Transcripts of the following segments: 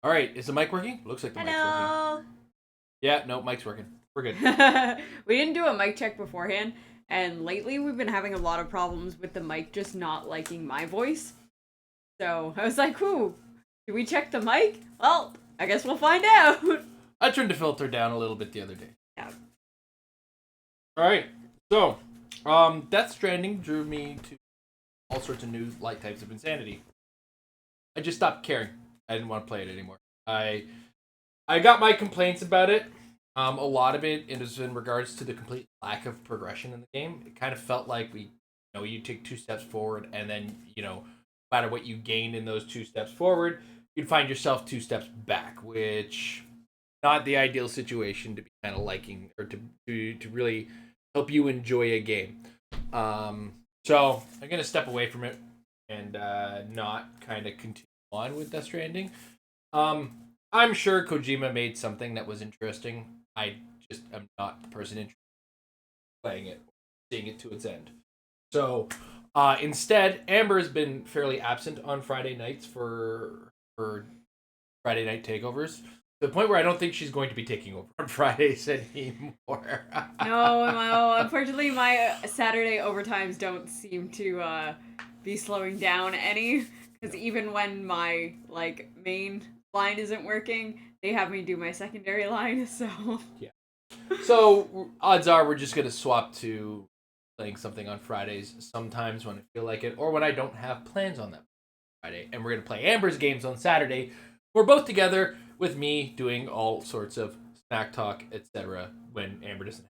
All right, is the mic working? Looks like the mic's working. Hello. Yeah, no, mic's working. We're good. We didn't do a mic check beforehand, and lately we've been having a lot of problems with the mic just not liking my voice. So I was like, "Ooh, did we check the mic? Well, I guess we'll find out." I turned the filter down a little bit the other day. Yeah. All right, so Death Stranding drew me to all sorts of new light types of insanity. I just stopped caring. I didn't want to play it anymore. I got my complaints about it. A lot of it is in regards to the complete lack of progression in the game. It kind of felt like you take 2 steps forward, and then, no matter what you gained in those 2 steps forward, you'd find yourself 2 steps back, which not the ideal situation to be kind of liking or to really help you enjoy a game. So I'm gonna step away from it and not kind of continue on with Death Stranding. I'm sure Kojima made something that was interesting. I just am not the person interested in playing it, seeing it to its end. So instead, Amber has been fairly absent on Friday nights for Friday night takeovers, to the point where I don't think she's going to be taking over on Fridays anymore. No, unfortunately, my Saturday overtimes don't seem to be slowing down any. Because even when my main line isn't working, they have me do my secondary line. So yeah. So odds are we're just gonna swap to playing something on Fridays sometimes when I feel like it, or when I don't have plans on that Friday, and we're gonna play Amber's games on Saturday. We're both together with me doing all sorts of smack talk, etc. when Amber doesn't have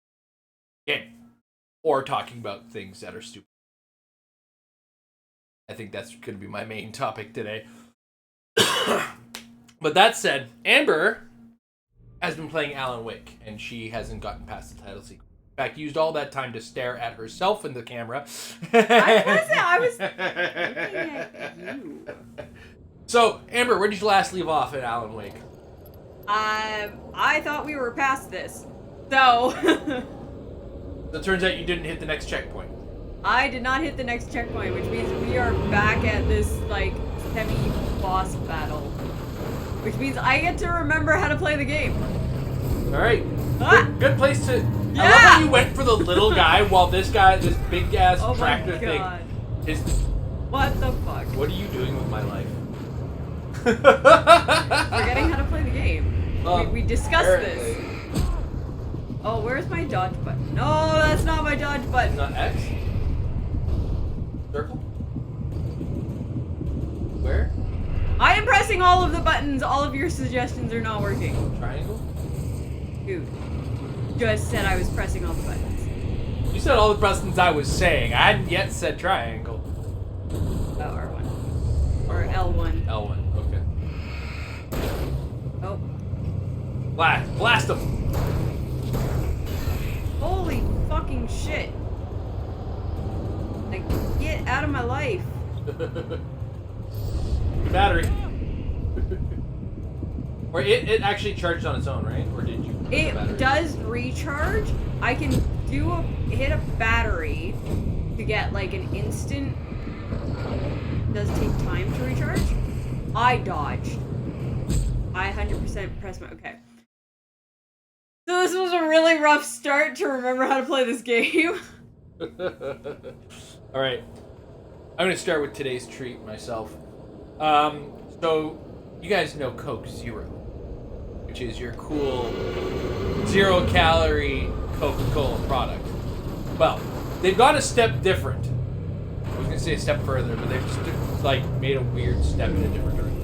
a game, or talking about things that are stupid. I think that's going to be my main topic today. But that said, Amber has been playing Alan Wake, and she hasn't gotten past the title sequence. In fact, used all that time to stare at herself in the camera. I was looking at you. So, Amber, where did you last leave off at Alan Wake? I thought we were past this. So It turns out you didn't hit the next checkpoint. I did not hit the next checkpoint, which means we are back at this, semi-boss battle. Which means I get to remember how to play the game. Alright. Ah! Good place to... Yeah! I love how you went for the little guy while this big-ass tractor thing is... What the fuck? What are you doing with my life? Forgetting how to play the game. We discussed apparently. this. Oh, where's my dodge button? No, that's not my dodge button. Not X? Circle? Where? I am pressing all of the buttons. All of your suggestions are not working. Triangle? Dude, just said I was pressing all the buttons. You said all the buttons I was saying. I hadn't yet said triangle. Oh, R1. Or L1. L1, okay. Oh. Blast them! Holy fucking shit. Get out of my life. The battery. Or it actually charged on its own, right? Or did you? It does recharge. I can hit a battery to get an instant. It does take time to recharge. I dodged. I 100% pressed my. Okay. So this was a really rough start to remember how to play this game. Alright. I'm going to start with today's treat myself. So, you guys know Coke Zero, which is your cool 0-calorie Coca-Cola product. Well, they've gone a step different. I was going to say a step further, but they've just, made a weird step in a different direction.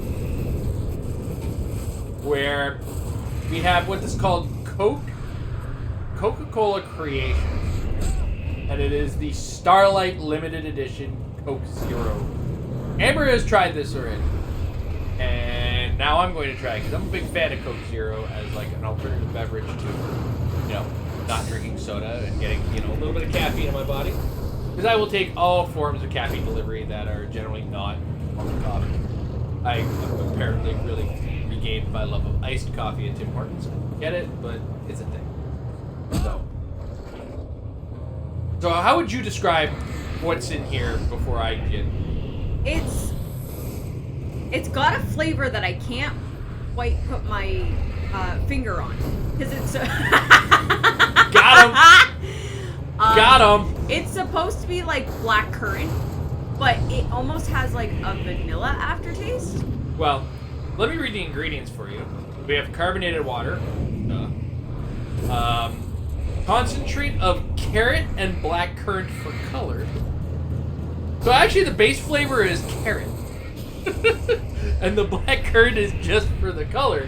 Where we have what is called Coca-Cola Creations, and it is the Starlight Limited Edition Coke Zero. Amber has tried this already, and now I'm going to try it because I'm a big fan of Coke Zero as an alternative beverage to, not drinking soda and getting a little bit of caffeine in my body. Because I will take all forms of caffeine delivery that are generally not on coffee. I apparently really regained my love of iced coffee at Tim Hortons. I get it, but it's a thing. So how would you describe what's in here before I get... It's got a flavor that I can't quite put my finger on because it's. Got him. Got him. It's supposed to be like black currant, but it almost has like a vanilla aftertaste. Well, let me read the ingredients for you. We have carbonated water, concentrate of carrot and black currant for color. So actually, the base flavor is carrot, and the black currant is just for the color.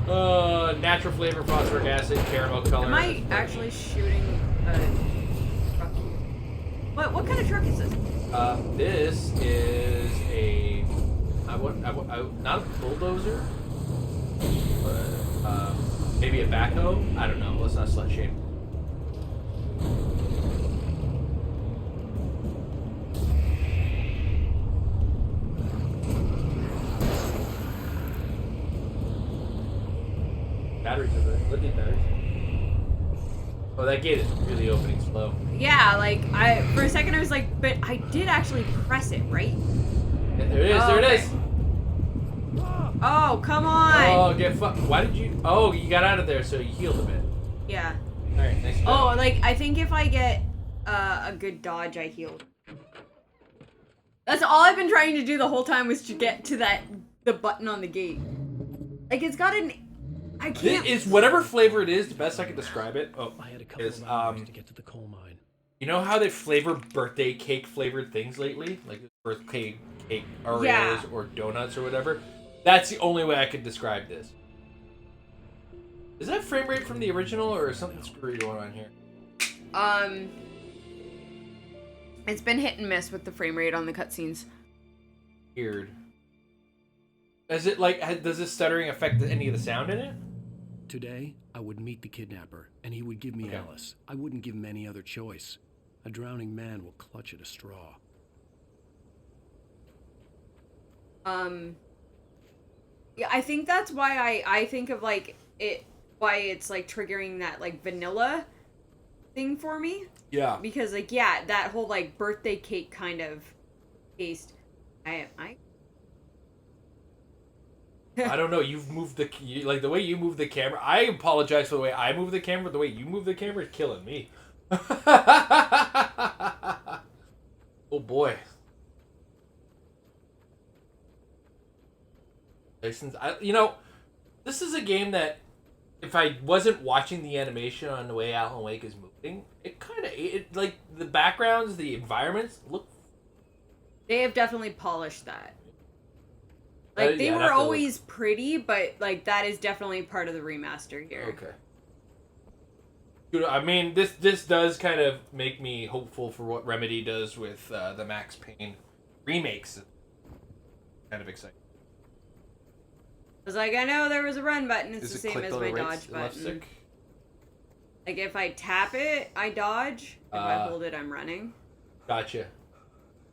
Natural flavor, phosphoric acid, caramel color. Am I actually shooting a truck here? What kind of truck is this? This is a not a bulldozer, but maybe a backhoe. I don't know. Let's not slut shame. Batteries are there. Lithium batteries. Oh, that gate is really opening slow. Yeah, like for a second I was like, but I did actually press it, right? Yeah, there it is. Oh, there okay. it is. Oh, come on. Oh, get fucked. Why did you? Oh, you got out of there, so you healed a bit. Yeah. All right, nice job. Oh, like I think if I get a good dodge, I healed. That's all I've been trying to do the whole time was to get to the button on the gate. Like it's got an. I can't. It's whatever flavor it is. The best I can describe it. Oh, I had a couple is of hours to get to the coal mine. you know how they flavor birthday cake flavored things lately, like birthday cake Oreos Yeah. or donuts or whatever. That's the only way I could describe this. Is that frame rate from the original or is something screwy going on here? It's been hit and miss with the frame rate on the cutscenes. Weird. Is it like, does this stuttering affect any of the sound in it? Today, I would meet the kidnapper, and he would give me Okay. Alice. I wouldn't give him any other choice. A drowning man will clutch at a straw. Yeah, I think that's why I think of like it, why it's like triggering that like vanilla thing for me. Yeah. Because like, yeah, that whole like birthday cake kind of taste. I don't know. You've moved like the way you move the camera. I apologize for the way I move the camera. The way you move the camera is killing me. Oh boy. Since this is a game that if I wasn't watching the animation on the way Alan Wake is moving, it like the backgrounds, the environments look. They have definitely polished that. Like, they yeah, were always pretty, but, like, that is definitely part of the remaster here. Okay. Dude, I mean, this does kind of make me hopeful for what Remedy does with the Max Payne remakes. Kind of exciting. I was like, I know there was a run button. It's Is the it same click as the my right dodge left button. stick? Like, if I tap it, I dodge. If I hold it, I'm running. Gotcha.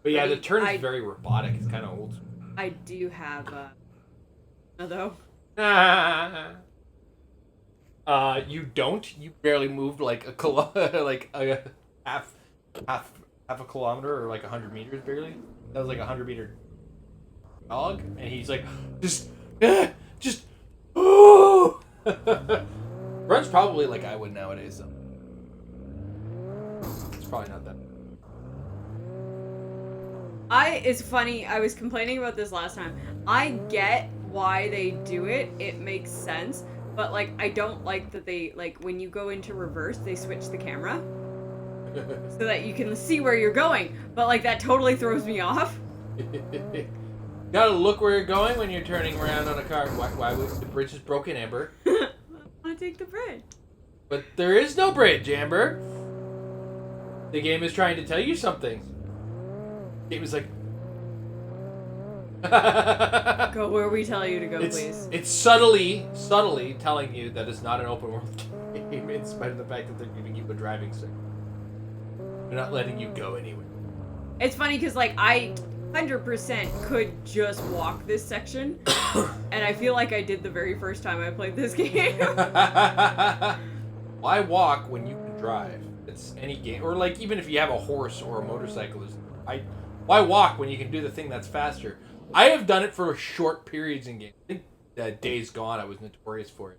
But yeah, the turn is I- very robotic. It's kind of old. I do have though. You don't. You barely moved like like a half a kilometer or like 100 meters barely. That was like a 100-meter jog, and he's like, just, oh. Runs probably like I would nowadays though. It's probably not that. It's funny, I was complaining about this last time. I get why they do it, it makes sense, but like, I don't like that they, like, when you go into reverse, they switch the camera so that you can see where you're going, but like, that totally throws me off. Gotta look where you're going when you're turning around on a car. Why the bridge is broken, Amber? I want to take the bridge. But there is no bridge, Amber. The game is trying to tell you something. The game is like... Go where we tell you to go, please. It's subtly telling you that it's not an open world game, in spite of the fact that they're giving you a driving stick. They're not letting you go anywhere. It's funny because, like, I 100% could just walk this section, and I feel like I did the very first time I played this game. Why walk when you can drive? It's any game, or like even if you have a horse or a motorcycle, why walk when you can do the thing that's faster? I have done it for short periods in games. Days Gone, I was notorious for it.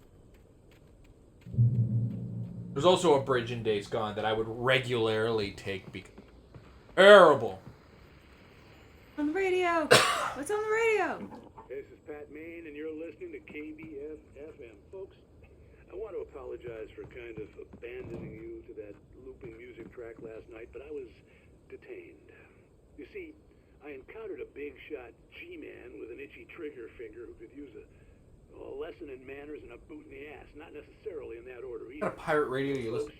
There's also a bridge in Days Gone that I would regularly take because terrible. On the radio. What's on the radio? This is Pat Main, and you're listening to KBF FM. Folks, I want to apologize for kind of abandoning you to that looping music track last night, but I was detained. You see, I encountered a big shot G-man with an itchy trigger finger who could use a lesson in manners and a boot in the ass. Not necessarily in that order either. What kind of pirate radio you listen?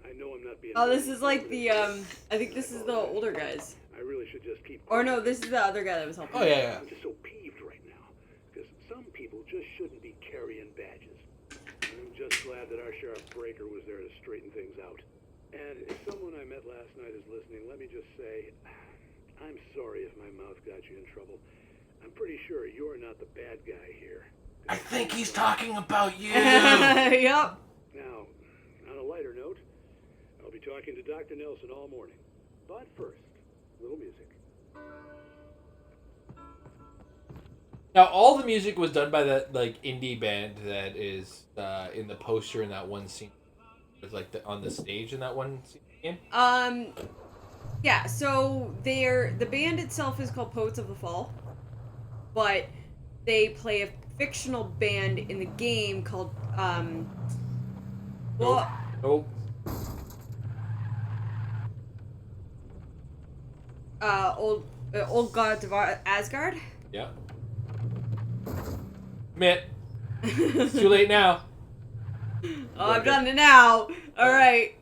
I know I'm not being. Oh, this is like the I think this is the older guys. I really should just keep. Or no, this is the other guy that was helping. Oh yeah. I'm just so peeved right now because some people just shouldn't be carrying badges. I'm just glad that our Sheriff Breaker was there to straighten things out. And if someone I met last night is listening, let me just say, I'm sorry if my mouth got you in trouble. I'm pretty sure you're not the bad guy here. I think he's talking about you. Yup. Now, on a lighter note, I'll be talking to Dr. Nelson all morning. But first, a little music. Now, all the music was done by that like indie band that is in the poster in that one scene. It's like on the stage in that one scene. Yeah. So the band itself is called Poets of the Fall, but they play a fictional band in the game called Nope. Old Gods of Asgard. Yeah. Admit. It's too late now. Oh, I've done it now. All right.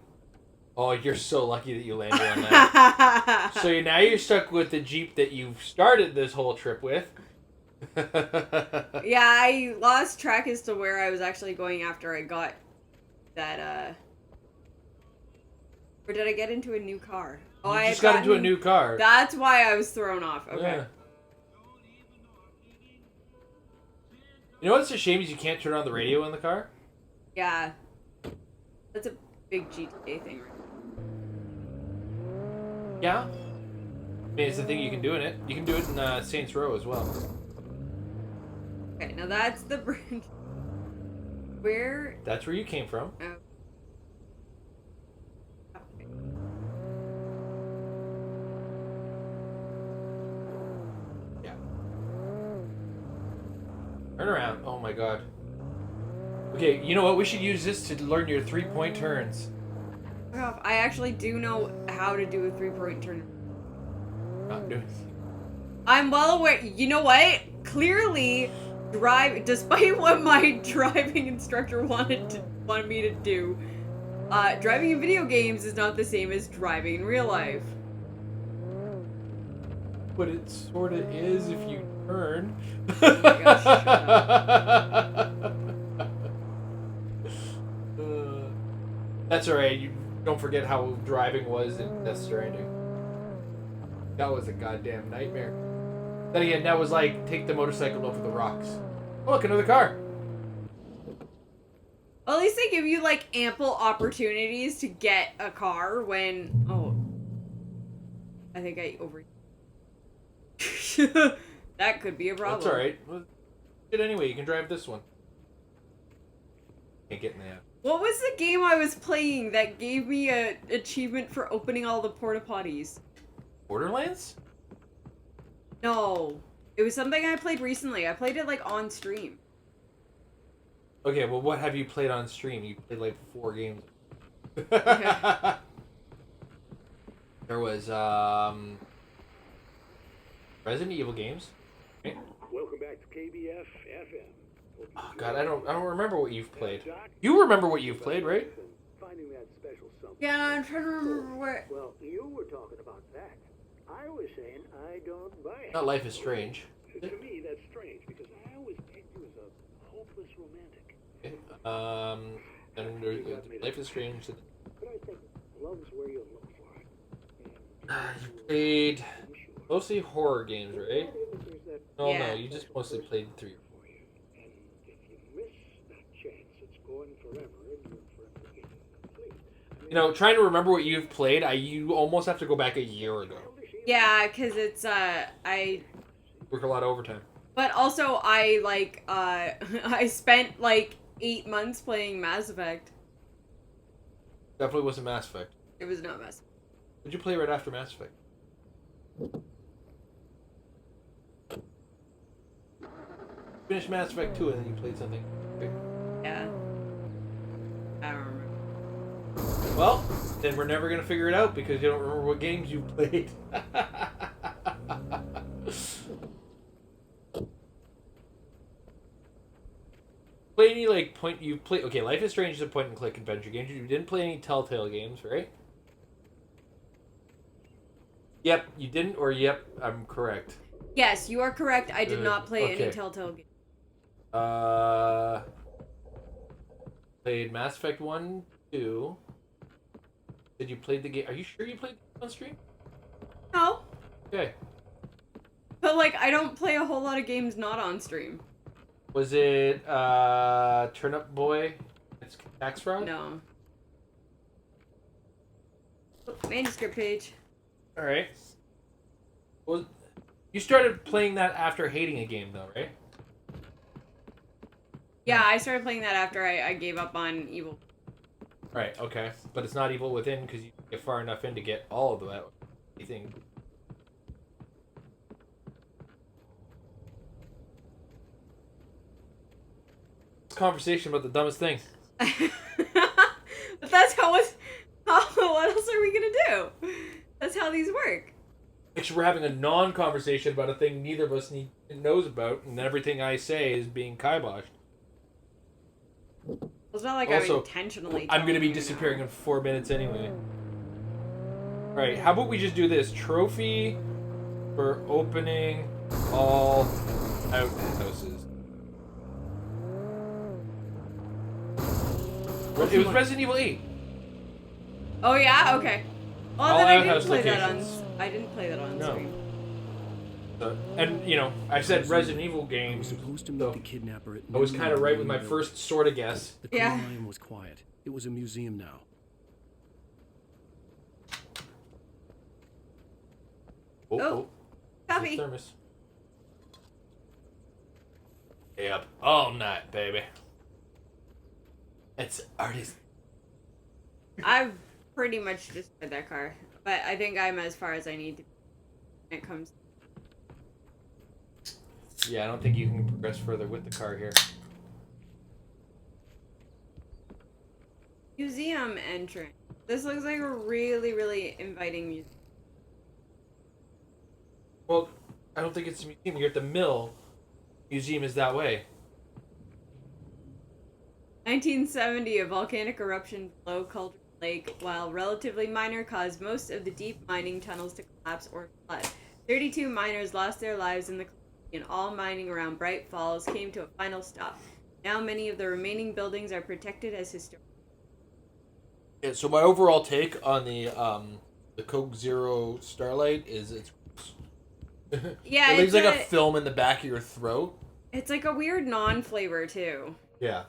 Oh, you're so lucky that you landed on that. So now you're stuck with the Jeep that you've started this whole trip with. Yeah, I lost track as to where I was actually going after I got that, Or did I get into a new car? Oh, You just got into a new car. That's why I was thrown off. Okay. Yeah. You know what's a shame is you can't turn on the radio in the car? Yeah. That's a big GTA thing, right? Yeah. I mean, it's the thing you can do in it. You can do it in Saints Row as well. Okay, now that's the bridge. Where? That's where you came from. Oh. Okay. Yeah. Turn around. Oh my god. Okay, you know what? We should use this to learn your 3-point turns. I actually do know how to do a 3-point turn. Not doing. I'm well aware. You know what? Clearly, despite what my driving instructor wanted me to do, driving in video games is not the same as driving in real life. But it sort of is if you turn. Oh my gosh, shut That's alright. You don't forget how driving was in Death Stranding. That was a goddamn nightmare. Then again, that was like take the motorcycle over the rocks. Oh, look, another car. Well, at least they give you like ample opportunities to get a car when. Oh, I think I over. That could be a problem. That's alright. Well, anyway, you can drive this one. Can't get in there. What was the game I was playing that gave me an achievement for opening all the porta potties? Borderlands? No. It was something I played recently. I played it like on stream. Okay, well, what have you played on stream? You played like 4 games. Okay. There was Resident Evil games. Right? Welcome back to KBF FM. Oh god, I don't remember what you've played. You remember what you've played, right? Finding that special something. Yeah, I'm trying to remember where. Well, you were talking about that. I was saying I don't buy it. Not Life is Strange. To me, that's strange because I always pegged you as a hopeless romantic. Okay. And there's Life is Strange. But I think love's where you look for it. You played mostly horror games, right? No, Yeah. no, you just mostly played 3 or 4. And if you miss that chance, it's going forever and you're forever getting complete. You know, trying to remember what you've played, you almost have to go back a year ago. Yeah, because it's I Work a lot of overtime. But also, I like I spent like 8 months playing Mass Effect. Definitely wasn't Mass Effect. It was not Mass Effect. Did you play right after Mass Effect? Finished Mass Effect 2 and then you played something. Okay. Yeah. I don't remember. Well, then we're never gonna figure it out because you don't remember what games you played. Play any like point you play? Okay, Life is Strange is a point and click adventure game. You didn't play any Telltale games, right? Yep, you didn't, or yep, I'm correct. Yes, you are correct. I did not play okay. any Telltale games. Played Mass Effect 1, 2. Did you play the game? Are you sure you played the game on stream? No. Okay. But like, I don't play a whole lot of games not on stream. Was it Turnip Boy? It's tax fraud? No. Manuscript page. Alright. Well, you started playing that after hating a game, though, right? Yeah, I started playing that after I gave up on Evil. Right, okay. But it's not Evil Within because you get far enough in to get all of that. You think? Conversation about the dumbest thing. But that's what else are we gonna do? That's how these work. Actually, we're having a non-conversation about a thing neither of us knows about, and everything I say is being kiboshed. It's not like Also, I'm intentionally. I'm gonna be telling you disappearing now. in 4 minutes anyway. Alright, how about we just do this? Trophy for opening all outhouses. It was Resident Evil 8. Oh yeah, okay. Well, All then I didn't outhouse play that on. locations. I didn't play that on No. stream. And, you know, I said Resident Evil I was games, supposed to meet so the kidnapper at I was noon kind of in right with my Greenville. first sort of guess. The Yeah. coal mine was quiet. It was a museum now. Oh, Copy. Thermos. Stay up all night, baby. It's artist. I've pretty much destroyed that car, but I think I'm as far as I need to be when it comes. Yeah, I don't think you can progress further with the car here. Museum entrance. This looks like a really, really inviting museum. Well, I don't think it's a museum. You're at the mill. Museum is that way. 1970, a volcanic eruption below Cauldron Lake, while relatively minor, caused most of the deep mining tunnels to collapse or flood. 32 miners lost their lives in the calamity, and all mining around Bright Falls came to a final stop. Now many of the remaining buildings are protected as historic. Yeah, so my overall take on the Coke Zero Starlight is it's Yeah, it leaves it's like a film in the back of your throat. It's like a weird non-flavor too. Yeah.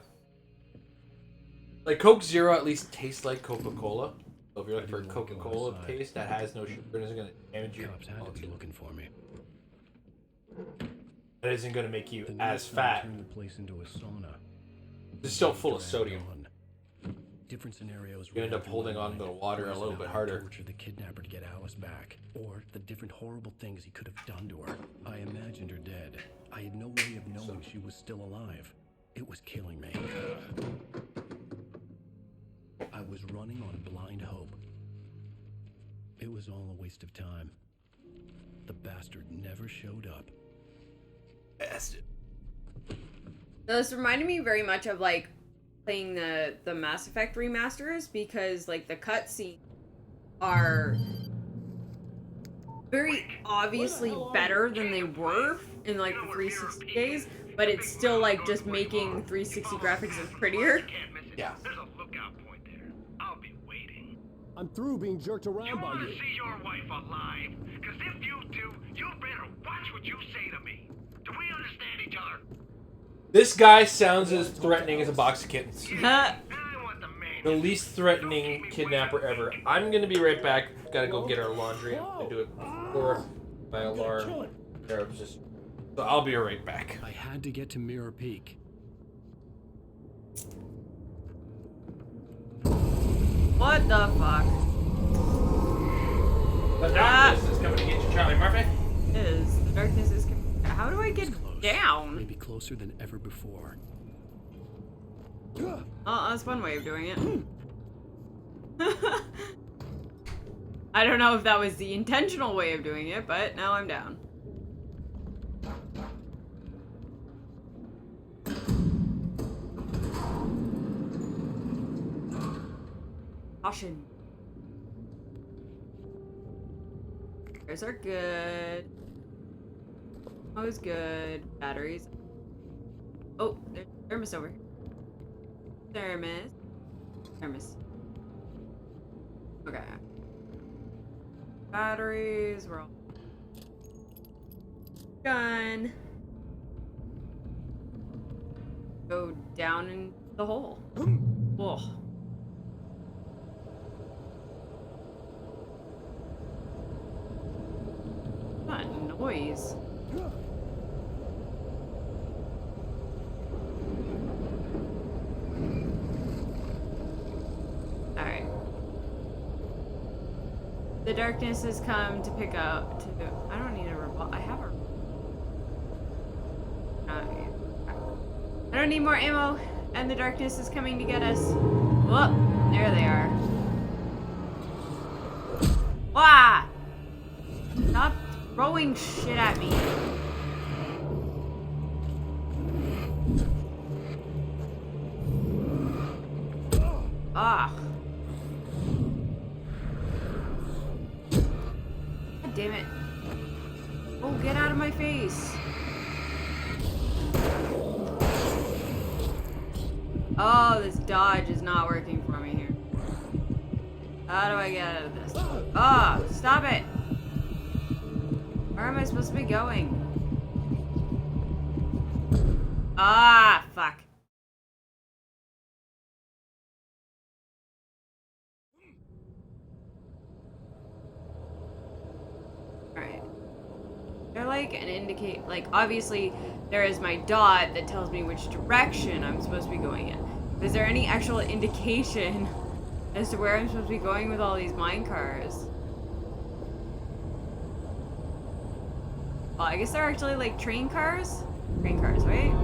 Like Coke Zero at least tastes like Coca-Cola. So if you're looking for a didn't want to go Coca-Cola outside. taste that has no sugar and isn't going to damage your Cops had to be looking for me. that isn't going to make you The as nurse fat. turned the place into a sauna. It's still full of Dragged sodium. on. Different scenarios. You end ran up through holding my on to the mind. water a First, little how bit to harder. torture the kidnapper to get Alice back, or the different horrible things he could have done to her. I imagined her dead. I had no way of knowing she was still alive. It was killing me. I was running on blind hope. It was all a waste of time. The bastard never showed up. Bastard. This reminded me very much of like playing the Mass Effect remasters, because like the cutscenes are very obviously better than they were in like the 360 days, but it's still like just making 360 graphics look prettier. Yeah. There's a lookout point there. I'll be waiting. I'm through being jerked You around by want to you. see your wife alive? Because if you do, you better watch what you say to me. Do we understand each other? This guy sounds as threatening as a box of kittens. I want the man. The least threatening kidnapper ever. I'm gonna be right back. Gotta go get our laundry. I'm gonna do it before my alarm. There, I was just So I'll be right back. I had to get to Mirror Peak. What the fuck? The darkness is coming to get you, Charlie Murphy. It is. The darkness is. How do I get Close. down? Maybe closer than ever before. Oh, that's one way of doing it. I don't know if that was the intentional way of doing it, but now I'm down. Caution. Those are good. Always good. Batteries. Oh, there's thermos over here. Thermos. Okay. Batteries, we're all done. Go down in the hole. Whoa. What noise? Alright. The darkness has come to pick up to. I don't need a revolver. I have a. I don't need more ammo, and the darkness is coming to get us. Whoop! There they are. Wah! Stop throwing shit at me. Ah. God damn it. Oh, get out of my face. Oh, this dodge is not working for me here. How do I get out of this? Oh, stop it. Where am I supposed to be going? Ah, fuck. Alright. They're like an indicate, like obviously there is my dot that tells me which direction I'm supposed to be going in. Is there any actual indication as to where I'm supposed to be going with all these mine cars? Well, I guess they're actually like train cars? Train cars, right?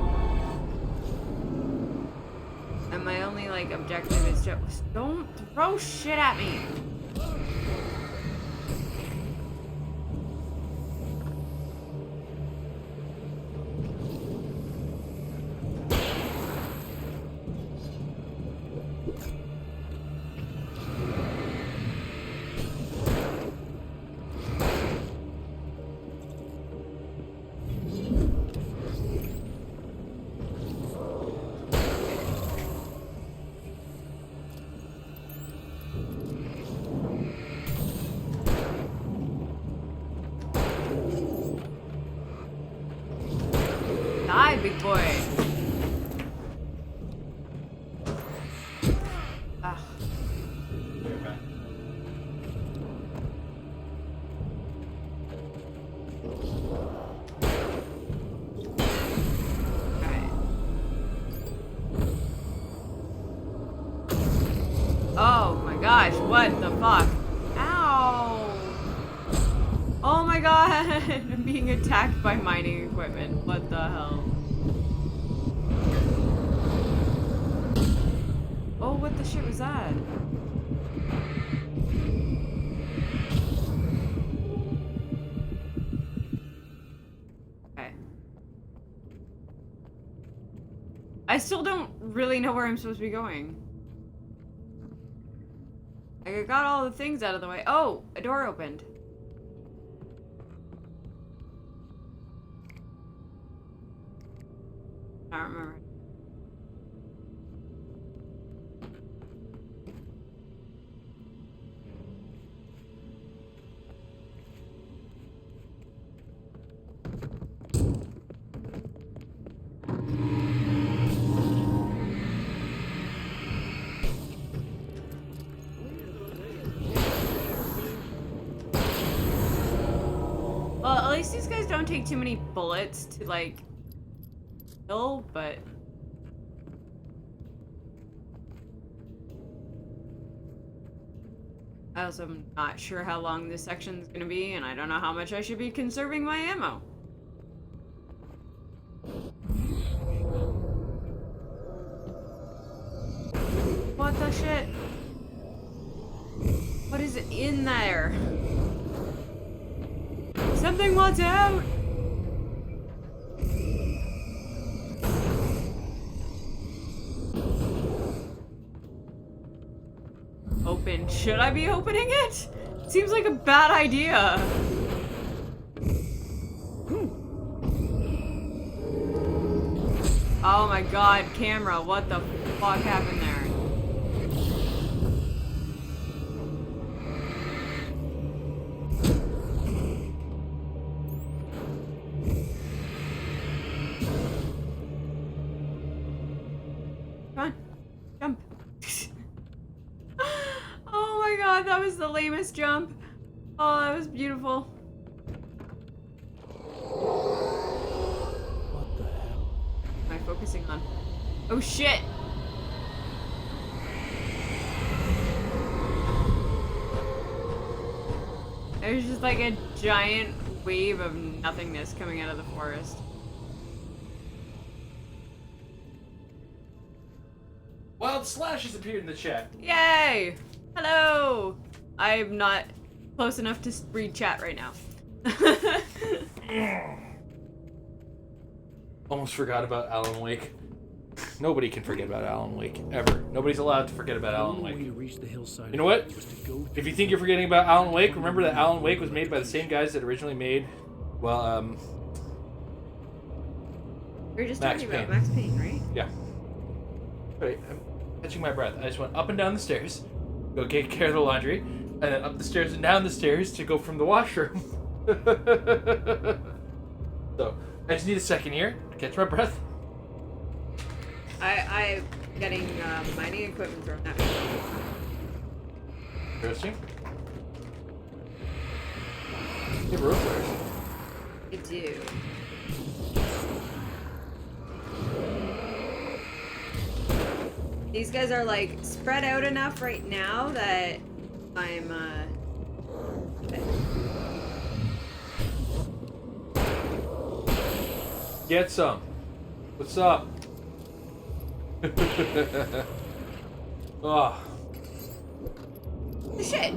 And my only like objective is just don't throw shit at me. Die, big boy. Ah. Alright. Oh my gosh, what the fuck? Ow! Oh my god, I'm being attacked by mining equipment. What the hell? Oh, what the shit was that? Okay. I still don't really know where I'm supposed to be going. Like, I got all the things out of the way. Oh, a door opened. I don't remember. Well, at least these guys don't take too many bullets to, like, kill, but... I also am not sure how long this section is going to be, and I don't know how much I should be conserving my ammo. What the shit? What is in there? Something wants out! Open. Should I be opening it? Seems like a bad idea. Oh my god, camera, what the fuck happened there? Come on, jump. Oh my god, that was the lamest jump. Oh, that was beautiful. What the hell? What am I focusing on? Oh shit! There's just like a giant wave of nothingness coming out of the forest. Wild Slash has appeared in the chat. Yay! Hello! I'm not close enough to read chat right now. Almost forgot about Alan Wake. Nobody can forget about Alan Wake, ever. Nobody's allowed to forget about Alan The only way Wake. to reach the hillside You know what? was to go If you think you're forgetting about Alan Wake, remember that Alan Wake was made by the same guys that originally made, well, We were just Max talking about Payne. Max Payne, right? yeah. Wait, I'm catching my breath. I just went up and down the stairs, go take care of the laundry, and then up the stairs and down the stairs to go from the washroom. So, I just need a second here to catch my breath. I'm getting mining equipment thrown at me. Interesting. You have rope there. I do. These guys are like spread out enough right now that I'm Get some. What's up? Oh, shit.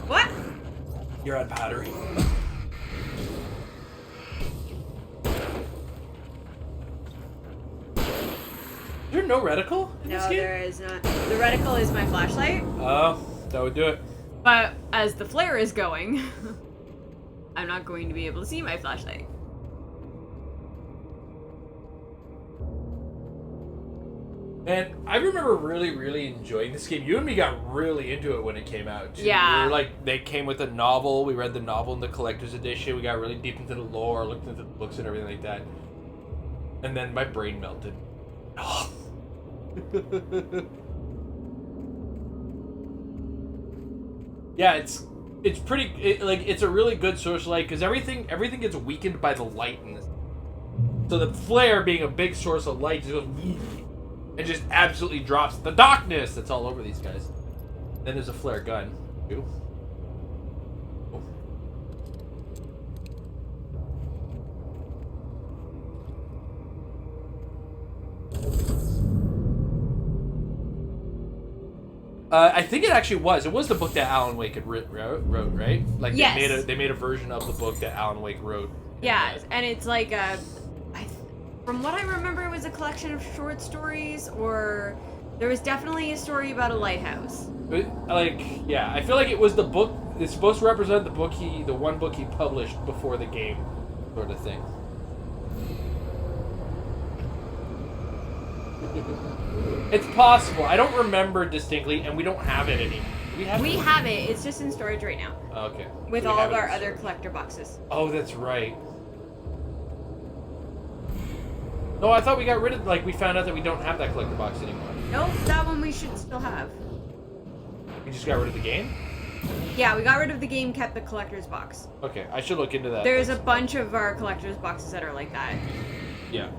What? you're on battery. Is there no reticle in this No, game? there is not. The reticle is my flashlight, Oh, that would do it. but as the flare is going, I'm not going to be able to see my flashlight. And I remember really, really enjoying this game. You and me got really into it when it came out. Too. Yeah. We were like, they came with a novel. We read the novel in the collector's edition. We got really deep into the lore, looked into the books and everything like that. And then my brain melted. Oh. Yeah, it's pretty. It's a really good social light because everything gets weakened by the light in this. So the flare being a big source of light just goes. It just absolutely drops the darkness that's all over these guys. Then there's a flare gun. Too. Oh. I think it actually was. It was the book that Alan Wake had wrote, right? Like Yes. they made a version of the book that Alan Wake wrote. Yeah, and it's like from what I remember, it was a collection of short stories, or there was definitely a story about a lighthouse. Yeah, I feel like it was the book. It's supposed to represent the one book he published before the game, sort of thing. It's possible. I don't remember distinctly, and we don't have it anymore. We have it. It's just in storage right now. Okay. With So we all have of it our in other storage. collector boxes. Oh, that's right. No, I thought we got rid of. We found out that we don't have that collector box anymore. Nope, that one we should still have. We just got rid of the game. Yeah, we got rid of the game, kept the collector's box. Okay, I should look into that. There's a bunch of our collector's boxes that are like that. Yeah.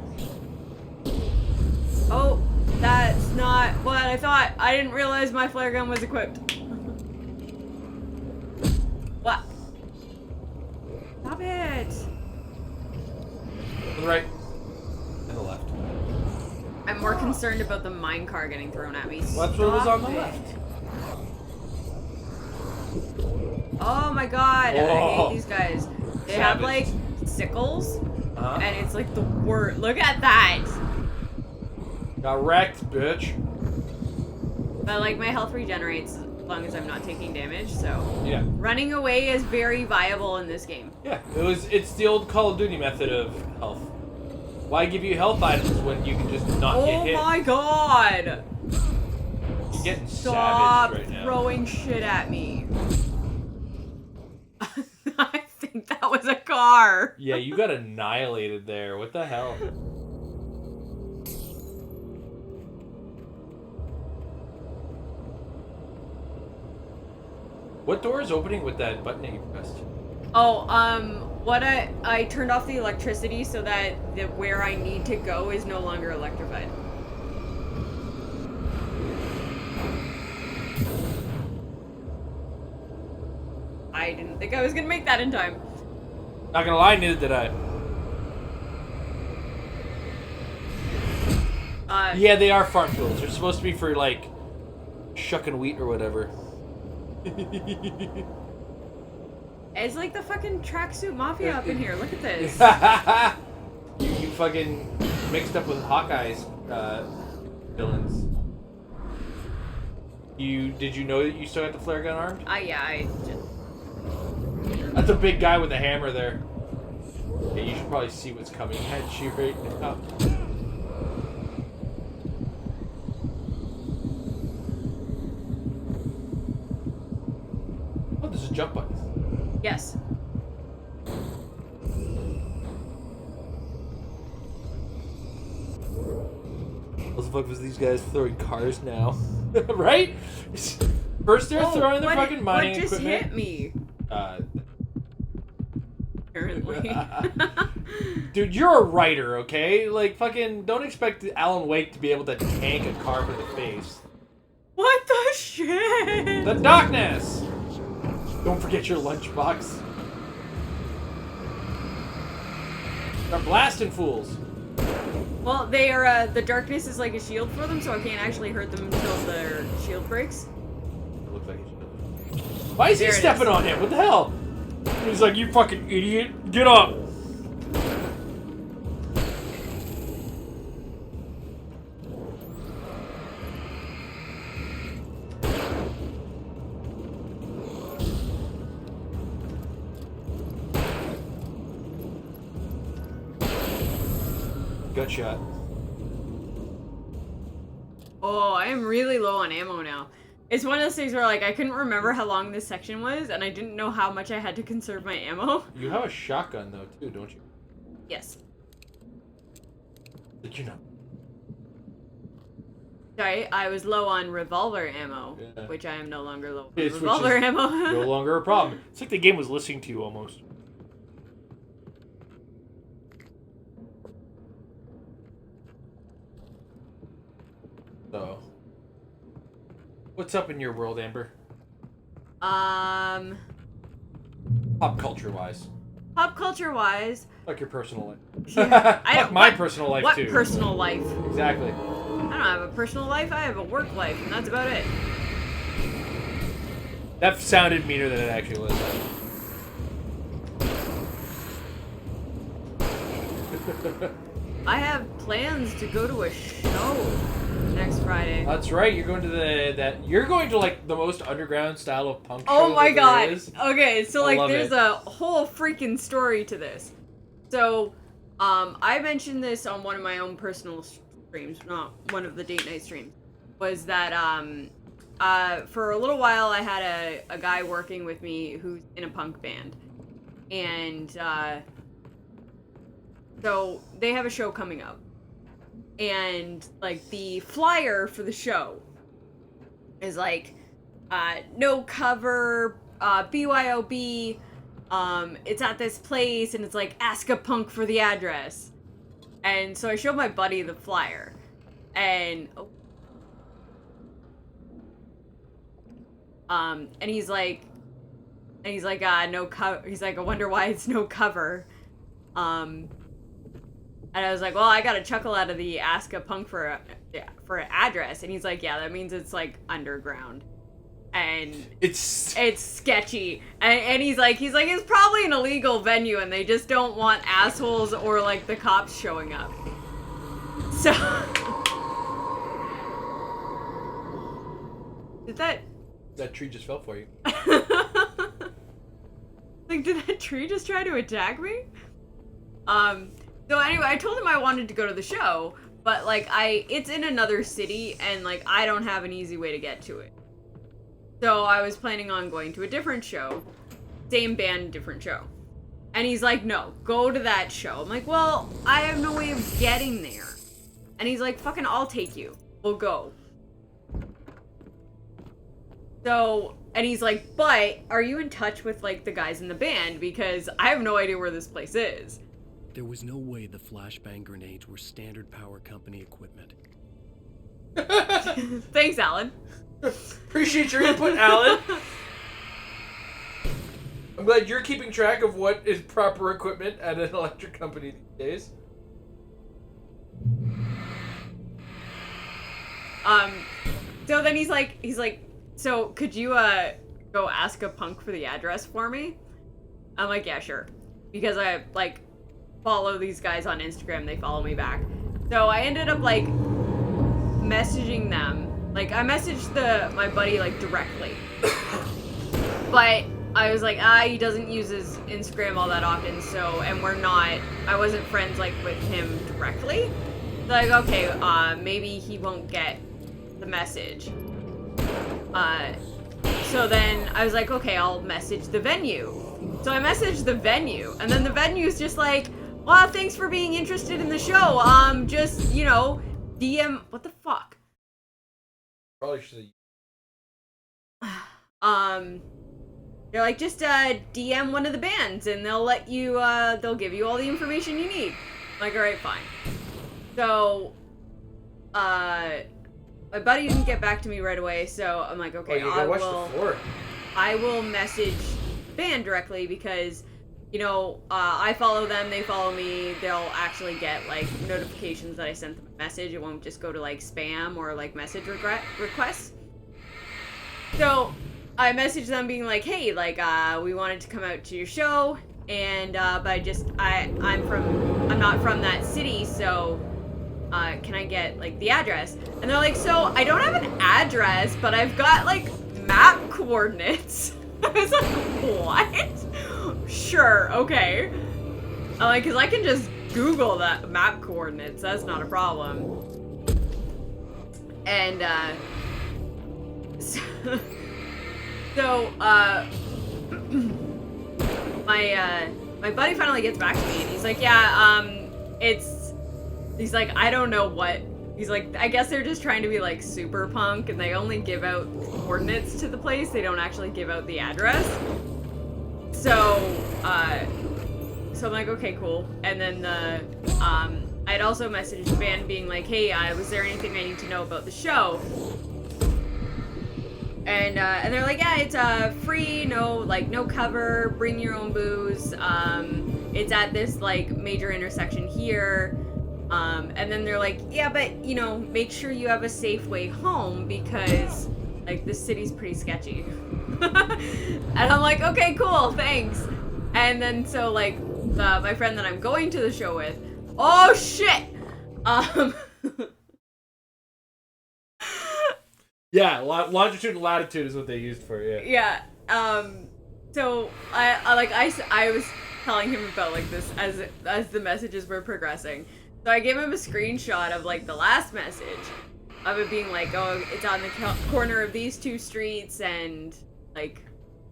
Oh, that's not what I thought. I didn't realize my flare gun was equipped. What? Stop it. To the right. And the left. I'm more concerned about the minecart getting thrown at me. Well, that's what was on the Stop it. left. Oh my god, I Whoa. hate these guys. They have like Savage. sickles, Uh-huh. and it's like the worst. Look at that! Got wrecked, bitch. But like my health regenerates as long as I'm not taking damage, so Yeah. running away is very viable in this game. Yeah. It's the old Call of Duty method of health. Why give you health items when you can just not get Oh hit? my god! You're getting Stop savaged right now. throwing shit at me. I think that was a car. Yeah, you got annihilated there. What the hell? What door is opening with that button that you pressed? Oh, what I turned off the electricity so that where I need to go is no longer electrified. I didn't think I was gonna make that in time. Not gonna lie, neither did I. Yeah, they are farm tools. They're supposed to be for, like, shucking wheat or whatever. It's like the fucking tracksuit mafia up in here. Look at this. you fucking mixed up with Hawkeye's villains. Did you know that you still got the flare gun armed? Yeah, I just... That's a big guy with a hammer there. Yeah, you should probably see what's coming at you right now. Oh, there's a jump button. Yes. What the fuck was these guys throwing cars now? Right? First they're throwing their fucking mining what just equipment. hit me? Apparently. Dude, you're a writer, okay? Like, fucking, don't expect Alan Wake to be able to tank a car for the face. What the shit? The darkness! Don't forget your lunchbox. They're blasting fools. Well, they are, the darkness is like a shield for them, so I can't actually hurt them until their shield breaks. It looks like he should. Why is he There it stepping is. on him? What the hell? He's like, you fucking idiot. Get up. Gut shot. Oh, I am really low on ammo now. It's one of those things where, like, I couldn't remember how long this section was, and I didn't know how much I had to conserve my ammo. You have a shotgun, though, too, don't you? Yes. Did you know? Sorry, I was low on revolver ammo, Yeah. which I am no longer low on Which is revolver ammo. No longer a problem. It's like the game was listening to you, almost. So, what's up in your world, Amber? Pop culture-wise. Pop culture-wise, Like your personal life. yeah, Fuck my personal life, what too. personal life? Exactly. I don't have a personal life, I have a work life, and that's about it. That sounded meaner than it actually was. I have plans to go to a show next Friday. That's right. You're going to You're going to like the most underground style of punk. Oh show my that there god. is. Okay, so I like love there's it. a whole freaking story to this. So, I mentioned this on one of my own personal streams, not one of the date night streams. Was that for a little while I had a guy working with me who's in a punk band. And so they have a show coming up. And like the flyer for the show is like no cover, BYOB, it's at this place, and it's like, ask a punk for the address. And so I showed my buddy the flyer, and he's like, no cover. He's like, I wonder why it's no cover. And I was like, well, I got a chuckle out of the ask a punk for an address, and he's like, yeah, that means it's like underground, and it's sketchy, and he's like, it's probably an illegal venue, and they just don't want assholes or like the cops showing up. So, that tree just fell for you. Like, did that tree just try to attack me? So anyway, I told him I wanted to go to the show, but like it's in another city, and like I don't have an easy way to get to it. So I was planning on going to a different show, same band, different show. And he's like, no, go to that show. I'm like, well, I have no way of getting there. And he's like, fucking, I'll take you. We'll go. So, and he's like, but are you in touch with like the guys in the band? Because I have no idea where this place is. There was no way the flashbang grenades were standard power company equipment. Thanks, Alan. Appreciate your input, Alan. I'm glad you're keeping track of what is proper equipment at an electric company these days. So then he's like, so could you go ask a punk for the address for me? I'm like, yeah, sure. Because I like follow these guys on Instagram, they follow me back. So I ended up like messaging them. Like I messaged my buddy like directly. But I was like, he doesn't use his Instagram all that often, so, and I wasn't friends like with him directly. So like, okay, maybe he won't get the message. So then I was like, okay, I'll message the venue. So I messaged the venue, and then the venue's just like, well, thanks for being interested in the show. Just, you know, DM, what the fuck? Probably should They're like, just, DM one of the bands, and they'll let you, they'll give you all the information you need. I'm like, alright, fine. So, my buddy didn't get back to me right away, so I'm like, okay, I will message the band directly, because, you know, I follow them, they follow me, they'll actually get, like, notifications that I sent them a message. It won't just go to, like, spam or, like, message requests. So, I messaged them being like, hey, like, we wanted to come out to your show, and, but I'm not from that city, so, can I get, like, the address? And they're like, so, I don't have an address, but I've got, like, map coordinates. I was like, what? Sure, okay. I'm like, because I can just Google that map coordinates, that's not a problem. And, so, my buddy finally gets back to me, and he's like, yeah, he's like, I don't know what, he's like, I guess they're just trying to be, like, super punk, and they only give out coordinates to the place, they don't actually give out the address. So, so I'm like, okay, cool. And then I'd also messaged the band being like, hey, was there anything I need to know about the show? And they're like, yeah, it's free, no cover, bring your own booze. It's at this like major intersection here. And then they're like, yeah, but you know, make sure you have a safe way home because like this city's pretty sketchy. And I'm like, okay, cool, thanks. And then so like my friend that I'm going to the show with, oh shit. Yeah, longitude and latitude is what they used for it. Yeah. So I was telling him about like this as the messages were progressing. So I gave him a screenshot of like the last message of it being like, oh, it's on the corner of these two streets and like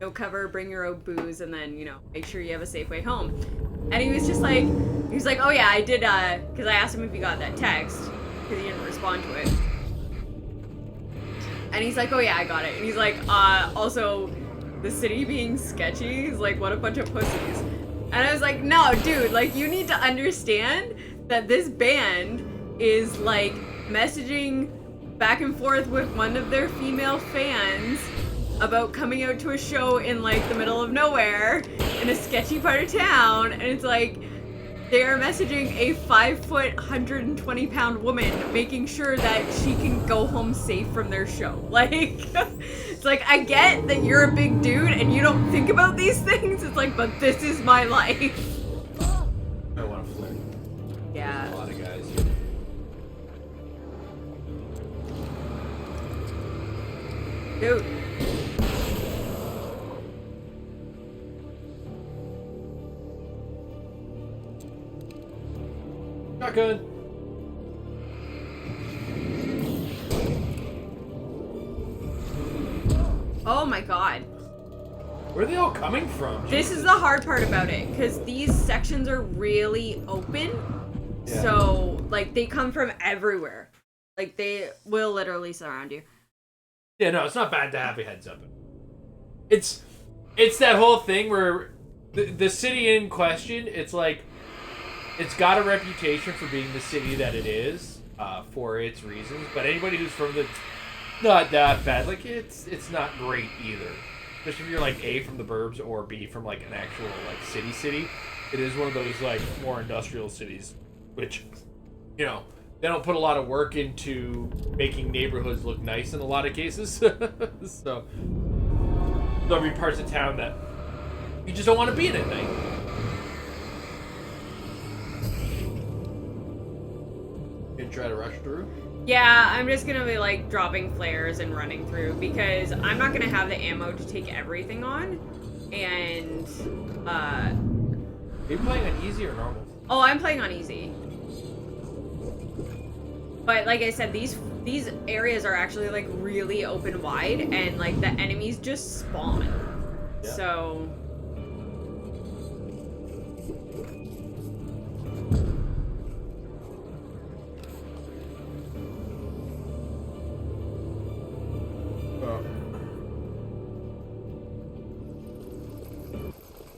no cover, bring your own booze, and then, you know, make sure you have a safe way home. And he was like, oh yeah, I did, because I asked him if he got that text, because he didn't respond to it. And he's like, oh yeah, I got it. And he's like, also, the city being sketchy is like, what a bunch of pussies. And I was like, no, dude, like, you need to understand that this band is like messaging back and forth with one of their female fans about coming out to a show in like the middle of nowhere in a sketchy part of town, and it's like they are messaging a 5-foot, 120-pound woman, making sure that she can go home safe from their show. Like, it's like, I get that you're a big dude and you don't think about these things. It's like, but this is my life. I want to flirt. Yeah. A lot of guys. Dude. Shotgun. Oh my god. Where are they all coming from? This is the hard part about it, because these sections are really open. Yeah. So, like, they come from everywhere. Like, they will literally surround you. Yeah, no, it's not bad to have a heads up. It's that whole thing where the city in question, it's like, it's got a reputation for being the city that it is, for its reasons, but anybody who's from the, not that bad, like, it's not great either. Especially if you're like A from the burbs or B from like an actual like city. It is one of those like more industrial cities, which, you know, they don't put a lot of work into making neighborhoods look nice in a lot of cases. So there'll be parts of town that you just don't want to be in at night. You try to rush through? Yeah, I'm just gonna be, like, dropping flares and running through, because I'm not gonna have the ammo to take everything on, and, Are you playing on easy or normal? Oh, I'm playing on easy. But, like I said, these areas are actually, like, really open wide, and, like, the enemies just spawn. Yeah. So...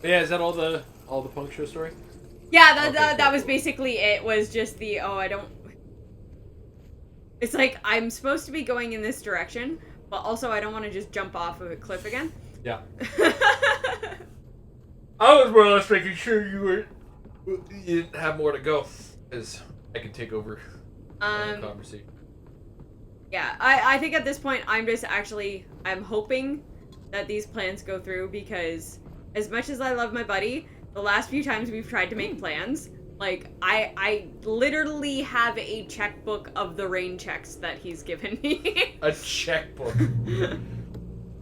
Yeah, is that all the punk show story? Yeah, Okay, that was basically it. Was just the, oh, I don't... It's like, I'm supposed to be going in this direction, but also I don't want to just jump off of a cliff again. Yeah. I was more or less making sure you didn't have more to go, because I can take over the conversation. Yeah, I think at this point, I'm hoping that these plans go through, because as much as I love my buddy, the last few times we've tried to make plans, like, I literally have a checkbook of the rain checks that he's given me. A checkbook.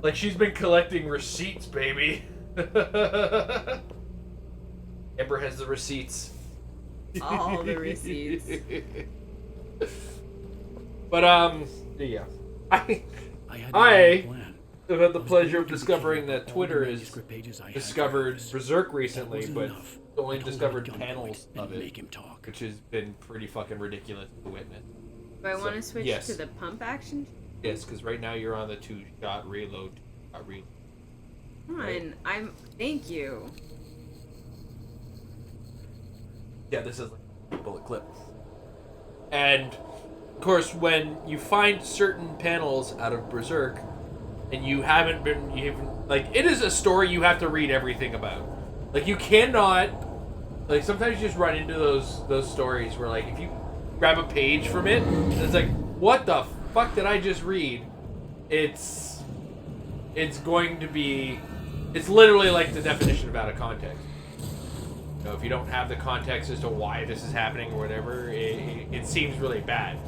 Like, she's been collecting receipts, baby. Amber has the receipts. All the receipts. But, yeah. I I have had the pleasure of discovering that Twitter has discovered Berserk recently, but only discovered panels of it, which has been pretty fucking ridiculous to witness. Do I want to switch yes. to the pump action? Yes, because right now you're on the two-shot reload. Come on, Right. Thank you. Yeah, this is like a bullet clip. And, of course, when you find certain panels out of Berserk, and you haven't, like, it is a story you have to read everything about. Like, you cannot, like, sometimes you just run into those stories where, like, if you grab a page from it, it's like, what the fuck did I just read? It's going to be, it's literally like the definition of out of context. You know, if you don't have the context as to why this is happening or whatever, it seems really bad.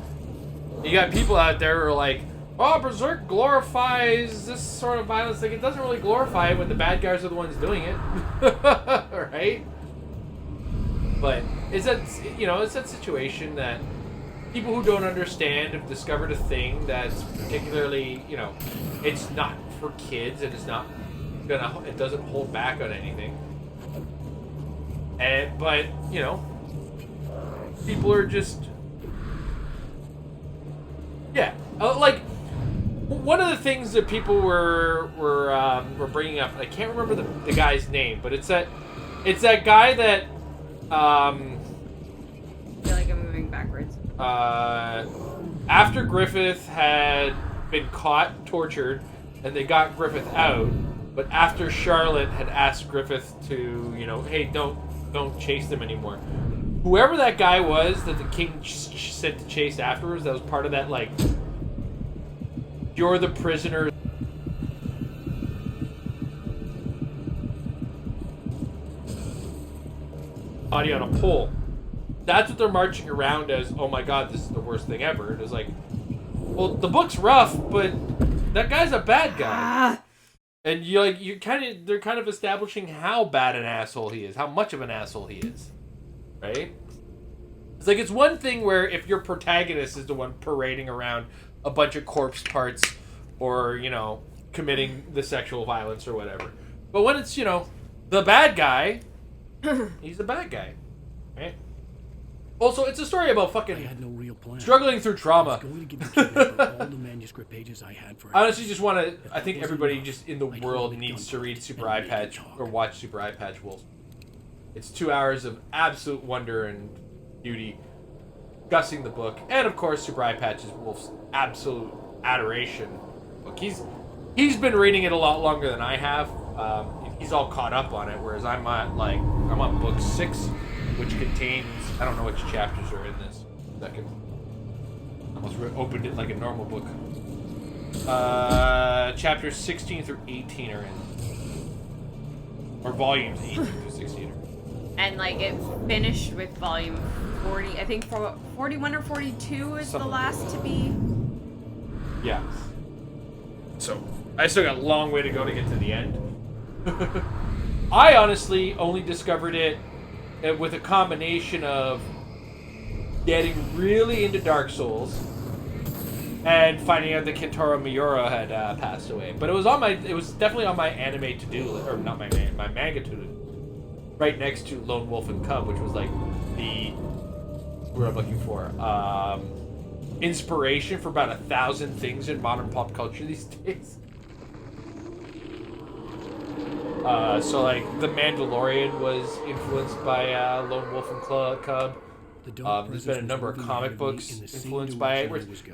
You got people out there who are like, oh, Berserk glorifies this sort of violence. Like, it doesn't really glorify it when the bad guys are the ones doing it. Right? But it's that situation that people who don't understand have discovered a thing that's particularly, it's not for kids, and it doesn't hold back on anything. But people are just, yeah, like, one of the things that people were bringing up, I can't remember the guy's name, but it's that guy that I feel like I'm moving backwards. after Griffith had been caught, tortured, and they got Griffith out, but after Charlotte had asked Griffith to, hey, don't chase them anymore. Whoever that guy was that the king sent to chase afterwards, that was part of that, like, you're the prisoner. Body on a pole. That's what they're marching around as. Oh my God, this is the worst thing ever. And it's like, well, the book's rough, but that guy's a bad guy. And they're kind of establishing how bad an asshole he is, how much of an asshole he is, right? It's like, it's one thing where if your protagonist is the one parading around a bunch of corpse parts or, committing the sexual violence or whatever. But when it's, the bad guy, he's the bad guy, right? Also, it's a story about I had no real plan. struggling through trauma. I was going to give the kidnapper all the manuscript pages I had for I honestly just want to. I think everybody just in the world needs to read Super Eye Patch or watch Super Eye Patch Wolf. It's 2 hours of absolute wonder and beauty, discussing the book, and of course Super Eye Patch is Wolf's absolute adoration book. He's been reading it a lot longer than I have. He's all caught up on it, whereas I'm on book 6, which contains, I don't know which chapters are in this. Second. Almost opened it like a normal book. Chapters 16 through 18 are in. Or volumes 18 through 16 are in. And like it finished with volume 40. I think 41 or 42 is the last to be. Yeah. So, I still got a long way to go to get to the end. I honestly only discovered it with a combination of getting really into Dark Souls and finding out that Kentaro Miura had passed away. But it was definitely on my anime to-do list, or not my manga to-do, right next to Lone Wolf and Cub, which was like the what I'm looking for. Inspiration for about 1,000 things in modern pop culture these days. So like The Mandalorian was influenced by Lone Wolf and Cub. There's been a number of comic books influenced by it.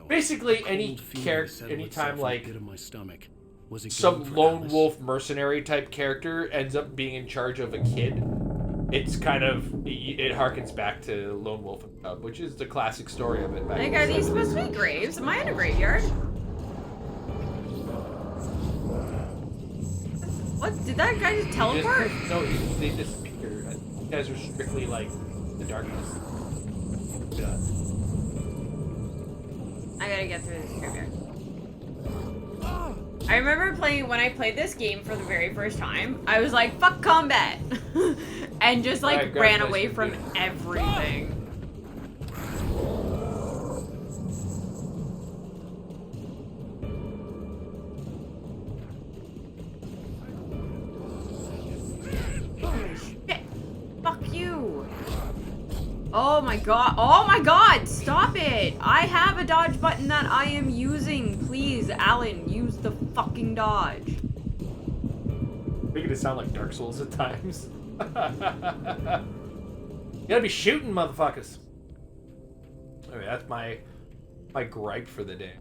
Basically, any character, anytime like some lone wolf mercenary type character ends up being in charge of a kid, it's kind of, it harkens back to Lone Wolf and Cub, which is the classic story of it. Like, are these supposed to be graves? Am I in a graveyard? What? Did that guy just teleport? They disappear. You guys are strictly like the darkness. Yeah. I gotta get through this graveyard. I remember when I played this game for the very first time, I was like, fuck combat! And just like ran away from everything. Shit! Fuck you! Oh my god! Oh my god! Stop it! I have a dodge button that I am using. Please, Alan, use the fucking dodge. Making it sound like Dark Souls at times. You gotta be shooting, motherfuckers. Anyway, that's my gripe for the day.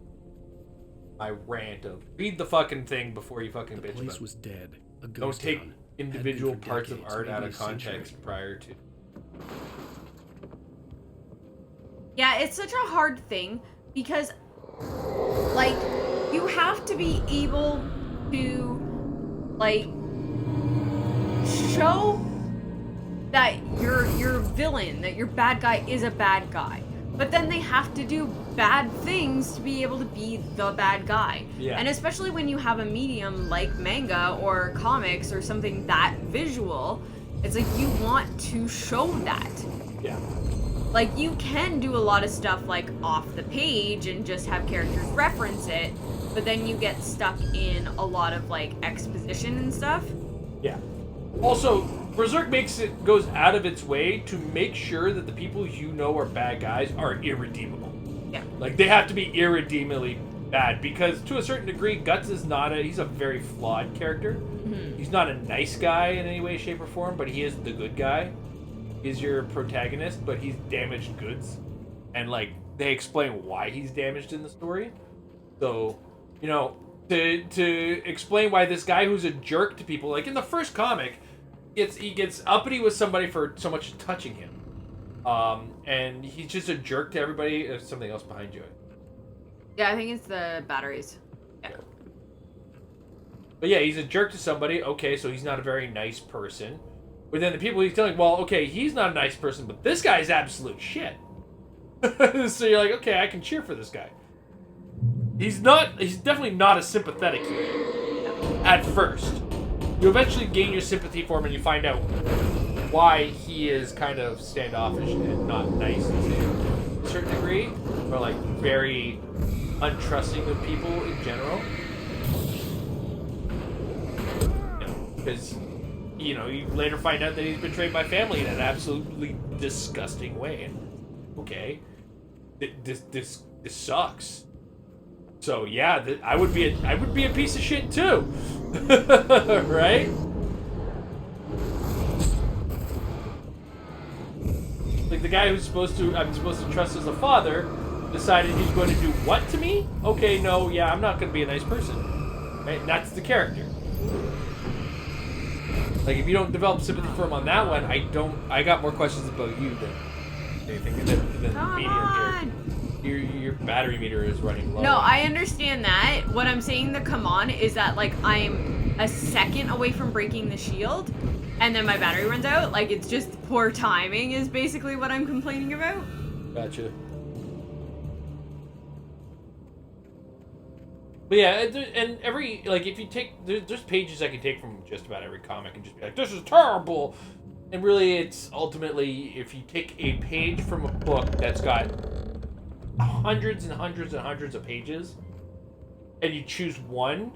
My rant of read the fucking thing before you fucking bitch about it. The place was dead. A Don't ghost take town. individual Had been for parts of decades, art out maybe of a century. context prior to. Yeah, it's such a hard thing because, like, you have to be able to, like, show that your villain, that your bad guy is a bad guy. But then they have to do bad things to be able to be the bad guy. Yeah. And especially when you have a medium like manga or comics or something that visual, it's like you want to show that. Yeah. Like, you can do a lot of stuff, like, off the page and just have characters reference it, but then you get stuck in a lot of, like, exposition and stuff. Yeah. Also, Berserk goes out of its way to make sure that the people you know are bad guys are irredeemable. Yeah. Like, they have to be irredeemably bad because to a certain degree, Guts is not he's a very flawed character. Mm-hmm. He's not a nice guy in any way, shape, or form, but he is the good guy. He's your protagonist, but he's damaged goods. And, like, they explain why he's damaged in the story. So, you know, to explain why this guy who's a jerk to people, like in the first comic, he gets uppity with somebody for so much as touching him. And he's just a jerk to everybody. There's something else behind you. Yeah, I think it's the batteries. Yeah. But yeah, he's a jerk to somebody. Okay, so he's not a very nice person. But then the people he's telling, well, okay, he's not a nice person, but this guy's absolute shit. So you're like, okay, I can cheer for this guy. He's definitely not a sympathetic hero. At first. You eventually gain your sympathy for him and you find out why he is kind of standoffish and not nice to a certain degree. Or like very untrusting of people in general. Because, you know, you later find out that he's betrayed by family in an absolutely disgusting way. And, okay, this sucks. So yeah, I would be a piece of shit too, right? Like the guy I'm supposed to trust as a father decided he's going to do what to me? Okay, no, yeah, I'm not going to be a nice person. Right? And that's the character. Like, if you don't develop sympathy for him on that one, I got more questions about you than anything than the meteor here. Your battery meter is running low. No, I understand that. What I'm saying to come on is that, like, I'm a second away from breaking the shield, and then my battery runs out. Like, it's just poor timing is basically what I'm complaining about. Gotcha. But yeah, and every, like, if you take, there's pages I can take from just about every comic and just be like, this is terrible! And really, it's ultimately, if you take a page from a book that's got hundreds and hundreds and hundreds of pages, and you choose one,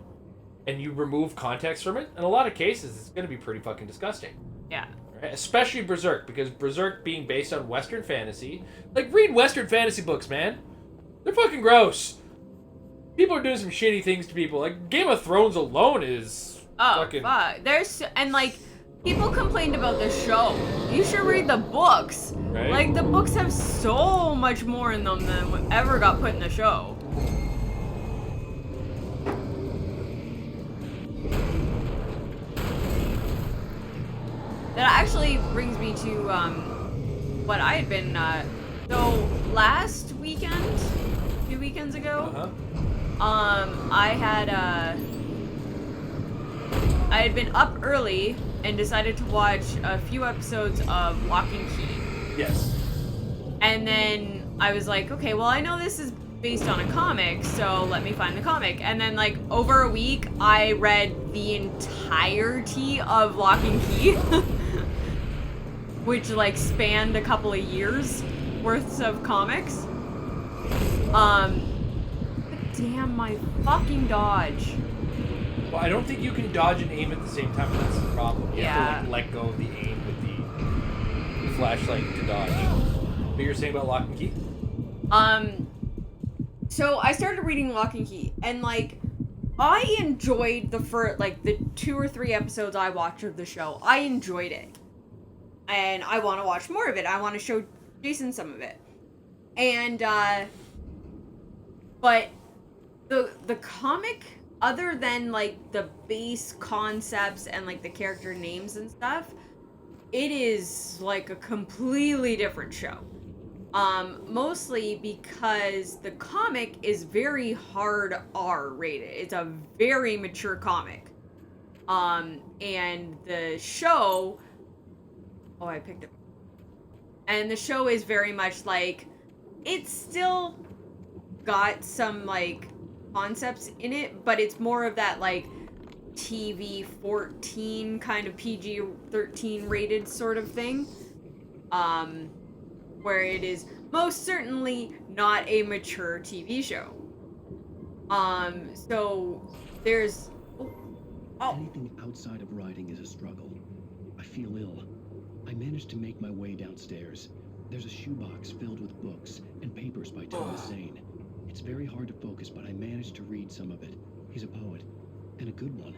and you remove context from it, in a lot of cases, it's going to be pretty fucking disgusting. Yeah. Right? Especially Berserk, because Berserk being based on Western fantasy, like, read Western fantasy books, man! They're fucking gross! People are doing some shitty things to people. Like, Game of Thrones alone is fucking... fuck. And, like, people complained about the show. You should read the books. Right? Like, the books have so much more in them than what ever got put in the show. That actually brings me to, what I had been, so last weekend, a few weekends ago, I had been up early and decided to watch a few episodes of Lock and Key. Yes. And then I was like, okay, well, I know this is based on a comic, so let me find the comic. And then, like, over a week, I read the entirety of Lock and Key, which, like, spanned a couple of years worth of comics. Damn, my fucking dodge. Well, I don't think you can dodge and aim at the same time. That's the problem. You have to, like, let go of the aim with the flashlight to dodge. What you're saying about Lock and Key? So I started reading Lock and Key, and, like, I enjoyed the 2 or 3 episodes I watched of the show. I enjoyed it. And I want to watch more of it. I want to show Jason some of it. And, but the comic, other than, like, the base concepts and, like, the character names and stuff, it is, like, a completely different show. Mostly because the comic is very hard R rated. It's a very mature comic. And the show... Oh, I picked it. And the show is very much, like... It's still got some, like, concepts in it, but it's more of that, like, TV 14 kind of PG-13 rated sort of thing. Where it is most certainly not a mature TV show. So there's... Anything outside of writing is a struggle. I feel ill. I managed to make my way downstairs. There's a shoebox filled with books and papers by Thomas Zane. It's very hard to focus, but I managed to read some of it. He's a poet, and a good one.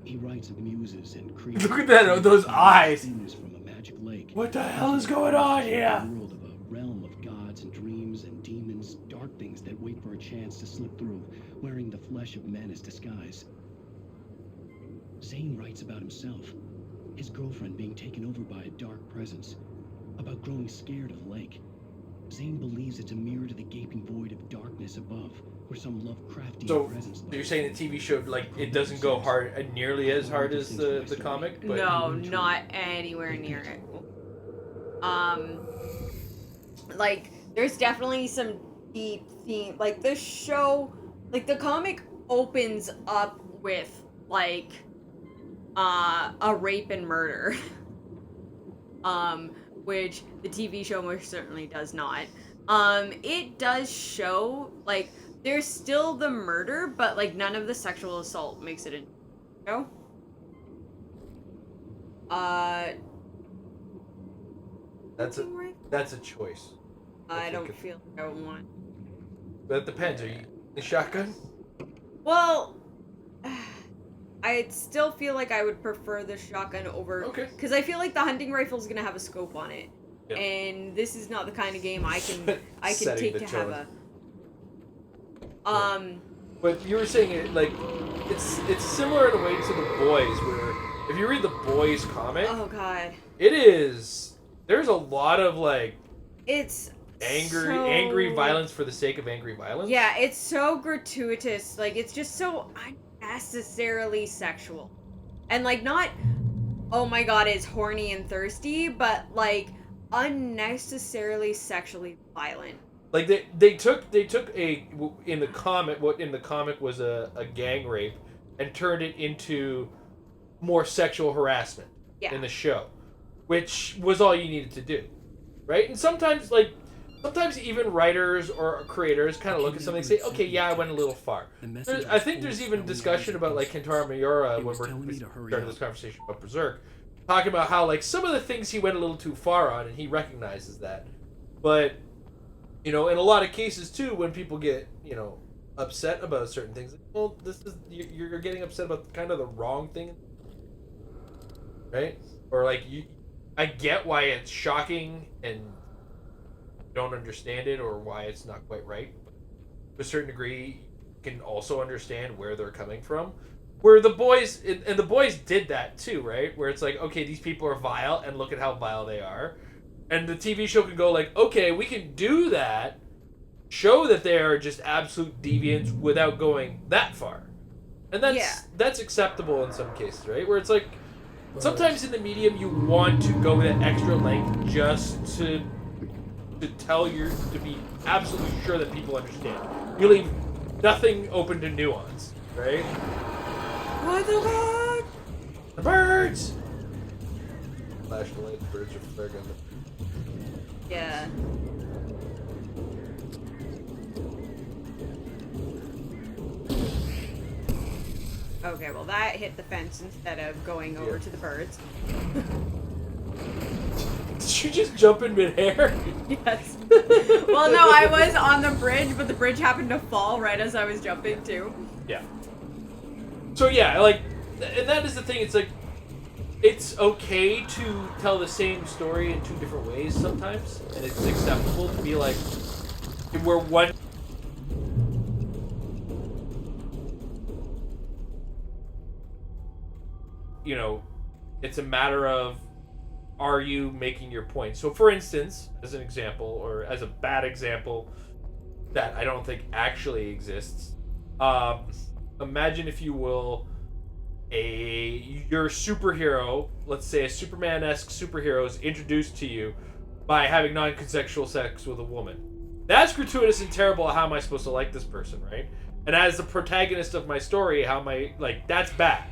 He writes of muses and creatures. Look at that, those eyes. From a magic lake. What the hell is going on here? A world of a realm of gods and dreams and demons, dark things that wait for a chance to slip through, wearing the flesh of men as disguise. Zane writes about himself, his girlfriend being taken over by a dark presence, about growing scared of the lake. Zane believes it's a mirror to the gaping void of darkness above, where some Lovecraftian presence. So you're saying the TV show, like, it doesn't go hard, nearly as hard as the comic? But... No, not anywhere near it. Like, there's definitely some deep theme. Like, the show, like, the comic opens up with, like, a rape and murder. Which the TV show most certainly does not. It does show, like, there's still the murder, but, like, none of the sexual assault makes it in the show. That's a choice. I don't feel like I want. But it depends. Are you the shotgun? Well, I still feel like I would prefer the shotgun over. Okay. Because I feel like the hunting rifle is gonna have a scope on it, Yep. and this is not the kind of game I can Setting take the to tone. have a. But you were saying it like it's similar in a way to The Boys, where if you read The Boys comic, Oh God. it is there's a lot of like It's angry violence for the sake of angry violence. Yeah, it's so gratuitous. Like, it's just so unnecessarily sexual. And, like, not, oh my god, it's horny and thirsty, but, like, unnecessarily sexually violent. Like, they took a, in the comic, what in the comic was a gang rape, and turned it into more sexual harassment in the show. Which was all you needed to do. Right? And sometimes even writers or creators kind of look at something and say, okay, yeah, I went a little far. I think there's even discussion about, like, Kentaro Miura, when we're starting this conversation about Berserk, talking about how, like, some of the things he went a little too far on, and he recognizes that. But, you know, in a lot of cases, too, when people get, you know, upset about certain things, like, well, you're getting upset about kind of the wrong thing. Right? Or, like, I get why it's shocking and you don't understand it or why it's not quite right. But to a certain degree, you can also understand where they're coming from. Where The Boys, and The Boys did that too, right? Where it's like, okay, these people are vile and look at how vile they are. And the TV show can go like, okay, we can do that, show that they are just absolute deviants without going that far. And that's acceptable in some cases, right? Where it's like, sometimes in the medium you want to go that extra length just to be absolutely sure that people understand. You leave nothing open to nuance, right? What the fuck? The birds! Flash the light, the birds are flaring on Yeah. Okay, well that hit the fence instead of going over to the birds. Did you just jump in midair? Yes. Well, no, I was on the bridge, but the bridge happened to fall right as I was jumping too. Yeah. So yeah, like, and that is the thing, it's like, it's okay to tell the same story in two different ways sometimes, and it's acceptable to be like, where one... You know, it's a matter of, are you making your point? So for instance, as an example, or as a bad example that I don't think actually exists, imagine, if you will, your superhero, let's say a Superman-esque superhero, is introduced to you by having non-consensual sex with a woman. That's gratuitous and terrible. How am I supposed to like this person, right? And as the protagonist of my story, how am I, like, that's bad,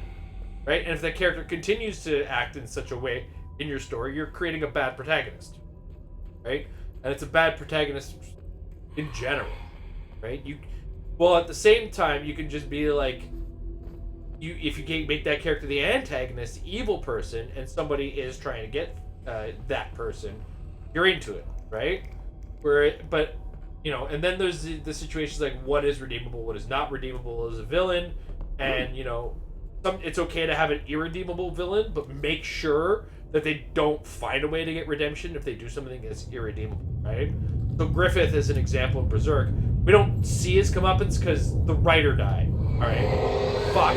right? And if that character continues to act in such a way in your story, you're creating a bad protagonist, right? And it's a bad protagonist in general, right? Well, at the same time, you can just be like, if you make that character the antagonist, evil person, and somebody is trying to get that person, you're into it, right? But you know, and then there's the situations like what is redeemable, what is not redeemable as a villain, and you know, it's okay to have an irredeemable villain, but make sure that they don't find a way to get redemption if they do something that's irredeemable, right? So Griffith is an example in Berserk. We don't see his comeuppance because the writer died. All right, fuck.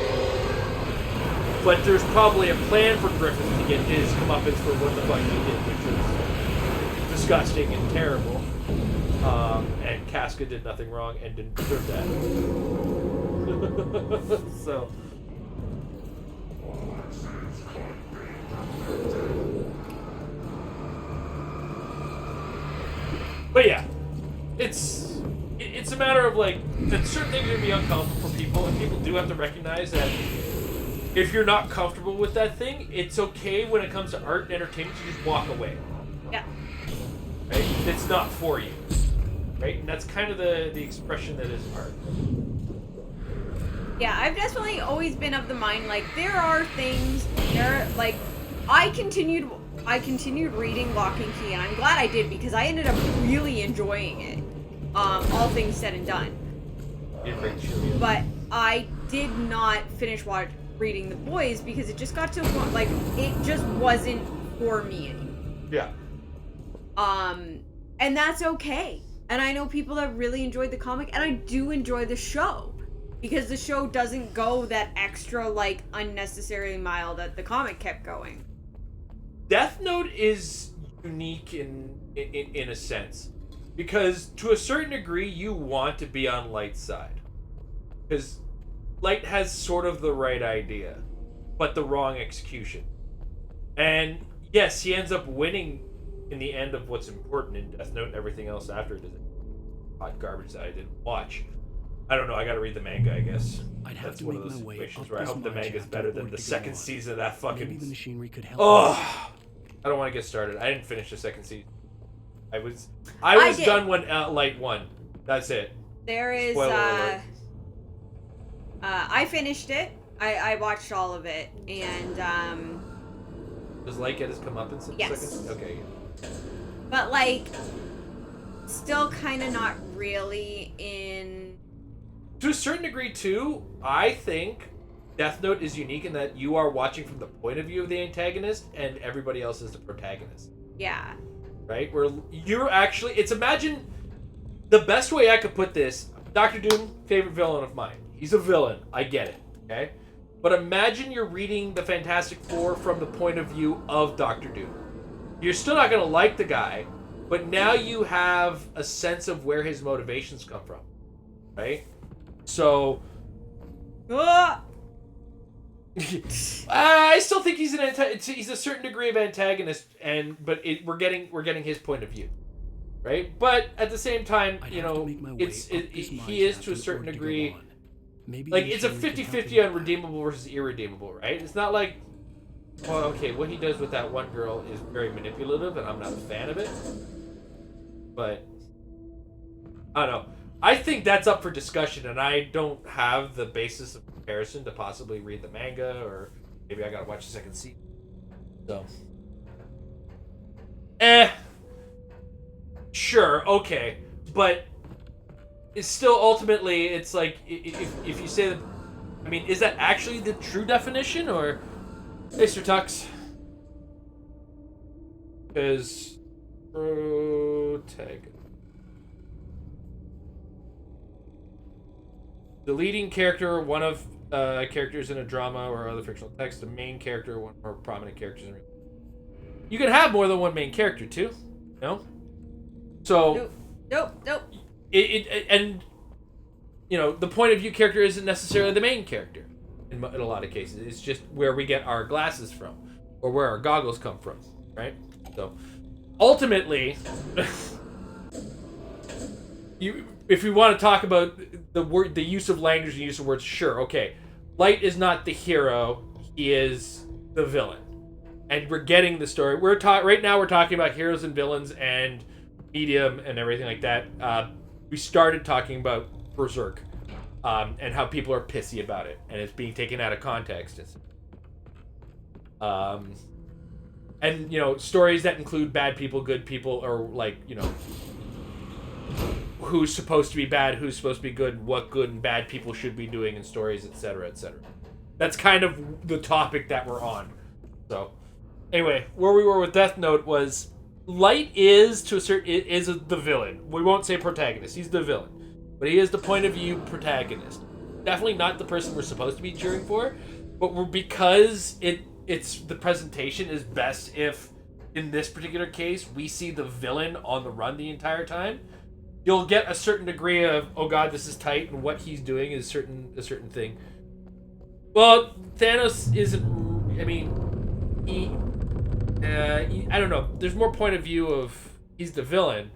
But there's probably a plan for Griffith to get his comeuppance for what the fuck he did, which was disgusting and terrible. And Casca did nothing wrong and didn't deserve that. So. But yeah, it's a matter of like that certain things are gonna be uncomfortable for people, and people do have to recognize that if you're not comfortable with that thing, it's okay when it comes to art and entertainment to just walk away. Yeah. Right? It's not for you. Right? And that's kind of the expression that is art. Yeah, I've definitely always been of the mind, like, there are things, like, I continued reading Lock and Key, and I'm glad I did, because I ended up really enjoying it, all things said and done. But I did not finish reading The Boys, because it just got to a point, like, it just wasn't for me anymore. Yeah. And that's okay. And I know people that really enjoyed the comic, and I do enjoy the show. Because the show doesn't go that extra, like, unnecessary mile that the comic kept going. Death Note is unique in a sense. Because to a certain degree, you want to be on Light's side. Because Light has sort of the right idea, but the wrong execution. And yes, he ends up winning in the end of what's important in Death Note, and everything else after it is hot garbage that I didn't watch. I don't know, I gotta read the manga, I guess. That's one of those situations where I hope the manga's better than the second season of that fucking... Maybe the machinery could help. Oh! I don't want to get started. I didn't finish the second season. I was done when Light won. That's it. There is, Spoiler alert. I finished it. I watched all of it, and, Does Light get his comeuppance in the yes. second? Okay. But, like, still kind of not really in... To a certain degree, too, I think Death Note is unique in that you are watching from the point of view of the antagonist and everybody else is the protagonist. Yeah. Right? Where you're actually... imagine... The best way I could put this... Dr. Doom, favorite villain of mine. He's a villain. I get it. Okay? But imagine you're reading the Fantastic Four from the point of view of Dr. Doom. You're still not going to like the guy, but now you have a sense of where his motivations come from. Right? So... I still think he's he's a certain degree of antagonist, but we're getting his point of view, right? But at the same time, you know, he is to a certain degree, like it's a 50-50 on redeemable versus irredeemable, right? It's not like, well, okay, what he does with that one girl is very manipulative, and I'm not a fan of it. But I don't know. I think that's up for discussion, and I don't have the basis of comparison to possibly read the manga, or maybe I gotta watch the second season. So, sure, okay, but it's still ultimately, it's like if you say that, I mean, is that actually the true definition, or hey, Sir Tux? Because protagonist. The leading character, one of characters in a drama or other fictional text, the main character, one of more prominent characters in real life. You can have more than one main character too, no? So Nope. And you know, the point of view character isn't necessarily the main character in a lot of cases. It's just where we get our glasses from, or where our goggles come from, right? So ultimately, if we want to talk about the use of language and use of words, sure, okay. Light is not the hero; he is the villain, and we're getting the story. Right now we're talking about heroes and villains and medium and everything like that. We started talking about Berserk and how people are pissy about it, and it's being taken out of context. And you know, stories that include bad people, good people, or like, you know, who's supposed to be bad, who's supposed to be good, what good and bad people should be doing in stories, etc., etc. That's kind of the topic that we're on. So, anyway, where we were with Death Note was Light is the villain. We won't say protagonist. He's the villain, but he is the point of view protagonist. Definitely not the person we're supposed to be cheering for, but because it's the presentation is best if, in this particular case, we see the villain on the run the entire time. You'll get a certain degree of, oh god, this is tight, and what he's doing is a certain thing. Well, Thanos isn't. I mean, I don't know. There's more point of view of he's the villain,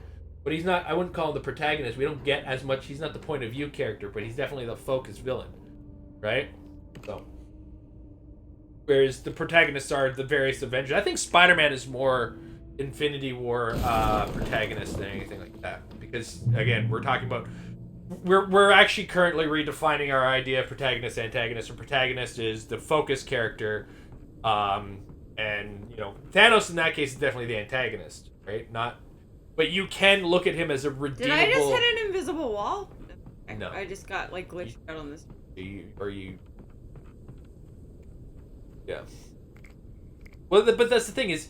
but he's not. I wouldn't call him the protagonist. We don't get as much. He's not the point of view character, but he's definitely the focus villain, right? So, whereas the protagonists are the various Avengers. I think Spider-Man is more Infinity War protagonist than anything like that, because again, we're talking about. We're actually currently redefining our idea of protagonist, antagonist, and protagonist is the focus character, and Thanos in that case is definitely the antagonist, right? But you can look at him as a redeemable. Did I just hit an invisible wall? No. I just got glitched out on this. Yeah. Well, but that's the thing is,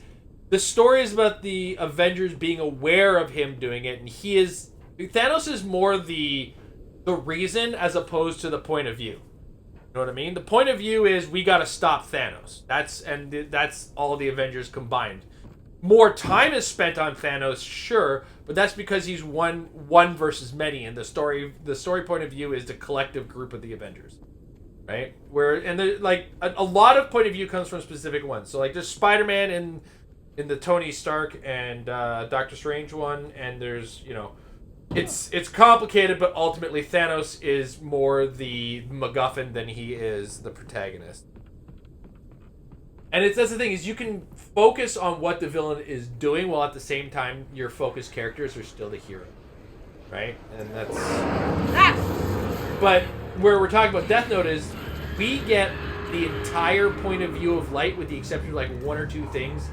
the story is about the Avengers being aware of him doing it, and Thanos is more the reason as opposed to the point of view. You know what I mean? The point of view is we got to stop Thanos. That's all the Avengers combined. More time is spent on Thanos, sure, but that's because he's one versus many, and the story point of view is the collective group of the Avengers, right? A lot of point of view comes from specific ones. So there's Spider-Man in the Tony Stark and Doctor Strange one, and there's it's complicated, but ultimately Thanos is more the MacGuffin than he is the protagonist. And that's the thing is you can focus on what the villain is doing while at the same time your focus characters are still the hero, right? And that's But where we're talking about Death Note is we get the entire point of view of Light with the exception of one or two things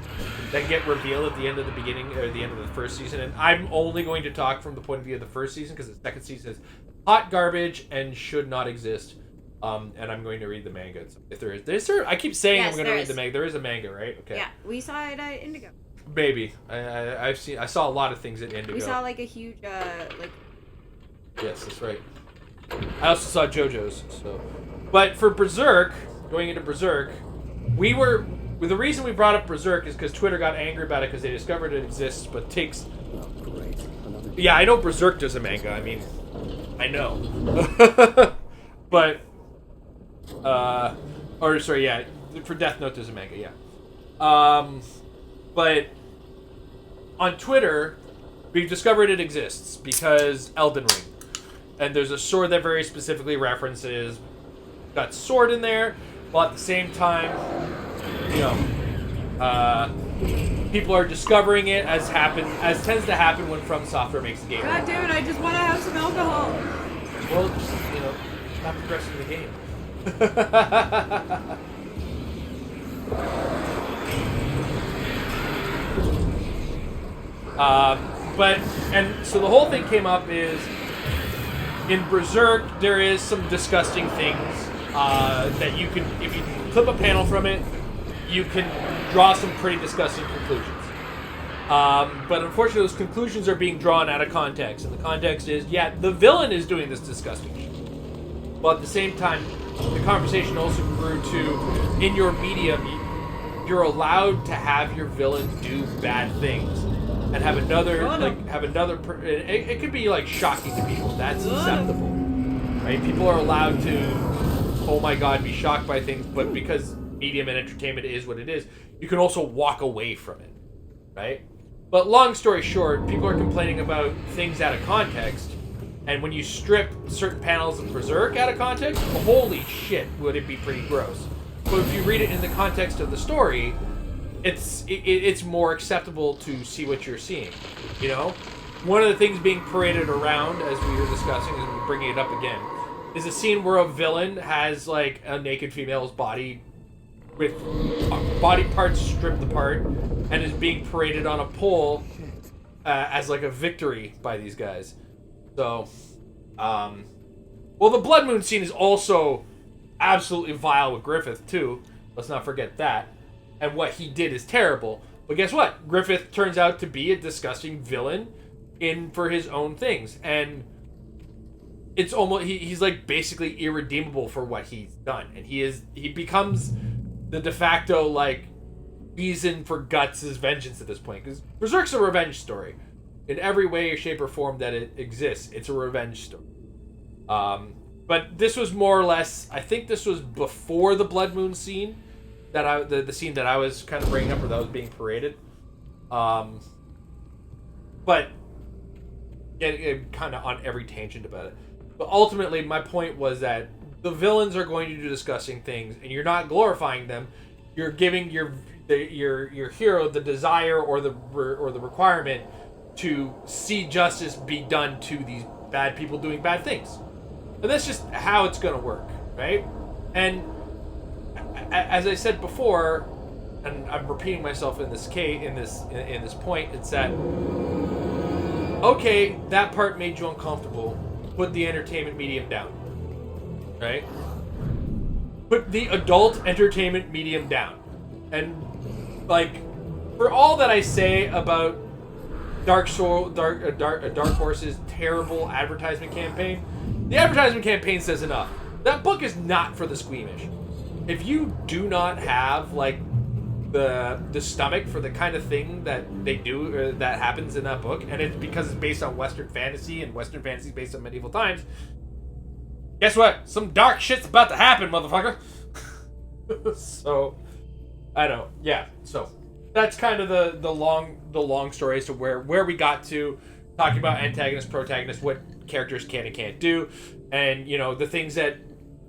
that get revealed at the end of the beginning or the end of the first season. And I'm only going to talk from the point of view of the first season because the second season is hot garbage and should not exist. And I'm going to read the manga. If there is, I keep saying yes, I'm going to read the manga. There is a manga, right? Okay. Yeah, we saw it at Indigo. Maybe I saw a lot of things at Indigo. We saw a huge Yes, that's right. I also saw JoJo's. So, but for Berserk, going into Berserk, the reason we brought up Berserk is because Twitter got angry about it because they discovered it exists, but takes. Yeah, I know Berserk does a manga. I mean, I know, but. For Death Note there's a manga, yeah. But on Twitter, we've discovered it exists because Elden Ring. And there's a sword that very specifically references got sword in there, while at the same time, people are discovering it as tends to happen when From Software makes a game. God damn it, I just want to have some alcohol. Well, just, not progressing the game. So the whole thing came up is in Berserk there is some disgusting things that you can, if you clip a panel from it, you can draw some pretty disgusting conclusions. But unfortunately those conclusions are being drawn out of context, and the context is, the villain is doing this disgusting shit. But at the same time, the conversation also grew to, in your medium, you're allowed to have your villain do bad things, and have another, it could be shocking to people. That's acceptable, right? People are allowed to, oh my god, be shocked by things, but because medium and entertainment is what it is, you can also walk away from it, right? But long story short, people are complaining about things out of context. And when you strip certain panels of Berserk out of context, holy shit, would it be pretty gross. But if you read it in the context of the story, it's more acceptable to see what you're seeing. One of the things being paraded around, as we were discussing, and bringing it up again, is a scene where a villain has a naked female's body with body parts stripped apart and is being paraded on a pole as a victory by these guys. So, well, the Blood Moon scene is also absolutely vile with Griffith too. Let's not forget that. And what he did is terrible. But guess what? Griffith turns out to be a disgusting villain for his own things, and it's almost he's like basically irredeemable for what he's done, and he becomes the de facto like reason for Guts' vengeance at this point, because Berserk's a revenge story in every way, shape, or form that it exists. It's a revenge story. But this was more or less, I think this was before the Blood Moon scene, that the scene that I was kind of bringing up, or that was being paraded. But kind of on every tangent about it. But ultimately, my point was that the villains are going to do disgusting things, and you're not glorifying them. You're giving your hero the desire or the requirement to see justice be done to these bad people doing bad things. And that's just how it's going to work, right? And as I said before, and I'm repeating myself in this point, it's that okay, that part made you uncomfortable. Put the entertainment medium down, right? Put the adult entertainment medium down, and like, for all that I say about Dark Horse's terrible advertisement campaign, the advertisement campaign says enough. That book is not for the squeamish. If you do not have like the stomach for the kind of thing that they do that happens in that book, and it's because it's based on Western fantasy, and Western fantasy is based on medieval times, guess what? Some dark shit's about to happen, motherfucker. So, I don't. Yeah. So that's kind of the long story as to where we got to, talking about antagonist, protagonist, what characters can and can't do, and you know the things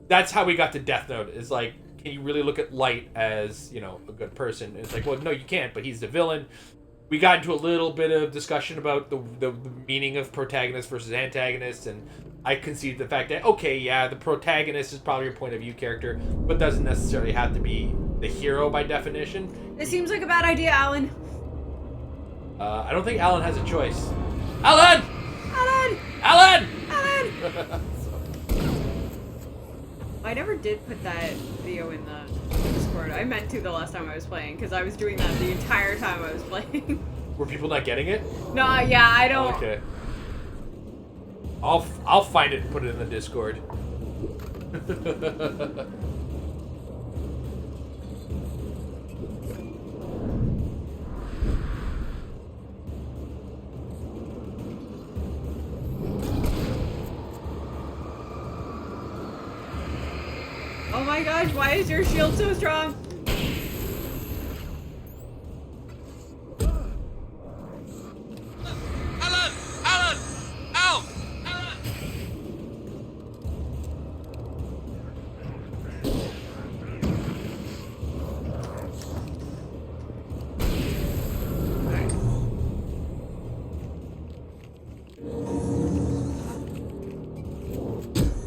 that's how we got to Death Note. Is like, can you really look at Light as, you know, a good person? And it's like, well, no, you can't, but he's the villain. We got into a little bit of discussion about the meaning of protagonist versus antagonist, and I conceded the fact that, okay, yeah, the protagonist is probably a point of view character, but doesn't necessarily have to be the hero by definition. This seems like a bad idea, Alan. I don't think Alan has a choice. Alan! Alan! Alan! Alan! I never did put that video in the Discord. I meant to the last time I was playing, because I was doing that the entire time I was playing. Were people not getting it? No, yeah, I don't. Oh, okay. I'll find it and put it in the Discord. Oh my gosh, why is your shield so strong? Alan! Alan! Ow! Alan!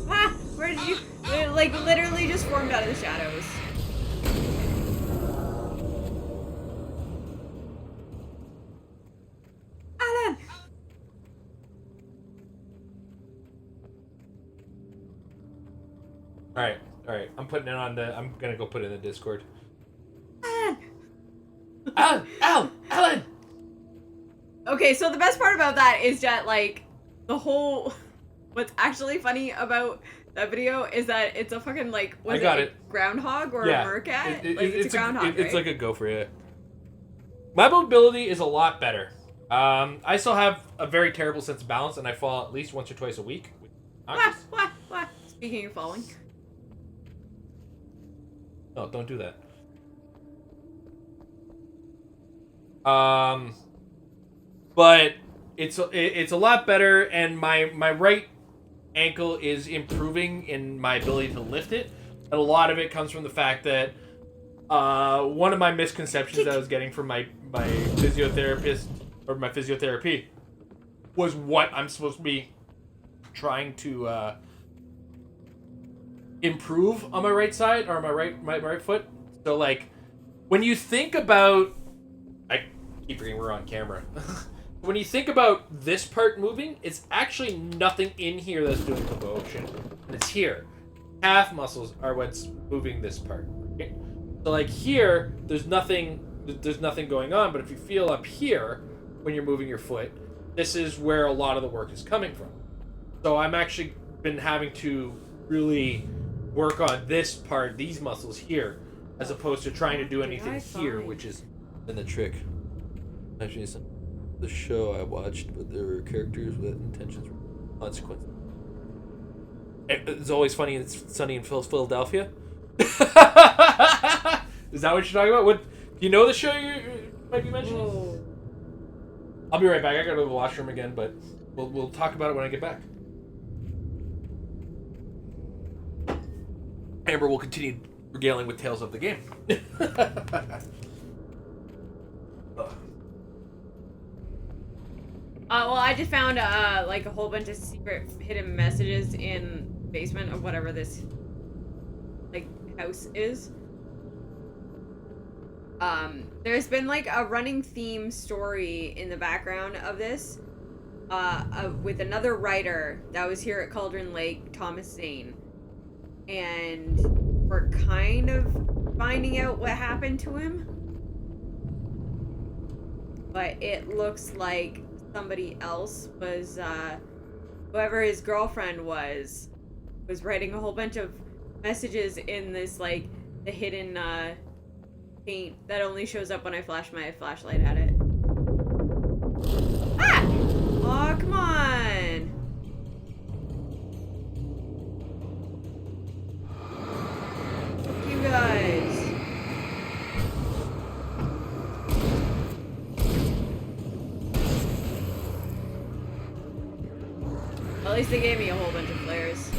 Ah! Where did you... It, like, literally just formed out of the shadows. Alan! Alright. I'm gonna go put it in the Discord. Alan! Alan! Okay, so the best part about that is that, like, the whole... What's actually funny about that video is that it's a fucking, like, was it a groundhog or a meerkat? It's a groundhog, right? It's like a gopher, yeah. My mobility is a lot better. I still have a very terrible sense of balance, and I fall at least once or twice a week. What? Speaking of falling. No, don't do that. But it's a lot better, and my right ankle is improving in my ability to lift it. And a lot of it comes from the fact that one of my misconceptions I was getting from my physiotherapist, or my physiotherapy, was what I'm supposed to be trying to improve on my right side, or my right foot. So like, when you think about, I keep forgetting we're on camera. When you think about this part moving, it's actually nothing in here that's doing the motion. It's here. Calf muscles are what's moving this part. Okay? So like here, there's nothing going on, but if you feel up here when you're moving your foot, this is where a lot of the work is coming from. So I'm actually been having to really work on this part, these muscles here, as opposed to trying to do anything here, which is in the trick. Actually, it's the show I watched, but there were characters with intentions, consequences. It's always funny. It's sunny in Philadelphia. Is that what you're talking about? What? Do you know the show you might be mentioning? Whoa. I'll be right back. I gotta go to the washroom again, but we'll talk about it when I get back. Amber will continue regaling with tales of the game. Well, I just found like a whole bunch of secret hidden messages in the basement of whatever this like house is. There's been like a running theme story in the background of this, with another writer that was here at Cauldron Lake, Thomas Zane, and we're kind of finding out what happened to him, but it looks like somebody else was, whoever his girlfriend was writing a whole bunch of messages in this, like, the hidden, paint that only shows up when I flash my flashlight at it. Ah! Oh, come on! You guys. At least they gave me a whole bunch of flares.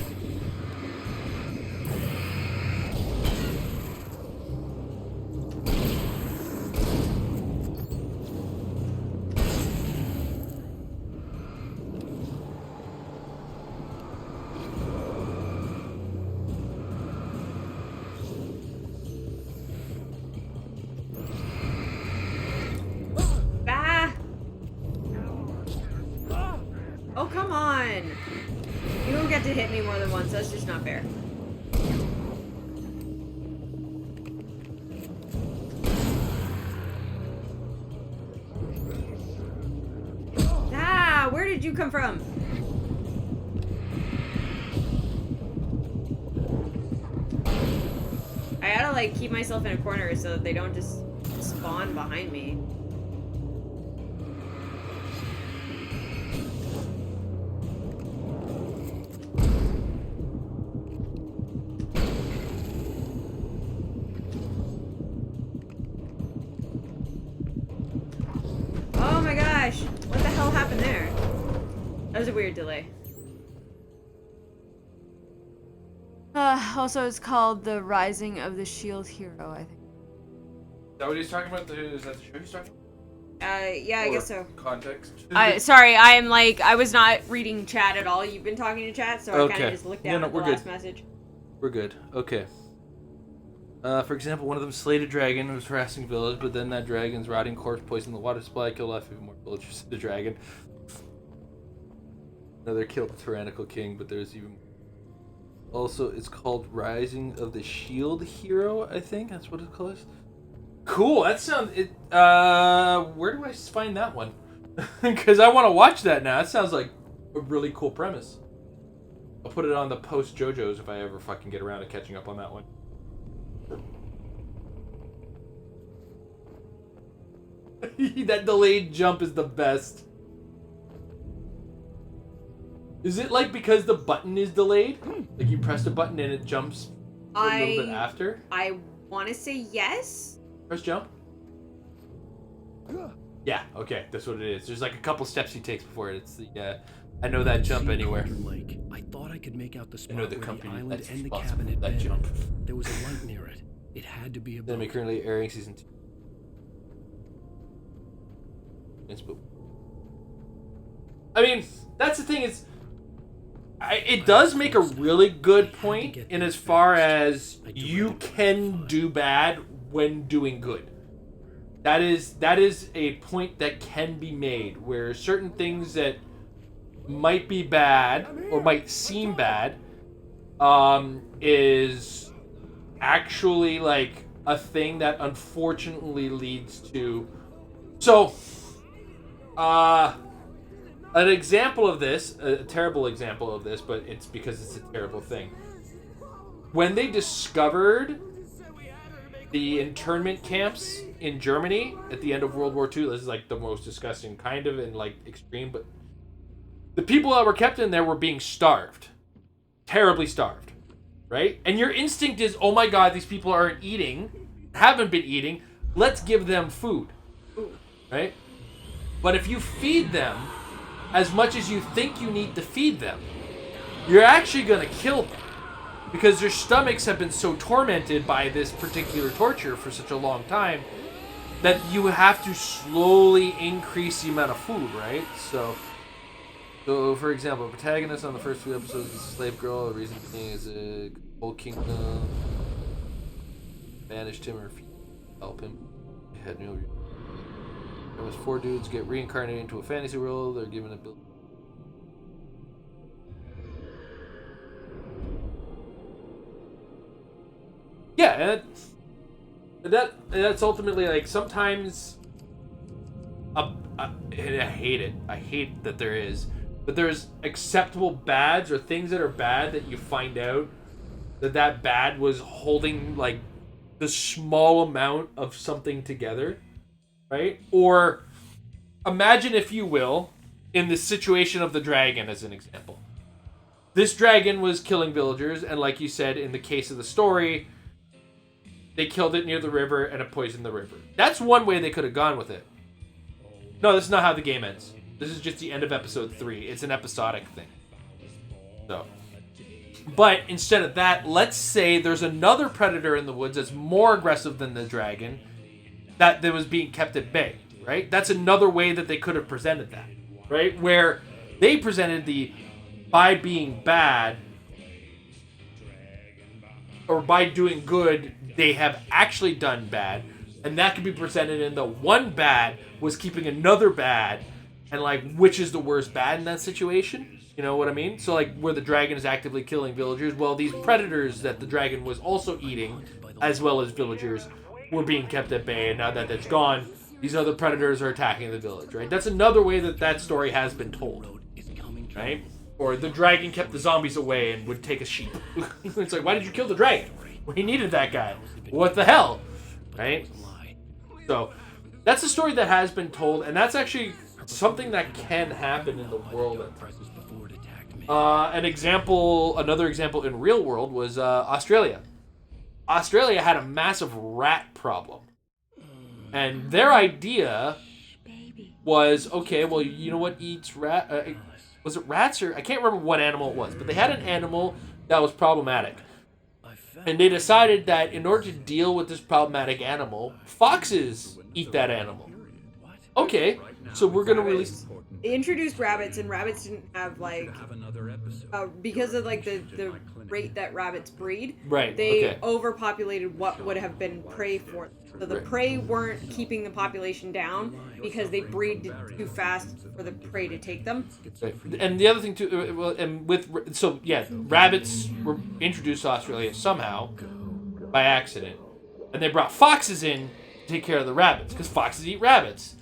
Oh, come on! You don't get to hit me more than once, that's just not fair. Ah, where did you come from? I gotta, like, keep myself in a corner so that they don't just spawn behind me. Oh my gosh! What the hell happened there? That was a weird delay. Also, it's called The Rising of the Shield Hero, I think. Is that what he's talking about? Is that the show he's talking about? Yeah, I guess so. Context? Sorry, I was not reading chat at all. You've been talking to chat, so I kind Okay. of just looked down at the last message. We're good. Okay. For example, one of them slayed a dragon who was harassing a village, but then that dragon's rotting corpse poisoned the water supply, killed off even more villagers than the dragon. Another killed the tyrannical king, but there's even... Also, it's called Rising of the Shield Hero, I think. That's what it's called. Cool, that sounds... where do I find that one? Because I want to watch that now. That sounds like a really cool premise. I'll put it on the post JoJo's if I ever fucking get around to catching up on that one. That delayed jump is the best. Is it like because the button is delayed? Like you press the button and it jumps a little bit after? I want to say yes. Press jump? Yeah, okay, that's what it is. There's like a couple steps he takes before it. It's the, I know that jump anywhere. Lake, I thought I could make out the spot I know the where company the island that's and the responsible cabin for had that been. jump. There was a light near it. It had to be a boat. Anime currently airing season 2. I mean, that's the thing is, it does make a really good point in as far as you can do bad when doing good. That is a point that can be made, where certain things that might be bad or might seem bad is actually like a thing that unfortunately leads to. So an example of this, a terrible example of this, but it's because it's a terrible thing. When they discovered the internment camps in Germany at the end of World War II, this is like the most disgusting kind of and like extreme, but the people that were kept in there were being starved. Terribly starved. Right? And your instinct is, oh my god, these people aren't eating, haven't been eating, let's give them food. Right? But if you feed them as much as you think you need to feed them, you're actually going to kill them. Because their stomachs have been so tormented by this particular torture for such a long time that you have to slowly increase the amount of food, right? So for example, the protagonist on the first few episodes is a slave girl. The reason being is a whole kingdom banished him or refused to help him. He had no. There was 4 dudes get reincarnated into a fantasy world. They're given ability. Yeah, and that's ultimately like sometimes. And I hate it. I hate that there is. But there's acceptable bads or things that are bad that you find out that bad was holding like the small amount of something together, right? Or imagine, if you will, in the situation of the dragon as an example. This dragon was killing villagers, and like you said, in the case of the story, they killed it near the river and it poisoned the river. That's one way they could have gone with it. No, this is not how the game ends. This is just the end of episode 3. It's an episodic thing. So, but instead of that, let's say there's another predator in the woods that's more aggressive than the dragon that was being kept at bay, right? That's another way that they could have presented that, right? Where they presented by being bad or by doing good, they have actually done bad. And that could be presented in the one bad was keeping another bad. And, like, which is the worst bad in that situation? You know what I mean? So, like, where the dragon is actively killing villagers, well, these predators that the dragon was also eating, as well as villagers, were being kept at bay. And now that that's gone, these other predators are attacking the village, right? That's another way that story has been told, right? Or the dragon kept the zombies away and would take a sheep. It's like, why did you kill the dragon? Well, he needed that guy. What the hell? Right? So, that's a story that has been told, and that's actually something that can happen in the world. Another example in real world was Australia. Australia had a massive rat problem. And their idea was, okay, well, you know what eats rat? Was it rats or I can't remember what animal it was, but they had an animal that was problematic. And they decided that in order to deal with this problematic animal, foxes eat that animal. Okay, so we're going to release... They introduced rabbits, and rabbits didn't have, like... because of, like, the rate that rabbits breed, right, they overpopulated what would have been prey for them. So the prey weren't keeping the population down because they breed too fast for the prey to take them. Right. And the other thing too, rabbits were introduced to Australia somehow by accident, and they brought foxes in to take care of the rabbits because foxes eat rabbits.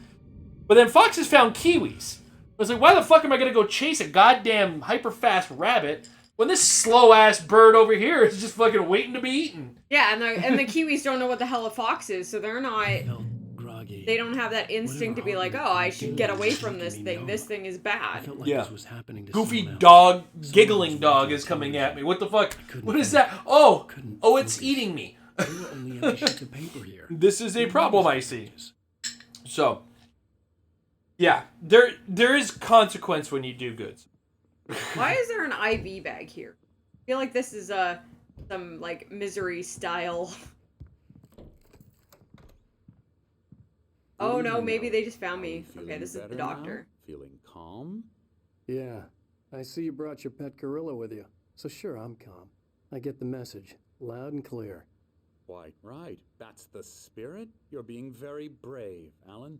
But then foxes found kiwis. I was like, why the fuck am I gonna go chase a goddamn hyper fast rabbit when this slow ass bird over here is just fucking waiting to be eaten? Yeah, and the kiwis don't know what the hell a fox is, so they're not. They don't have that instinct to be like, oh, I should get away from this thing. This thing is bad. Yeah. Goofy dog, giggling dog is coming at me. What the fuck? What is that? Oh, it's eating me. This is a problem I see. So, yeah, there is consequence when you do good. Why is there an IV bag here? I feel like this is some like Misery style. Oh no, maybe they just found me. Okay, this is the doctor. Feeling calm? Yeah, I see you brought your pet gorilla with you. So sure, I'm calm. I get the message, loud and clear. Quite right. That's the spirit. You're being very brave, Alan.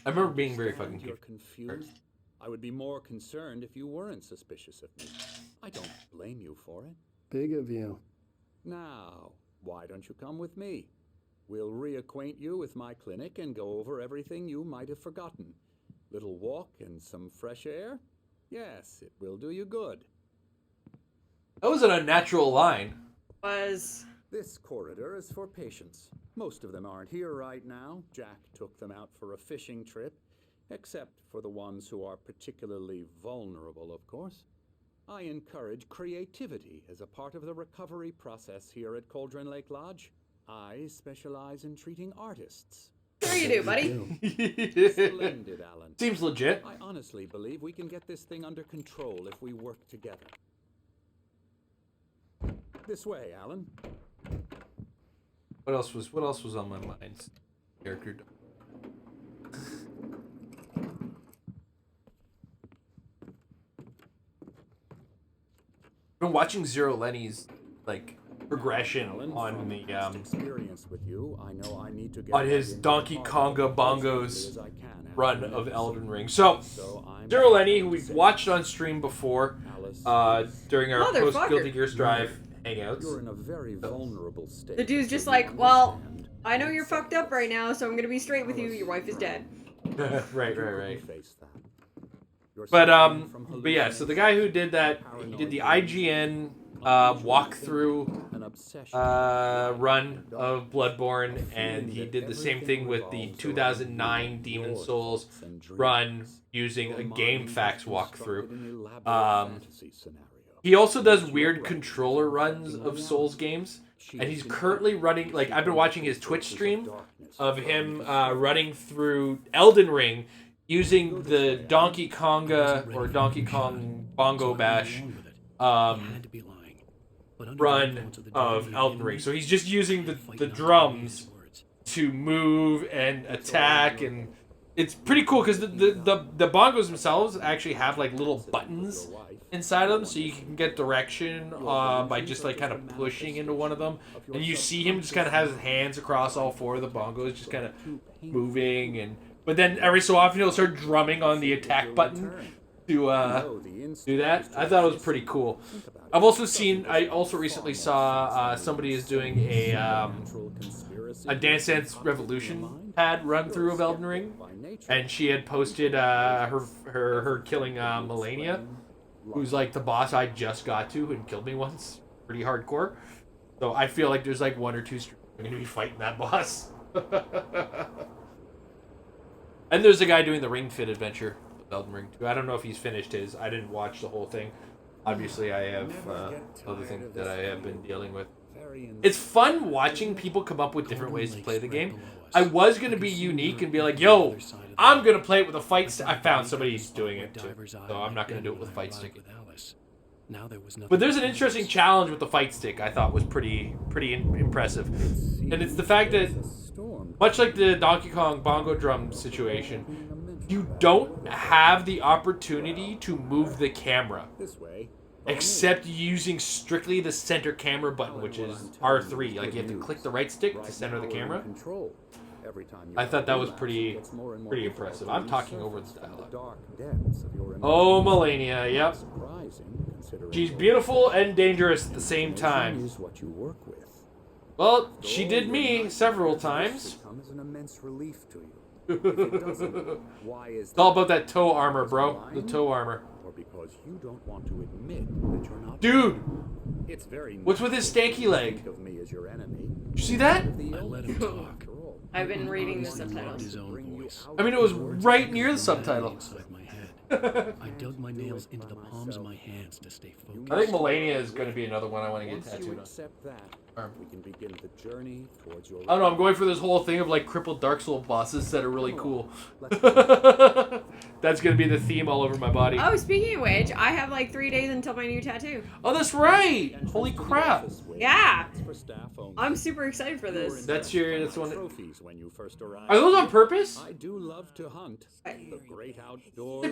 I remember being very Understand fucking You're confused. I would be more concerned if you weren't suspicious of me. I don't blame you for it. Big of you. Now, why don't you come with me? We'll reacquaint you with my clinic and go over everything you might have forgotten. Little walk and some fresh air? Yes, it will do you good. That was an unnatural line. Was This corridor is for patients. Most of them aren't here right now. Jack took them out for a fishing trip, except for the ones who are particularly vulnerable, of course. I encourage creativity as a part of the recovery process here at Cauldron Lake Lodge. I specialize in treating artists. sure you do, buddy. Splendid, Alan. Seems legit. I honestly believe we can get this thing under control if we work together. This way, Alan. What else was on my mind? Character. I've been watching Zero Lenny's like progression Alan, on from the past experience with you, I know I need to get on his back into Donkey the Konga part of it Bongos as I can after run the of episode. Elden Ring. So So I'm Zero Lenny, who happy we've to say watched on stream before, Alice, during our Motherfucker. post Guilty Gear Strive you're hangouts. in a very vulnerable state. The dude's so just you like, well, understand. I know you're fucked up right now, so I'm gonna be straight with you. Your wife is dead. right. Face that. You're But suffering from but yeah. So the guy who did that, he did the IGN walkthrough an obsession. run of Bloodborne, and he did the same thing with the 2009 Demon Souls run using a GameFAQs walkthrough. He also does weird controller runs of Souls games, and he's currently running, like, I've been watching his Twitch stream of him running through Elden Ring using the Donkey Konga or Donkey Kong Bongo Bash run of Elden Ring. So he's just using the drums to move and attack, and it's pretty cool because the bongos themselves actually have like little buttons inside of them, so you can get direction by just like kind of pushing into one of them, and you see him just kind of has his hands across all four of the bongos, just kind of moving, but then every so often he'll start drumming on the attack button to do that. I thought it was pretty cool. I also recently saw somebody is doing a Dance Dance Revolution pad run through of Elden Ring, and she had posted her killing Melania, who's like the boss I just got to and killed me once, pretty hardcore. So I feel like there's like one or two streams I'm gonna be fighting that boss. And there's a guy doing the Ring Fit adventure of Elden Ring too. I don't know if he's finished his. I didn't watch the whole thing. Obviously, I have other things that I have been dealing with. It's fun watching people come up with different ways to play the game. I was going to be unique and be like, yo, I'm going to play it with a fight stick. I found somebody who's doing it too, so I'm not going to do it with a fight stick. But there's an interesting challenge with the fight stick I thought was pretty impressive. And it's the fact that, much like the Donkey Kong bongo drum situation, you don't have the opportunity to move the camera, except using strictly the center camera button, which is R3. Like, you have to click the right stick to center the camera. I thought that was pretty impressive. I'm talking over the dialogue. Oh, Melania, yep. She's beautiful and dangerous at the same time. Well, she did me several times. It's all about that toe armor, bro. The toe armor. Dude! What's with his stanky leg? You see that? I let him talk. I've been reading the subtitles. His own voice. I mean, it was right near the subtitle. Inside my head. I dug my nails into the palms of my hands to stay focused. I think Melania is going to be another one I want to get tattooed on. We can begin the journey towards your I don't know, I'm going for this whole thing of like crippled Dark Soul bosses that are really cool. That's going to be the theme all over my body. Oh, speaking of which, I have like 3 days until my new tattoo. Oh, that's right! Holy crap! Yeah! I'm super excited for this. That's one. Trophies when you first arrive. Are those on purpose? I do love to hunt. The great outdoors.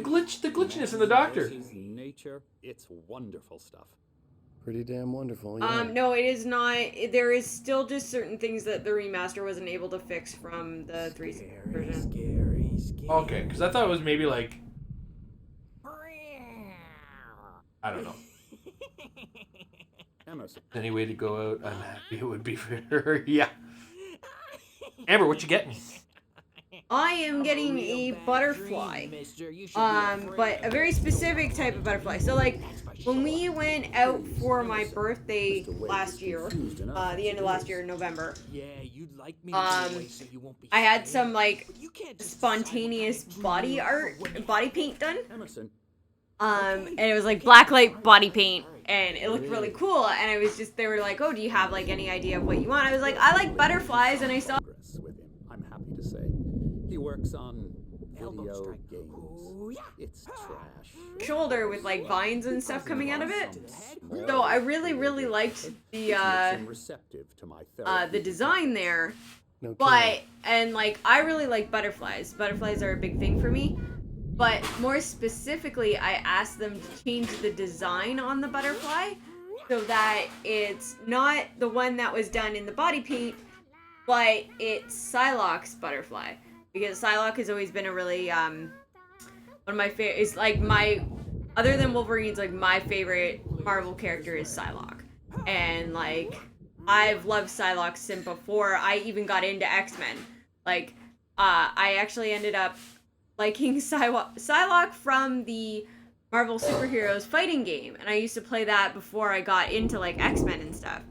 The glitchiness in the doctor. Nature, it's wonderful stuff. Pretty damn wonderful, yeah. No, it is not. There is still just certain things that the remaster wasn't able to fix from the 360 version. Okay, because I thought it was maybe like, I don't know. Emerson. Any way to go out, I'm happy it would be for her. Yeah. Amber, what you getting? I am getting a butterfly, but a very specific type of butterfly. So like, when we went out for my birthday last year, the end of last year in November, I had some like spontaneous body paint done. Emerson. And it was like blacklight body paint, and it looked really cool. And it was just, they were like, "Oh, do you have like any idea of what you want?" I was like, "I like butterflies," and I saw With him, I'm happy to say. He works on video games. It's trash. shoulder with like vines and stuff coming out of it. So I really, really liked the Receptive to my the design there. No But, kidding. and like, I really like butterflies. Butterflies are a big thing for me. But more specifically, I asked them to change the design on the butterfly so that it's not the one that was done in the body paint, but it's Psylocke's butterfly. Because Psylocke has always been a really, one of my favorite, is like my, other than Wolverine's, like my favorite Marvel character is Psylocke. And like, I've loved Psylocke since before I even got into X-Men. Like, I actually ended up liking Psylocke from the Marvel Superheroes fighting game, and I used to play that before I got into like X-Men and stuff.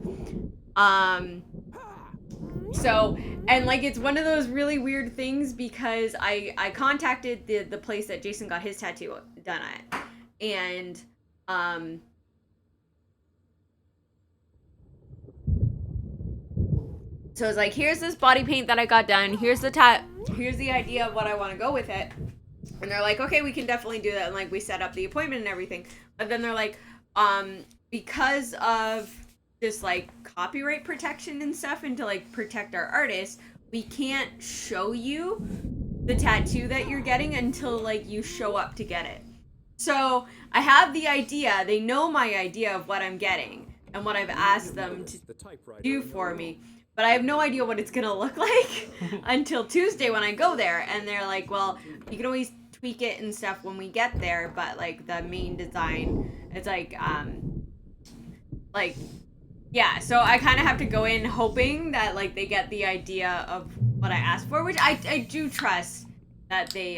So, and like, it's one of those really weird things because I contacted the place that Jason got his tattoo done at, and so I was like, here's this body paint that I got done, here's the idea of what I want to go with it. And they're like, okay, we can definitely do that. And like, we set up the appointment and everything. But then they're like, because of just like copyright protection and stuff, and to like protect our artists, we can't show you the tattoo that you're getting until like you show up to get it. So I have the idea, they know my idea of what I'm getting and what I've asked them to do for me. But I have no idea what it's gonna look like until Tuesday when I go there. And they're like, well, you can always tweak it and stuff when we get there, but like the main design, it's like, yeah, so I kind of have to go in hoping that like they get the idea of what I asked for, which I do trust that they,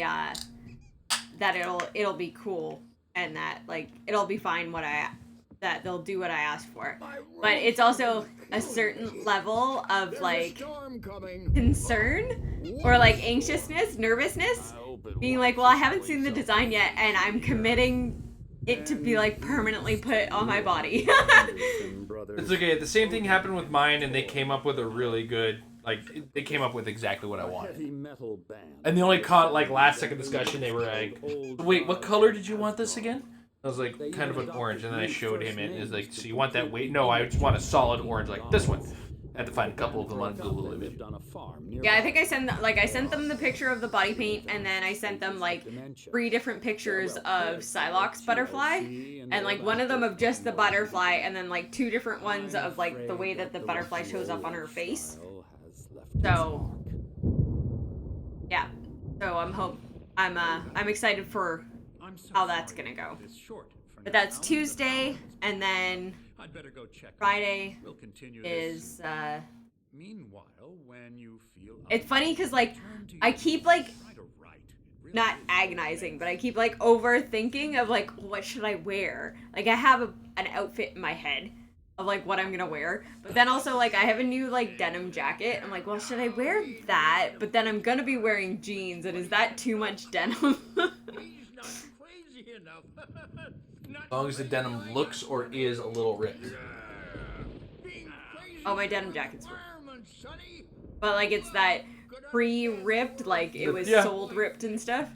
that it'll be cool and that like it'll be fine that they'll do what I asked for. But it's also a certain level of like concern or like anxiousness, nervousness, being like, well, I haven't seen the design yet and I'm committing it to be like permanently put on my body. It's okay. The same thing happened with mine, and they came up with a really good, like, they came up with exactly what I wanted. And the only like last second discussion, they were like, wait, what color did you want this again? I was like, kind of an orange, and then I showed him it. Is like, so you want that? Wait, no, I just want a solid orange like this one. I had to find a couple of them on Google Image. Yeah, I think I sent them the picture of the body paint, and then I sent them like 3 different pictures of Psylocke's butterfly, and like one of them of just the butterfly, and then like 2 different ones of like the way that the butterfly shows up on her face. So yeah, so I'm excited for how that's gonna go. But that's Tuesday, and then Friday is Meanwhile, when you feel it's funny because like I keep like not agonizing, but I keep like overthinking of like, what should I wear? Like I have an outfit in my head of like what I'm gonna wear, but then also like I have a new like denim jacket. I'm like, well, should I wear that? But then I'm gonna be wearing jeans, and is that too much denim? As long as the denim looks or is a little ripped. Oh, my denim jacket's ripped. But like it's that pre-ripped, like it was sold ripped and stuff.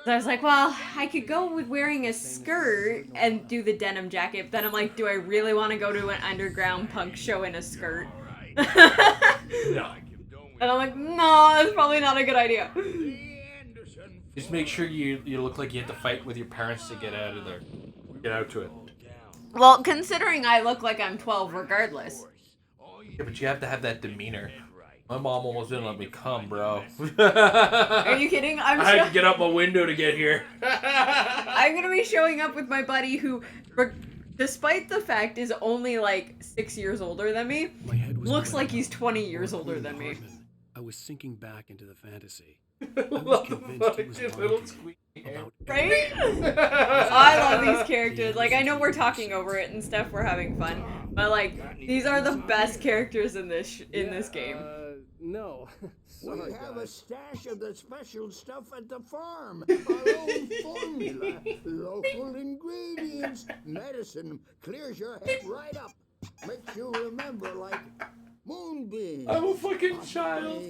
So I was like, well, I could go with wearing a skirt and do the denim jacket, but then I'm like, do I really want to go to an underground punk show in a skirt? No. And I'm like, no, that's probably not a good idea. Just make sure you look like you had to fight with your parents to get out of there. Get out to it. Well, considering I look like I'm 12 regardless. Yeah, but you have to have that demeanor. My mom almost didn't let me come, bro. Are you kidding? I had to get out my window to get here. I'm gonna be showing up with my buddy who, despite the fact is only like 6 years older than me, My head was looks clear. like he's 20 years older than me. I was sinking back into the fantasy. Love the convinced he was fucking little lying squeaky about Right? I love these characters. Like, I know we're talking over it and stuff, we're having fun, but like, these are the best characters in this game. No. We Sorry, have a guys. stash of the special stuff at the farm. Our own formula, local ingredients, medicine clears your head right up. Makes you remember like moonbeam. I'm a fucking child.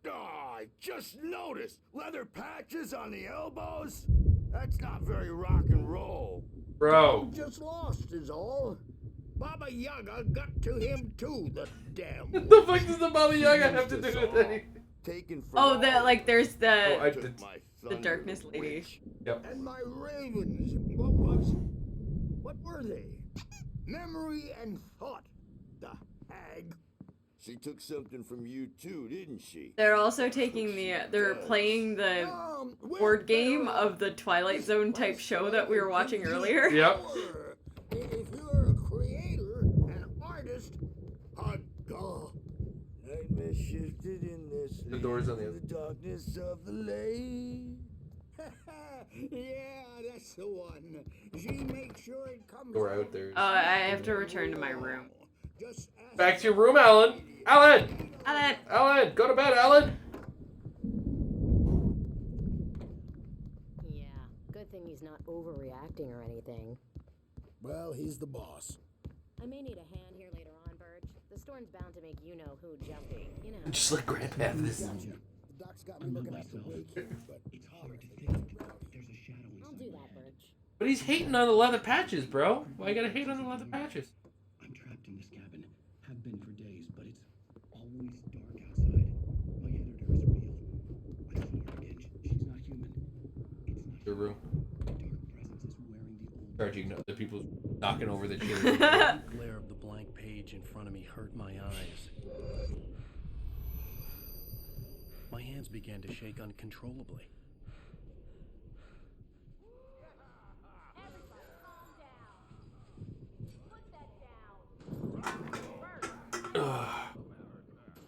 I just noticed leather patches on the elbows. That's not very rock and roll. Bro. Just lost is all. Baba Yaga got to him too, the damn. What the fuck does the Baba Yaga have to do with anything? Taken from Oh, there's the I took did. my the thunder darkness lady. witch. Yep. And my ravens. What were they? Memory and thought. The hag. She took something from you too, didn't she? They're also taking they're playing the board game of the Twilight Zone type show that we were watching earlier. Yep. If you're a creator, an artist, a god. Nightmare shifted in this. The door's on the other. The darkness of the lake. Yeah, that's the one. She makes sure it comes. Door out there. I have to return to my room. Just ask Back to your room, Alan. Alan! Alan! Alan! Go to bed, Alan! Yeah, good thing he's not overreacting or anything. Well, he's the boss. I may need a hand here later on, Birch. The storm's bound to make you know who jumpy, you know. Just let Grandpa have this. The doc's got me looking at the wake, but It's hard to think. There's a shadow I'll inside do my that, head. Birch. But he's hating on the leather patches, bro. Why you gotta hate on the leather patches? I'm trapped in this cabin. Have been for days, but it's always dark outside. My editor is real. I saw her again. She's not human. It's not Your room. a dark presence is wearing the old. Charging the people knocking over the chair. The glare of the blank page in front of me hurt my eyes. My hands began to shake uncontrollably.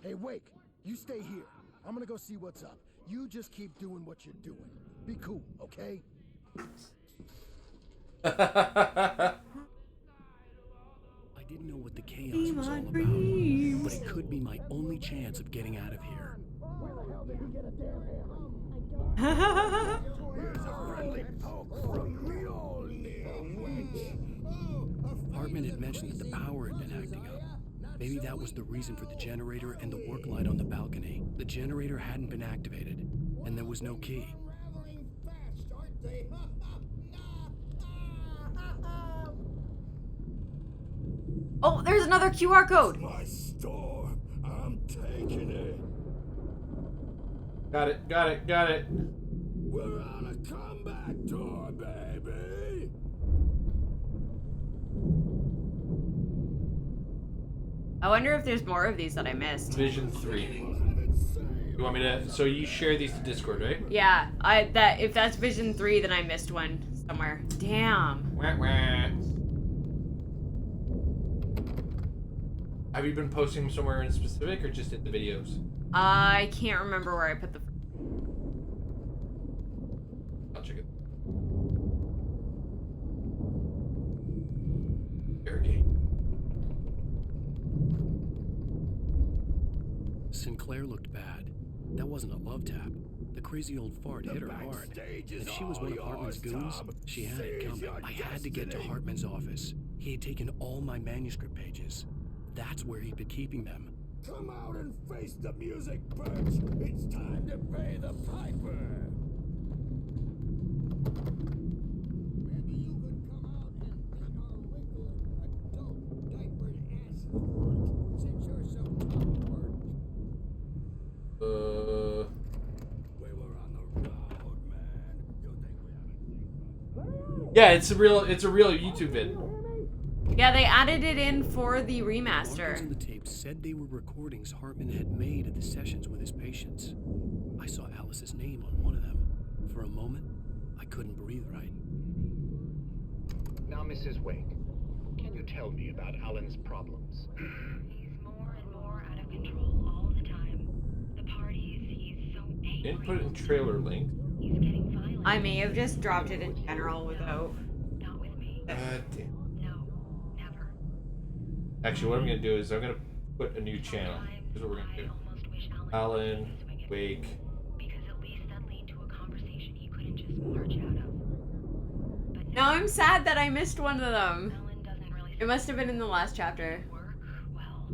hey, Wake, you stay here. I'm gonna go see what's up. You just keep doing what you're doing. Be cool, okay? I didn't know what the chaos was all about, but it could be my only chance of getting out of here. Where the hell did he get a damn hammer? Here's a friendly poke from Mjolnir, witch. Hartman had mentioned that the power had been acting up. Maybe that was the reason for the generator and the work light on the balcony. The generator hadn't been activated, and there was no key. Unraveling fast, aren't they? Oh, there's another QR code. My store. I'm taking it. Got it, got it, got it. We're on a comeback tour, baby. I wonder if there's more of these that I missed. Vision 3. You want me to... So you share these to Discord, right? Yeah, if that's Vision 3, then I missed one somewhere. Damn. Wah, wah. Have you been posting them somewhere in specific or just in the videos? I can't remember where I put the... I'll check it. Fair game. Sinclair looked bad. That wasn't a love tap. The crazy old fart hit her hard. If she was one of Hartman's goons, she had it coming. I had to get to Hartman's office. He had taken all my manuscript pages. That's where he'd been keeping them. Come out and face the music, Birch. It's time to pay the piper. Maybe you could come out and paint our wrinkled, adult, diapered asses for us, since you're so tough, Birch. We were on the road, man. You think we haven't seen? Yeah, it's a real YouTube vid. Yeah, they added it in for the Markers in remaster. the tape said they were recordings Hartman had made at the sessions with his patients. I saw Alice's name on one of them. For a moment, I couldn't breathe right. Now, Mrs. Wake, can you tell me about Alan's problems? He's more and more out of control all the time. The parties, he's so angry. Didn't put it in trailer link. He's getting violent. I may have just dropped it in general without. Not with me. Damn. No, never. Actually, what I'm gonna do is I'm gonna put a new channel. Here's what we're gonna do. Almost wish Alan Wake. because at least that lead to a conversation he couldn't just march out of. But Now I'm sad that I missed one of them. Alan doesn't really It must have been in the last chapter. work. Well,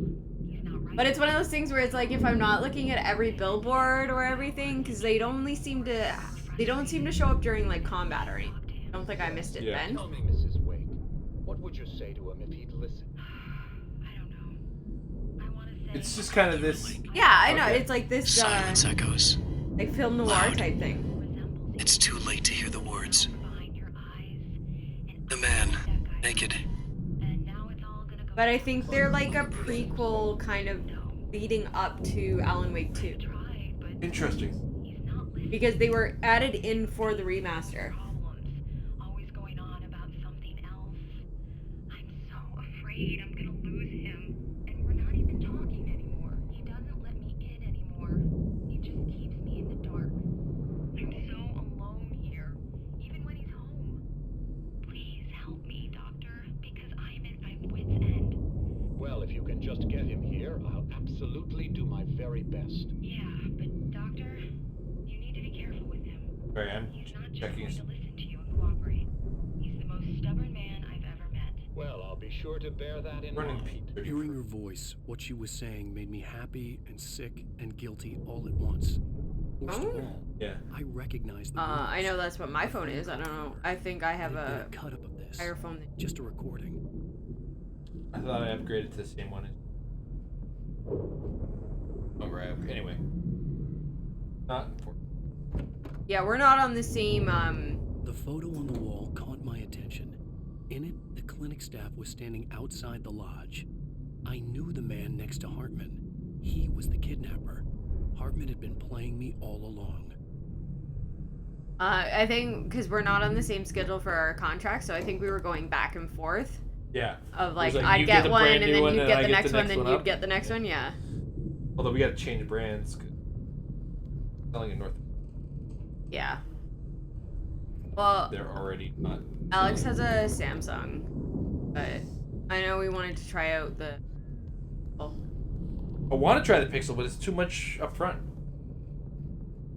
he's not right. But it's one of those things where it's like if I'm not looking at every billboard or everything, because they don't seem to show up during like combat or anything. I don't think I missed it Yeah. then. Tell me, Mrs. Wake, what would you say to him if he'd listen? I don't know. I want to say It's just kind of this. Yeah, I know. Okay. It's like this Silence echoes. like film noir Loud. type thing. resembles It's too late to hear the words. behind your eyes. And The man, that guy. naked. And now it's all gonna go. But I think they're like a prequel kind of leading up to Alan Wake 2. Tried, but Interesting. he's not listening. Because they were added in for the remaster. Problems. Always going on about something else. I'm so afraid I'm gonna lose him. And we're not even talking anymore. He doesn't let me in anymore. He just keeps me in the dark. I'm so alone here, even when he's home. Please help me, Doctor, because I'm at my wit's end. Well, if you can just get him here, I'll absolutely do my very best. Yeah, but Doctor, you need to be careful with him. Sorry, I'm He's not just checking going his. to listen to you and cooperate. He's the most stubborn man I've ever met. Well, I'll be sure to bear that in Running mind. Pete. Hearing her voice, what she was saying made me happy and sick and guilty all at once. Worst of all, Yeah. I recognized the I words. know that's what my phone is. I don't know. I think I have There'd been a cut up of this. higher phone than Just a recording. I thought I upgraded to the same one. Oh, right. Okay. Anyway. Not important. Yeah, we're not on the same The photo on the wall caught my attention. In it, the clinic staff was standing outside the lodge. I knew the man next to Hartman. He was the kidnapper. Hartman had been playing me all along. I think because we're not on the same schedule for our contract, so I think we were going back and forth Yeah. of It like, was I'd you get the one brand and new then one, you'd and get I the next one, then up. you'd get the next one, yeah. Although we gotta change brands. 'Cause selling in North, Yeah. Well, they're already not. Alex has a Samsung, but I know we wanted to try out the. Oh, I want to try the Pixel, but it's too much up front.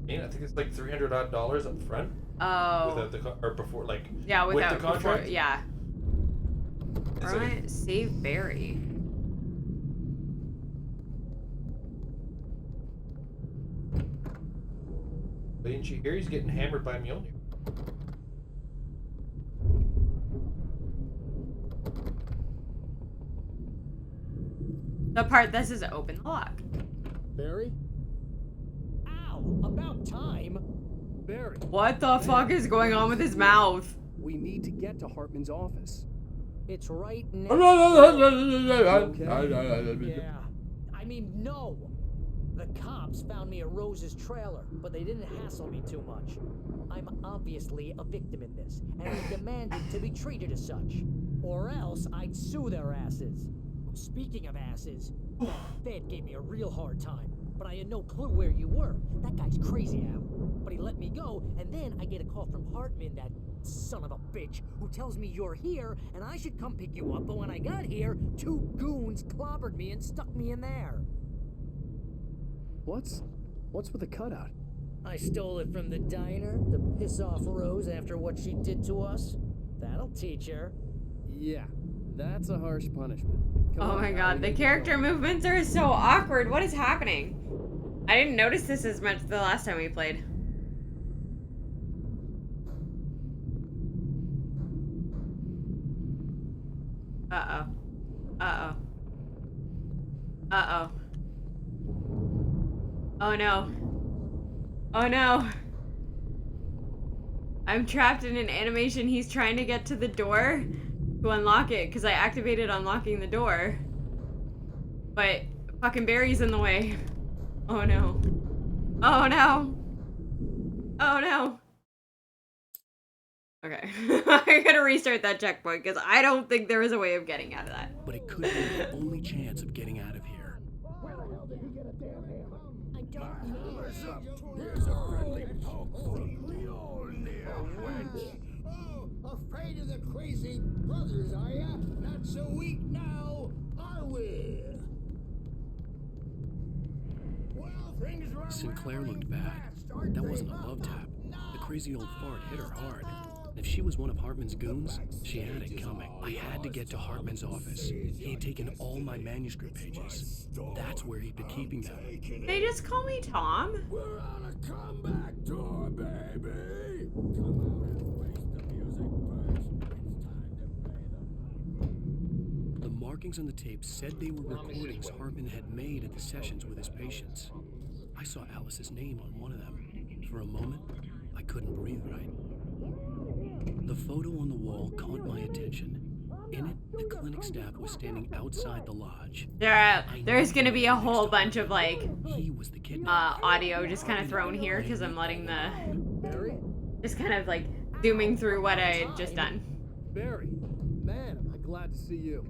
I think it's like $300 odd up front. oh. Without the or before, like Yeah, with without the contract. before, yeah. It's like- Alright, save Barry. Didn't you hear he's getting hammered by Mjolnir? The part that says open the lock. Barry? Ow! About time! Barry, What the fuck is going on with his mouth? we need to get to Hartman's office. It's right next. Yeah. I mean, no! The cops found me at Rose's trailer, but they didn't hassle me too much. I'm obviously a victim in this, and I demanded to be treated as such. Or else I'd sue their asses. Speaking of asses, Fed gave me a real hard time, but I had no clue where you were. That guy's crazy, Al. But he let me go, and then I get a call from Hartman, that son of a bitch, who tells me you're here, and I should come pick you up, but when I got here, 2 goons clobbered me and stuck me in there. What's with the cutout? I stole it from the diner to piss off Rose after what she did to us. That'll teach her. Yeah, that's a harsh punishment. Come Oh on, my Al, god, we the gotta character go. movements are so awkward. What is happening? I didn't notice this as much the last time we played. Uh-oh. Uh-oh. Uh-oh. Oh no. Oh no. I'm trapped in an animation. He's trying to get to the door, to unlock it because I activated unlocking the door. But fucking Barry's in the way. Oh no. Oh no. Oh no. Okay. I gotta restart that checkpoint because I don't think there was a way of getting out of that. But it could be the only chance of getting out of here. Where the hell did he get a damn hammer? I don't know. Here's a friendly poke from the old near wench. Oh, afraid of the crazy brothers, are ya? Not so weak now, are we? Well, things run Sinclair really looked bad. fast, aren't That they? wasn't a love tap. The crazy old fart hit her hard. And if she was one of Hartman's goons, she had it coming. I had to get to Hartman's office. He had taken all my manuscript pages. That's where he'd been keeping them. They just call me Tom. We're on a comeback tour, baby. Come out and face the music first. It's time to pay them. The markings on the tape said they were recordings Hartman had made at the sessions with his patients. I saw Alice's name on one of them. For a moment, I couldn't breathe right. The photo on the wall caught my attention. In it, the clinic staff was standing outside the lodge. There's gonna be a whole bunch of like He was the kid. audio just kind of thrown here because I'm letting the just kind of like zooming through what I had just done. Barry, man, am I glad to see you.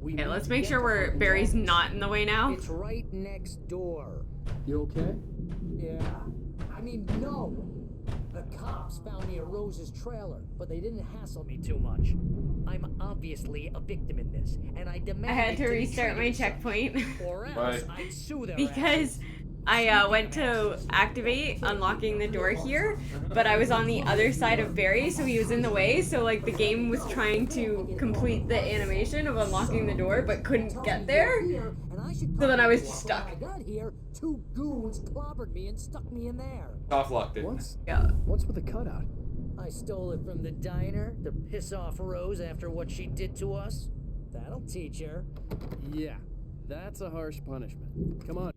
Okay, let's make sure Barry's not in the way now. It's right next door. You okay? Yeah. I mean, no. The cops found me at Rose's trailer, but they didn't hassle me too much. I'm obviously a victim in this, and I demand. I had to be restart my treated checkpoint or else I'd sue their because I went to activate unlocking the door here, but I was on the other side of Barry, so he was in the way. So like the game was trying to complete the animation of unlocking the door, but couldn't get there. So then I was just stuck. I got here, 2 goons clobbered me and stuck me in there. Soft locked it. What's with the cutout? I stole it from the diner to piss off Rose after what she did to us. That'll teach her. Yeah, that's a harsh punishment. Come on.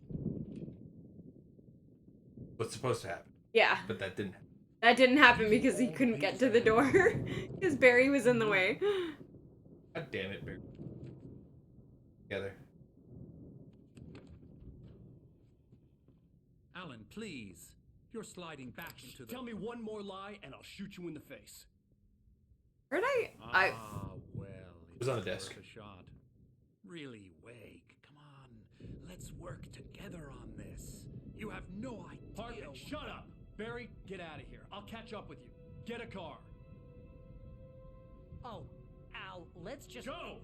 What's supposed to happen? Yeah. But that didn't happen. That didn't happen because he couldn't get to the door because Barry was in the way. God damn it, Barry. Together. Alan, please. You're sliding back into the... Tell me one more lie and I'll shoot you in the face. Where'd I... well, It was on the desk. worth a shot. Really, Wake. Come on. Let's work together on this. You have no idea. Hartman, shut up! Barry, get out of here. I'll catch up with you. Get a car. Oh, Al, let's just... Go!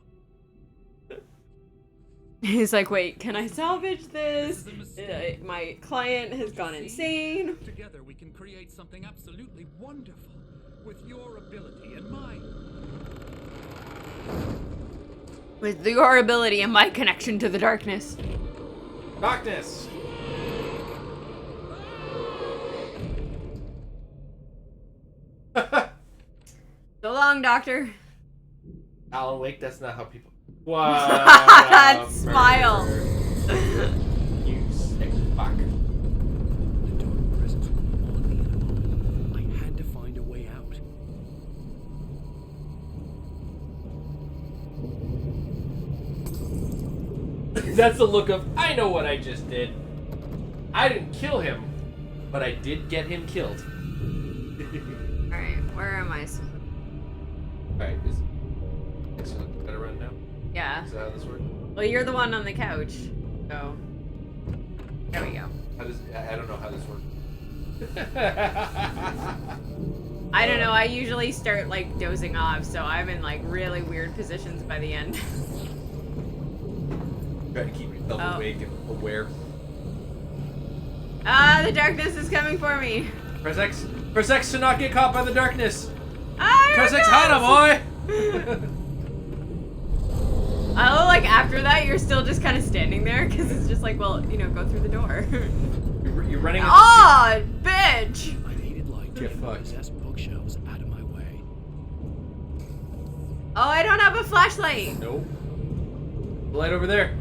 He's like, wait, can I salvage this? My client has gone insane. Together we can create something absolutely wonderful. With your ability and mine. With your ability and my connection to the darkness. Darkness! So long, doctor. Alan Wake, that's not how people... Wow. That smile. You sick fuck. The dark presence would haunt me in a moment. I had to find a way out. That's the look of, I know what I just did. I didn't kill him, but I did get him killed. Alright, where am I? Alright, is it gotta run now? Yeah. Is that how this works? Well, you're the one on the couch, so there we go. How does, I don't know how this works. I don't know, I usually start like dozing off, so I'm in like really weird positions by the end. Trying to keep yourself awake and aware. Ah, the darkness is coming for me. Press X. Press X to not get caught by the darkness. Press X harder, boy! Oh, like after that, you're still just kind of standing there because it's just like, well, you know, go through the door. You're running. Oh, bitch! I needed light to Get get fucked. possessed bookshelves out of my way. Oh, I don't have a flashlight. Nope. The light over there.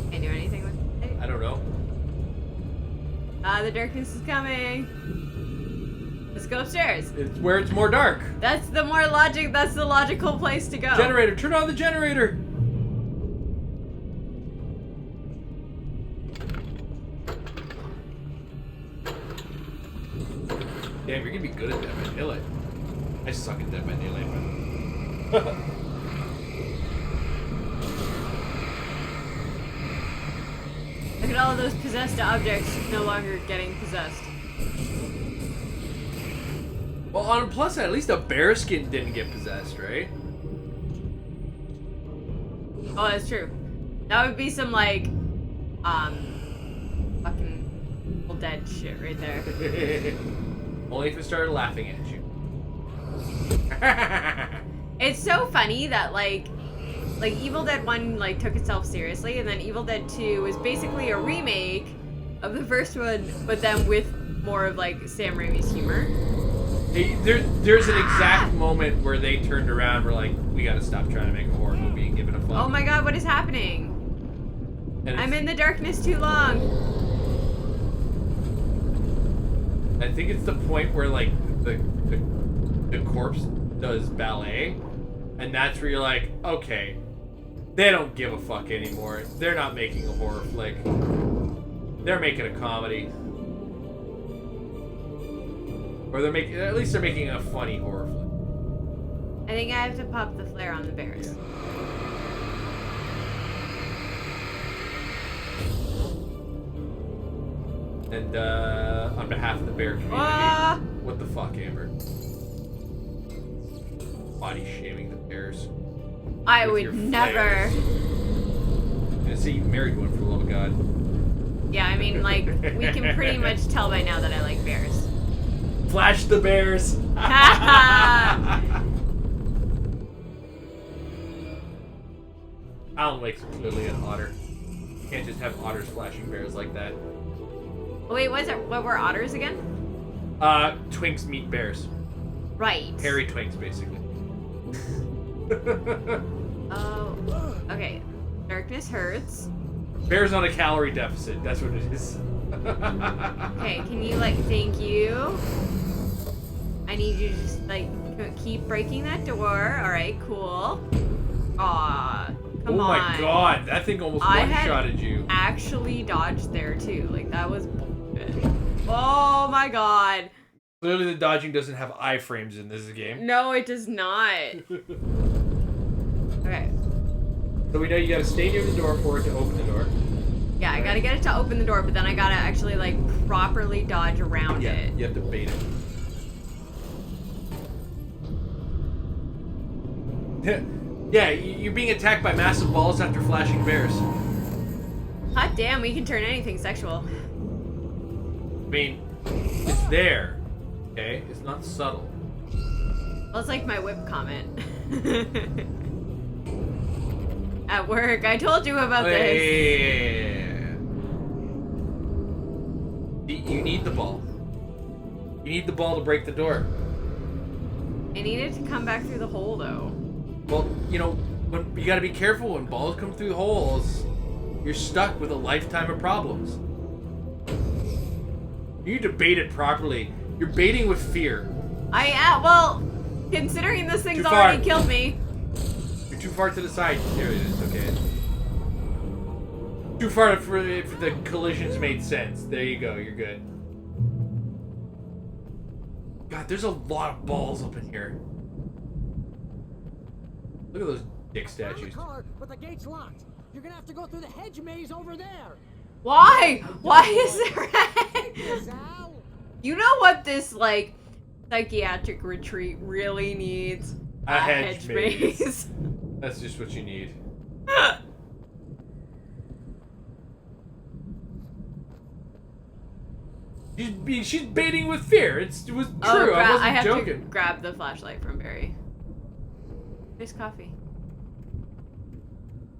Can't do anything with it. I don't know. Ah, the darkness is coming. Let's go upstairs. It's where it's more dark. That's the logical place to go. Generator, turn on the generator. Damn, you're gonna be good at Dead by Daylight. I suck at Dead by Daylight, man. Look at all of those possessed objects no longer getting possessed. Well, on a plus side, at least a bearskin didn't get possessed, right? Oh, that's true. That would be some, like, fucking Evil Dead shit right there. Only if it started laughing at you. It's so funny that, like Evil Dead 1, like, took itself seriously, and then Evil Dead 2 was basically a remake of the first one, but then with more of, like, Sam Raimi's humor. There's an exact moment where they turned around and were like, we gotta stop trying to make a horror movie and give it a fuck. Oh my god, what is happening? I'm in the darkness too long. I think it's the point where, like, the corpse does ballet, and that's where you're like, okay, they don't give a fuck anymore. They're not making a horror flick. They're making a comedy. Or at least they're making a funny horror flick. I think I have to pop the flare on the bears. Yeah. And on behalf of the bear community, what the fuck, Amber? Body shaming the bears. I would never. I see you married one, for the love of God. Yeah, I mean, like, we can pretty much tell by now that I like bears. Flash the bears! Alan Wake's clearly an otter. You can't just have otters flashing bears like that. Wait, what were otters again? Twinks meet bears. Right. Hairy twinks, basically. Oh, okay. Darkness hurts. Bears on a calorie deficit, that's what it is. Okay, can you, like, thank you? I need you to just, like, keep breaking that door. Alright, cool. Aw, come on. Oh my god, that thing almost one-shotted you. I actually dodged there, too. Like, that was bullshit. Oh my god. Clearly the dodging doesn't have iframes in this game. No, it does not. Okay. So we know you gotta stay near the door for it to open the door. Yeah, I gotta get it to open the door, but then I gotta actually, like, properly dodge around it. You have to bait it. Yeah, you're being attacked by massive balls after flashing bears. Hot damn, we can turn anything sexual. I mean, it's there, okay? It's not subtle. Well, it's like my whip comment. At work, I told you about this. You need the ball. You need the ball to break the door. I need it to come back through the hole, though. Well, you know, you gotta be careful when balls come through holes. You're stuck with a lifetime of problems. You need to bait it properly. You're baiting with fear. Well, considering this thing's already killed me. You're too far to the side. There it is, okay. Too far for the collisions made sense. There you go, you're good. God, there's a lot of balls up in here. Look at those dick statues. Car, but the gate's locked. You're gonna have to go through the hedge maze over there. Why? Why is there You know what this, like, psychiatric retreat really needs? A hedge maze. That's just what you need. She's baiting with fear. It was true. I wasn't joking. To grab the flashlight from Barry. There's coffee.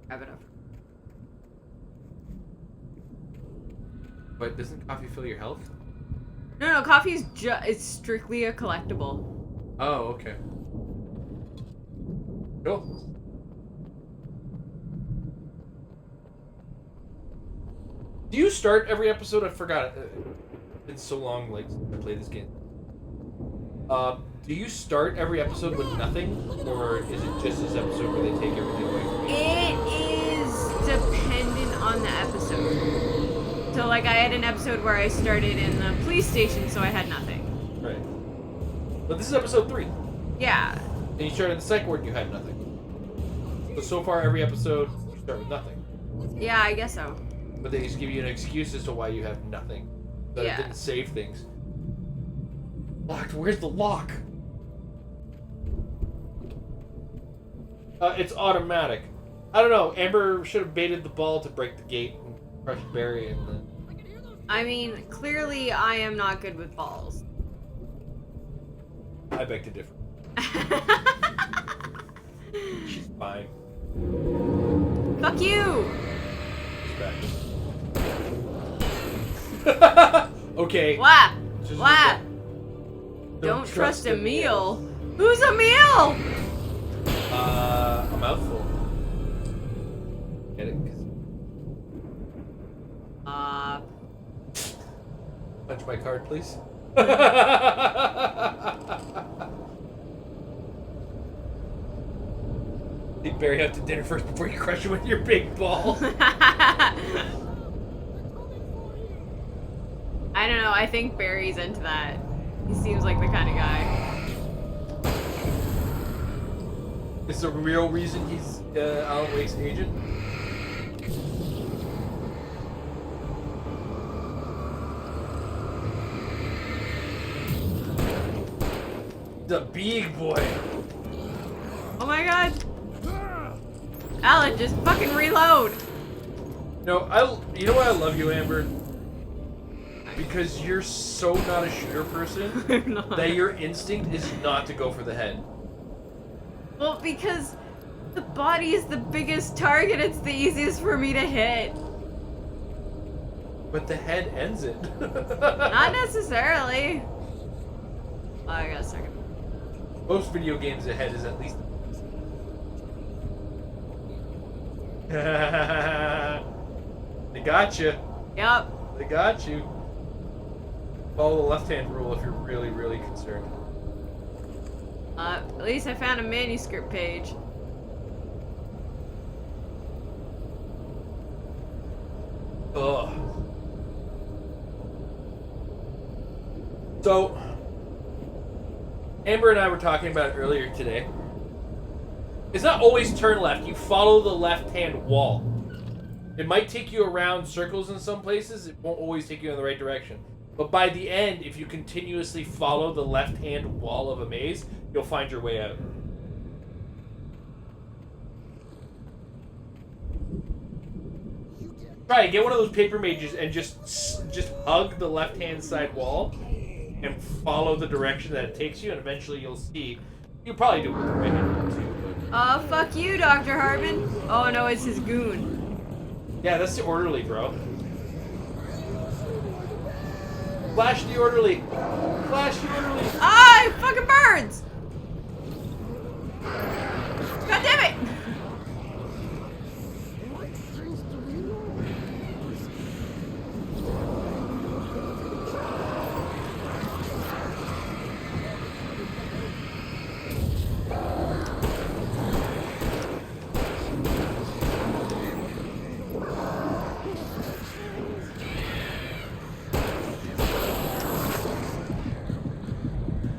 Grab it up. But doesn't coffee fill your health? No, coffee's it's strictly a collectible. Oh, okay. Cool. Do you start every episode? I forgot. It's been so long, like, I played this game. Do you start every episode with nothing, or is it just this episode where they take everything away from you? It is dependent on the episode. So, like, I had an episode where I started in the police station, so I had nothing. Right. But this is episode 3. Yeah. And you started the second one, you had nothing. So far, every episode, you start with nothing. Yeah, I guess so. But they just give you an excuse as to why you have nothing. That Yeah. it didn't save things. Locked, where's the lock? It's automatic. I don't know, Amber should have baited the ball to break the gate and crush Barry and then... I mean, clearly I am not good with balls. I beg to differ. She's fine. Fuck you! Okay. What? Just What? Don't Don't trust trust a a meal. Who's a meal? A mouthful. Get it? Punch my card, please. Take Barry out to dinner first before you crush him with your big ball. I don't know, I think Barry's into that. He seems like the kind of guy. Is the real reason he's Alan Wake's agent? The big boy. Oh my god. Alan, just fucking reload. No, you know why I love you, Amber? Because you're so not a shooter person that your instinct is not to go for the head. Well, because the body is the biggest target, it's the easiest for me to hit. But the head ends it. Not necessarily. Oh, I got a second. Most video games, the head is at least. They got you. Yep. They got you. Follow the left-hand rule if you're really, really concerned. At least I found a manuscript page. Ugh. So, Amber and I were talking about it earlier today. It's not always turn left. You follow the left-hand wall. It might take you around circles in some places. It won't always take you in the right direction. But by the end, if you continuously follow the left-hand wall of a maze, you'll find your way out. Try it. Get one of those paper mages and just hug the left-hand side wall and follow the direction that it takes you, and eventually you'll see. You'll probably do it with the right hand too. Fuck you, Dr. Hartman. Oh no, it's his goon. Yeah, that's the orderly, bro. Flash the orderly. Flash the orderly. Ah, fucking birds! God damn it!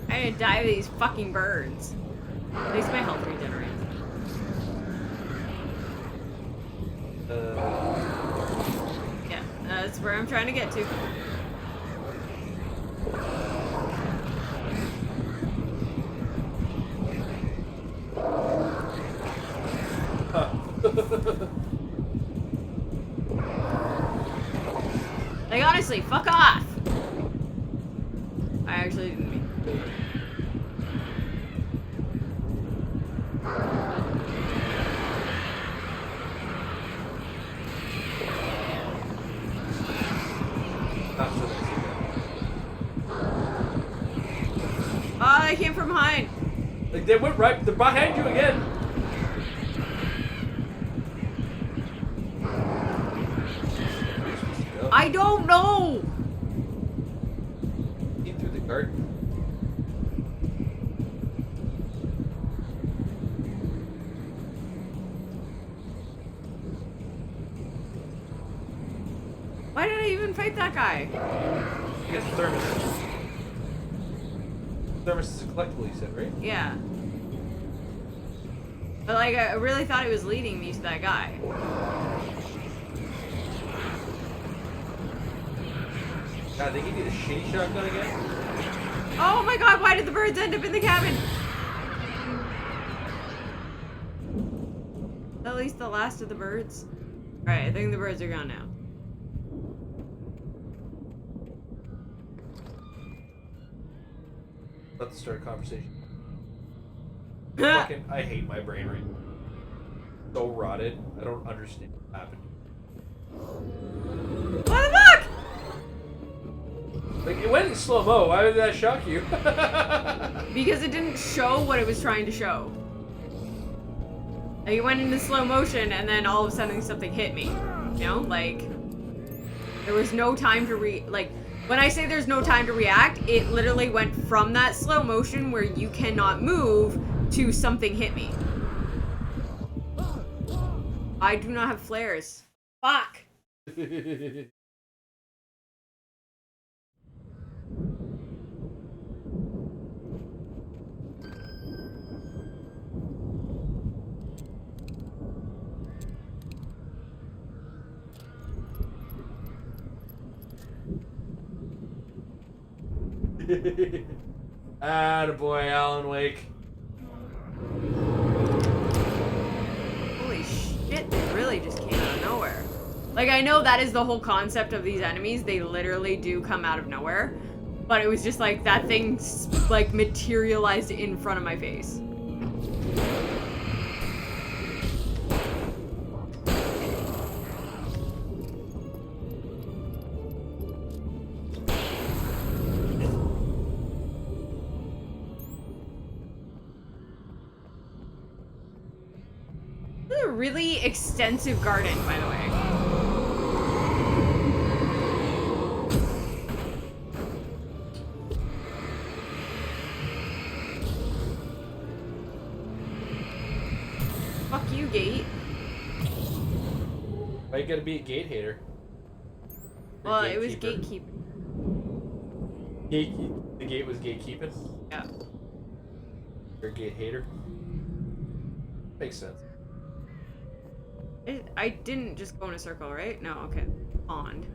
I need to die to these fucking birds. At least my health regenerates. Yeah, that's where I'm trying to get to. Like, honestly, fuck off! I actually didn't mean. Oh, they came from behind. Like they went right. They're behind you again. I don't know. Eat through the garden. Why did I even fight that guy? Because Thermos. Thermos is a collectible, you said, right? Yeah. But like, I really thought it was leading me to that guy. God, they give you the shitty shotgun again? Oh my god, why did the birds end up in the cabin? At least the last of the birds. Alright, I think the birds are gone now. Let's start a conversation. Fucking, I hate my brain right now. So rotted. I don't understand what happened. What the fuck? Like, it went in slow-mo. Why did that shock you? Because it didn't show what it was trying to show. Like, it went into slow motion and then all of a sudden something hit me. You know? Like, there was no time to like, when I say there's no time to react, it literally went from that slow motion where you cannot move to something hit me. I do not have flares. Fuck. Attaboy, Alan Wake. Holy shit, they really just came out of nowhere. Like, I know that is the whole concept of these enemies. They literally do come out of nowhere. But it was just like, that thing, like, materialized in front of my face. This is a really extensive garden, by the way. Fuck you, gate. Why you gotta be a gate hater? Well, it was gatekeeper. The gate was gatekeeping? Yeah. You're a gate hater? Makes sense. I didn't just go in a circle, right? No, okay. Pond.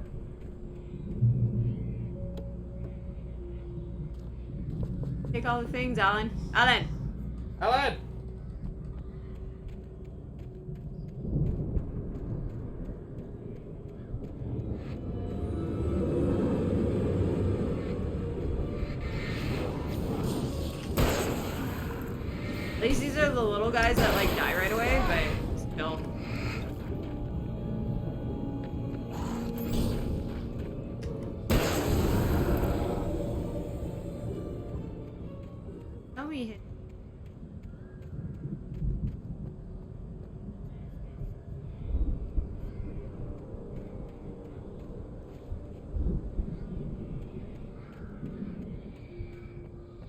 Take all the things, Alan. Alan! Alan! At least these are the little guys that, like, die right away, but still. Tell me hit.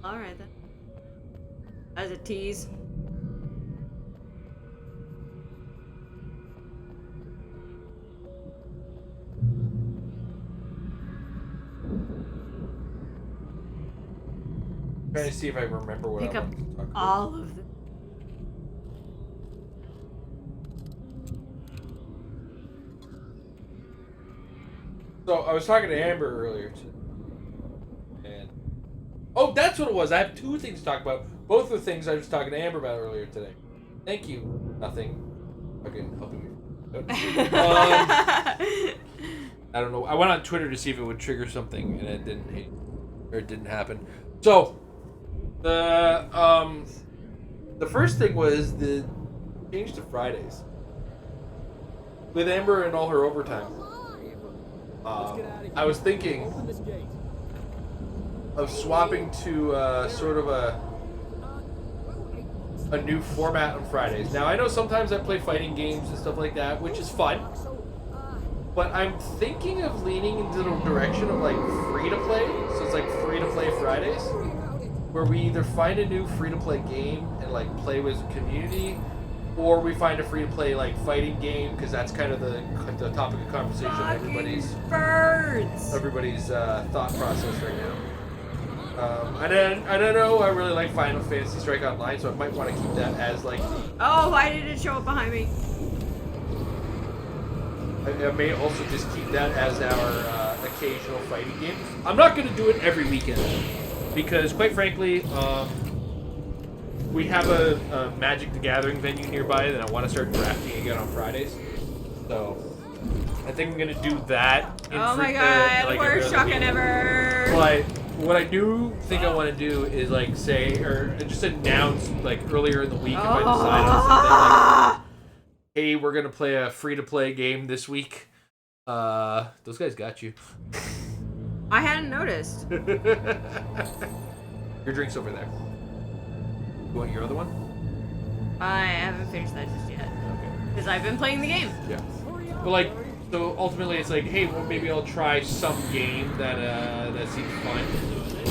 Alright then. As a tease. Trying to see if I remember what Pick I up wanted to talk about. all of them. So I was talking to Amber earlier today, and oh, that's what it was. I have two things to talk about. Both the things I was talking to Amber about earlier today. Thank you. Nothing. Okay, helping me. I don't know. I went on Twitter to see if it would trigger something, and it didn't. Or it didn't happen. So the first thing was the change to Fridays with Amber and all her overtime. I was thinking of swapping to sort of a new format on Fridays. Now, I know sometimes I play fighting games and stuff like that, which is fun. But I'm thinking of leaning into the direction of, like, free-to-play. So it's like free-to-play Fridays, where we either find a new free-to-play game and, like, play with the community, or we find a free-to-play like fighting game because that's kind of the topic of conversation. Everybody's thought process right now. I don't know. I really like Final Fantasy Strike Online, so I might want to keep that as like. Oh, why did it show up behind me? I may also just keep that as our occasional fighting game. I'm not going to do it every weekend because, quite frankly, we have a Magic the Gathering venue nearby that I want to start drafting again on Fridays. So I think I'm going to do that. Oh my god, worst shotgun ever. But what I do think I want to do is like say, or just announce like earlier in the week if I decide on something like, hey, we're going to play a free-to-play game this week. Those guys got you. I hadn't noticed. Your drink's over there. You want your other one? I haven't finished that just yet. Okay. Because I've been playing the game. Yeah. But like, so ultimately it's like, hey, well maybe I'll try some game that seems fun.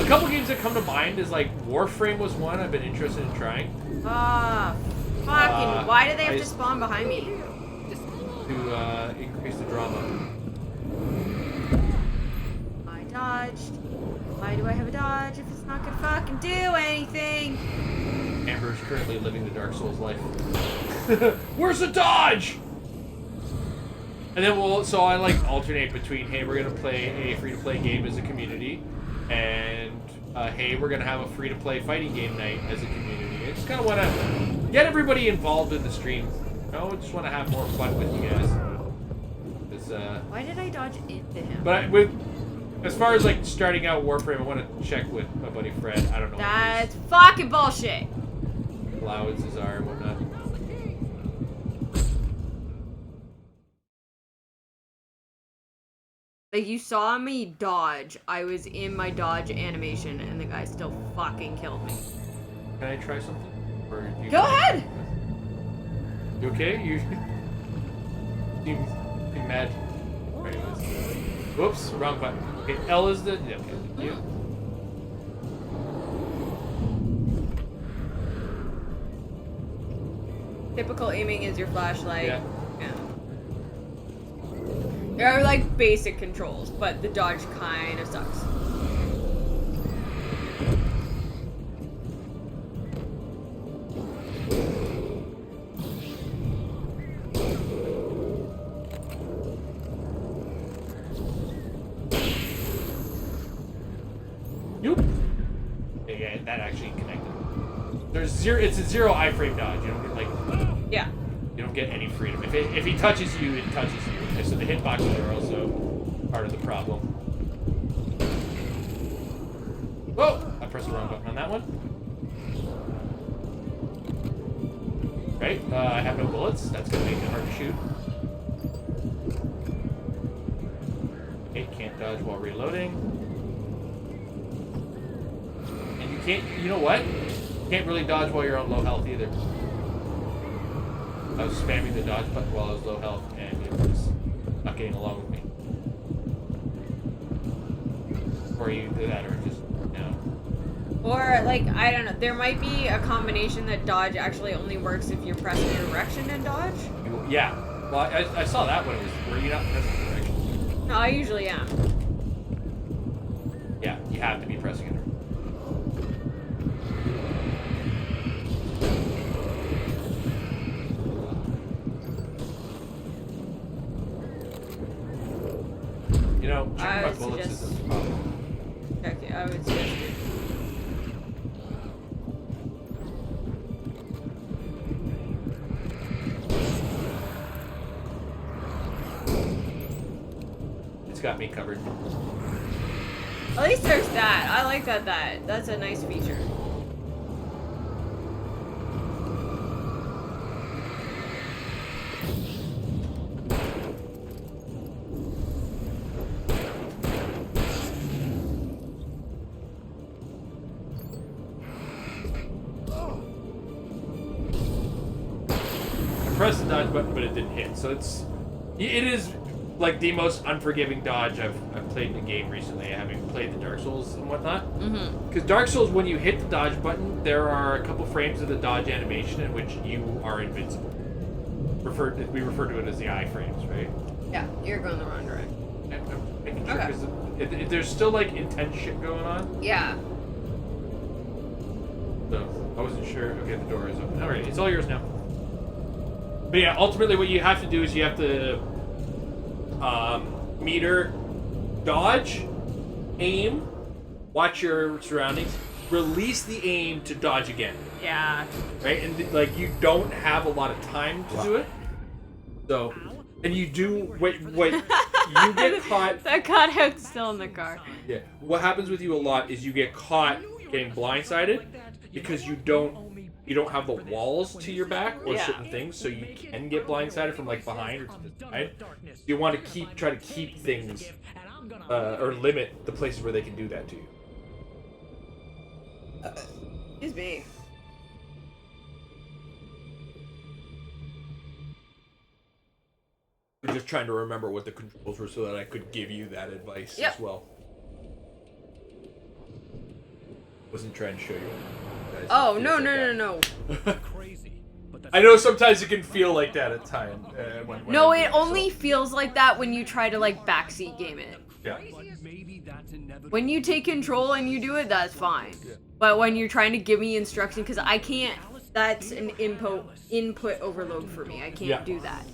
A couple games that come to mind is like Warframe was one I've been interested in trying. Fucking, why do they have to spawn behind me? To increase the drama. I dodged. Why do I have a dodge if it's not gonna fucking do anything? Amber is currently living the Dark Souls life. Where's the dodge? And then so I like alternate between, hey, we're gonna play a free-to-play game as a community, and hey, we're gonna have a free-to-play fighting game night as a community. I just kind of want to get everybody involved in the stream. I just want to have more fun with you guys. Why did I dodge into him? But as far as like starting out Warframe, I want to check with my buddy Fred. I don't know. That's fucking bullshit. Allowances are and whatnot. Like, you saw me dodge. I was in my dodge animation, and the guy still fucking killed me. Can I try something? Or Go ahead! You okay? You seem mad. Right, whoops, wrong button. Okay, L is the... Yeah, okay, yeah. Typical aiming is your flashlight. Yeah. There are like basic controls, but the dodge kind of sucks. Yoop. Yeah, that actually connected. There's zero. It's a zero iframe dodge. You don't get like. Yeah. You don't get any freedom. If he touches you, it touches you. Okay, so the hitboxes are also part of the problem. Whoa! I pressed the wrong button on that one. Right. I have no bullets. That's gonna make it hard to shoot. Okay, can't dodge while reloading. And you can't. You know what? You can't really dodge while you're on low health either. I was spamming the dodge button while I was low health, and it was not getting along with me. Or you do that, or just, you know. Or, like, I don't know, there might be a combination that dodge actually only works if you're pressing direction and dodge. Yeah. Well, I saw that when it was, were you not pressing direction? No, I usually am. Yeah, you have to be pressing it. You know, checking my bullets isn't a problem. Okay, I would suggest it. It's got me covered. At least there's that. I like that's a nice feature. Press the dodge button, but it didn't hit. So it is like the most unforgiving dodge I've played in a game recently, having played the Dark Souls and whatnot. Because Dark Souls, when you hit the dodge button, there are a couple frames of the dodge animation in which you are invincible. we refer to it as the iframes, right? Yeah, you're going the wrong direction. I'm making sure, Okay. 'cause if there's still like intense shit going on. Yeah. So I wasn't sure. Okay, the door is open. All right, it's all yours now. But yeah, ultimately, what you have to do is you have to meter, dodge, aim, watch your surroundings, release the aim to dodge again. Yeah. Right, and like you don't have a lot of time to do it. So, and you do what you get caught. That cutout's still in the car. Yeah. What happens with you a lot is you get caught getting blindsided because you don't have the walls to your back or certain things, so you can get blindsided from like behind or to the side. You want to try to keep things or limit the places where they can do that to you. Excuse me. I'm just trying to remember what the controls were so that I could give you that advice as well. Wasn't trying to show you. Guys, Oh, no. I know sometimes it can feel like that at times. No, it only feels like that when you try to like backseat game it. Yeah. When you take control and you do it, that's fine. But when you're trying to give me instruction, because I can't, that's an input overload for me. I can't do that.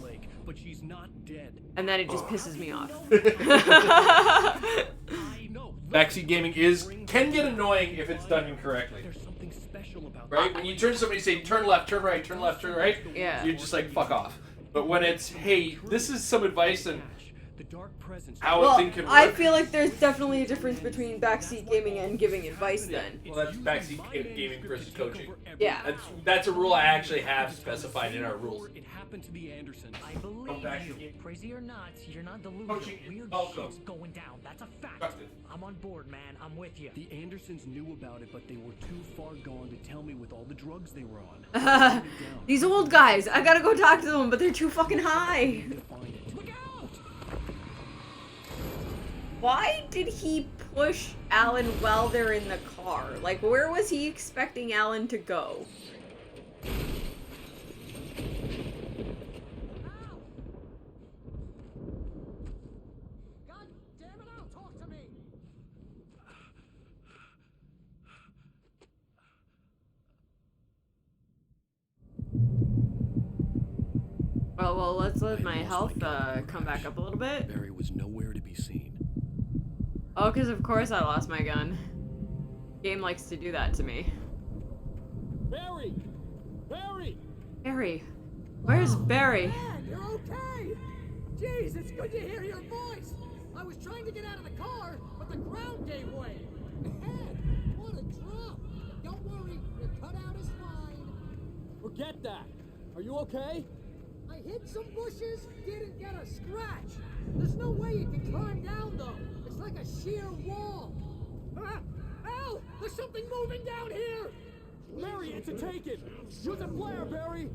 But she's not dead. And then it just pisses me off. Backseat gaming can get annoying if it's done incorrectly. There's something special about Right? When you turn to somebody and say, turn left, turn right, turn left, turn right, yeah. You're just like, fuck off. But when it's, hey, this is some advice and the dark presence. how a thing can work. I feel like there's definitely a difference between backseat gaming and giving advice then. Well, that's backseat gaming versus coaching. Yeah. That's a rule I actually have specified in our rules. It happened to the Andersons. I believe you. Crazy or not, you're not delusional. Weird shit's going down. That's a fact. I'm on board, man. I'm with you. The Andersons knew about it, but they were too far gone to tell me with all the drugs they were on. These old guys, I gotta go talk to them, but they're too fucking high. Why did he push Alan while they're in the car? Like, where was he expecting Alan to go? God damn it, Al, talk to me. Well, let's let my health come back up a little bit. Barry was nowhere to be seen. Oh, because of course I lost my gun. Game likes to do that to me. Barry! Barry! Barry. Where's Barry? Man, you're okay. Jeez, it's good to hear your voice. I was trying to get out of the car, but the ground gave way. Man, what a drop. Don't worry, your cutout is fine. Forget that! Are you okay? I hit some bushes, didn't get a scratch. There's no way you can climb down, though. It's like a sheer wall. Ah! Al! There's something moving down here! Barry, it's a take-it! Use a flare, Barry!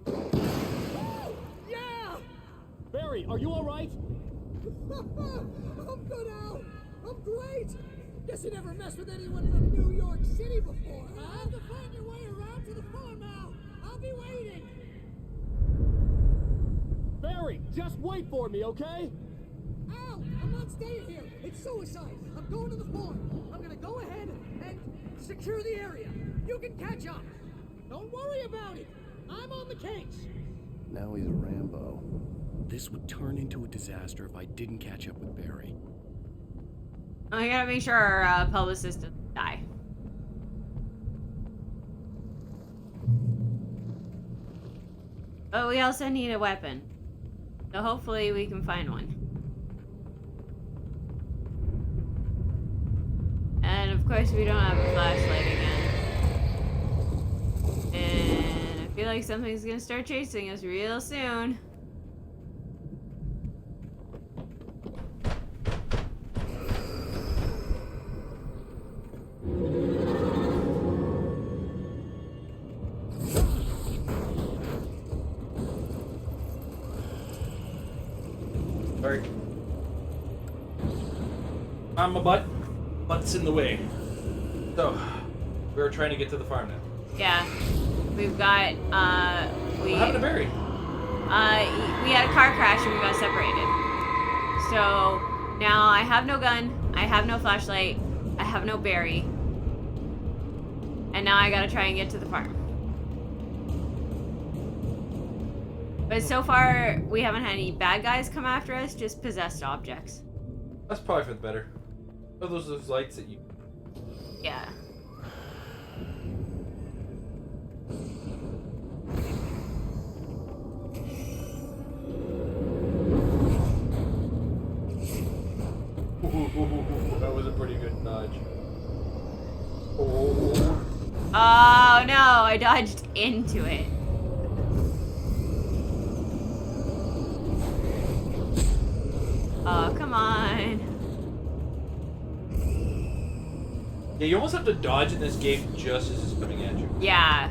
Oh, yeah! Barry, are you alright? I'm good, Al. I'm great. Guess you never messed with anyone from New York City before, huh? You have to find your way around to the farm, Al. I'll be waiting. Barry, just wait for me, okay? Al, I'm not staying here. It's suicide. I'm going to the farm. I'm gonna go ahead and secure the area. You can catch up. Don't worry about it. I'm on the case. Now he's a Rambo. This would turn into a disaster if I didn't catch up with Barry. I gotta make sure our publicist doesn't die. But we also need a weapon. So hopefully we can find one. And of course we don't have a flashlight again. And I feel like something's gonna start chasing us real soon. Sorry. On my butt. Butt's in the way. So, we're trying to get to the farm now. Yeah. We've got We What happened to Barry? we had a car crash and we got separated. So now I have no gun, I have no flashlight, I have no Barry, and now I gotta try and get to the farm. But so far, we haven't had any bad guys come after us, just possessed objects. That's probably for the better. Oh, those lights that you... Yeah. That was a pretty good dodge. Oh. Oh no, I dodged into it. Oh, come on. Yeah, you almost have to dodge in this game just as it's coming at you. Yeah.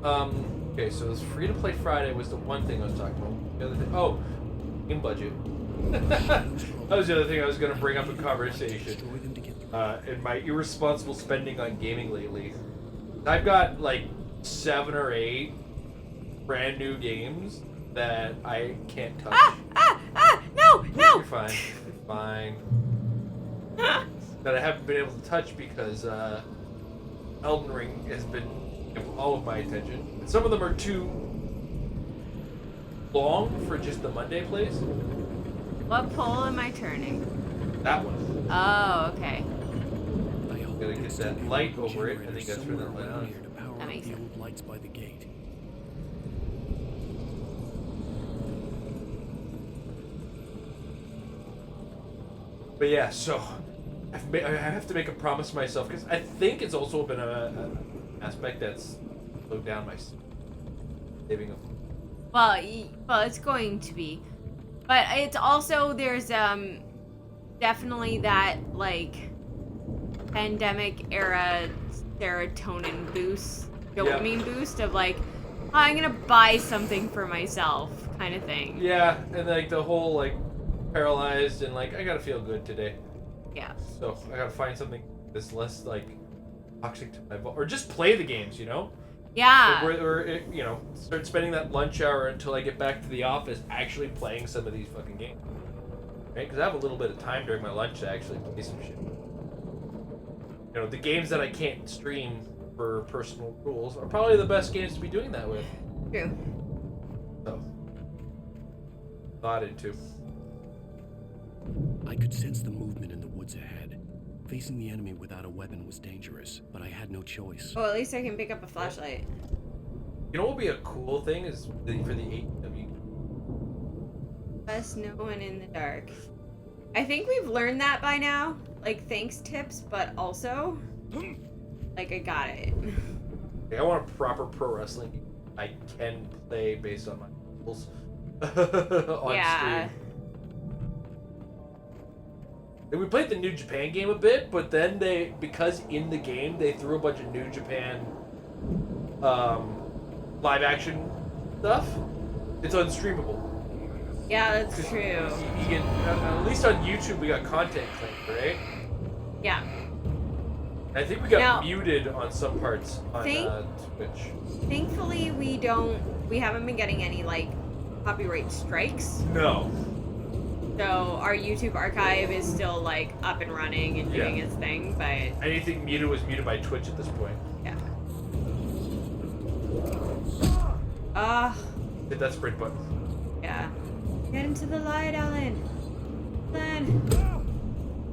Okay, so this Free to Play Friday was the one thing I was talking about. The other thing, oh, game budget. That was the other thing I was going to bring up in conversation. In my irresponsible spending on gaming lately. I've got like 7 or 8 brand new games that I can't touch. No! You're fine. You're fine. That I haven't been able to touch because Elden Ring has been all of my attention. And some of them are too long for just the Monday plays. What pole am I turning? That one. Oh, okay. Gotta get that light over it, and then you gotta turn that light on. That makes sense. Old lights by the gate. But yeah, so I have to make a promise to myself because I think it's also been a aspect that's slowed down my saving. Well, it's going to be, but it's also there's definitely that like pandemic era serotonin boost, dopamine boost of like, oh, I'm gonna buy something for myself kind of thing. Yeah, and like the whole like paralyzed and like I gotta feel good today. Yeah. So I gotta find something that's less like toxic to my body, or just play the games, you know. Yeah. Or you know, start spending that lunch hour until I get back to the office actually playing some of these fucking games. Right? Because I have a little bit of time during my lunch to actually play some shit. You know, the games that I can't stream for personal rules are probably the best games to be doing that with. True. So, thought into. I could sense the movement in the woods ahead. Facing the enemy without a weapon was dangerous, but I had no choice. Oh, at least I can pick up a flashlight. You know what would be a cool thing is for the AEW. Us no one in the dark. I think we've learned that by now. Like, thanks tips, but also, like, I got it. Okay, I want a proper pro wrestling game I can play based on my rules on stream. We played the New Japan game a bit, but then because in the game they threw a bunch of New Japan live action stuff, it's unstreamable. Yeah, that's true. You get, at least on YouTube we got content claimed, right? Yeah. I think we got muted on some parts on Twitch. Thankfully, we haven't been getting any, like, copyright strikes. No. So our YouTube archive is still, like, up and running and doing its thing, but... Anything muted was muted by Twitch at this point. Yeah. Hit that sprint button. Yeah. Get into the light, Alan. Alan.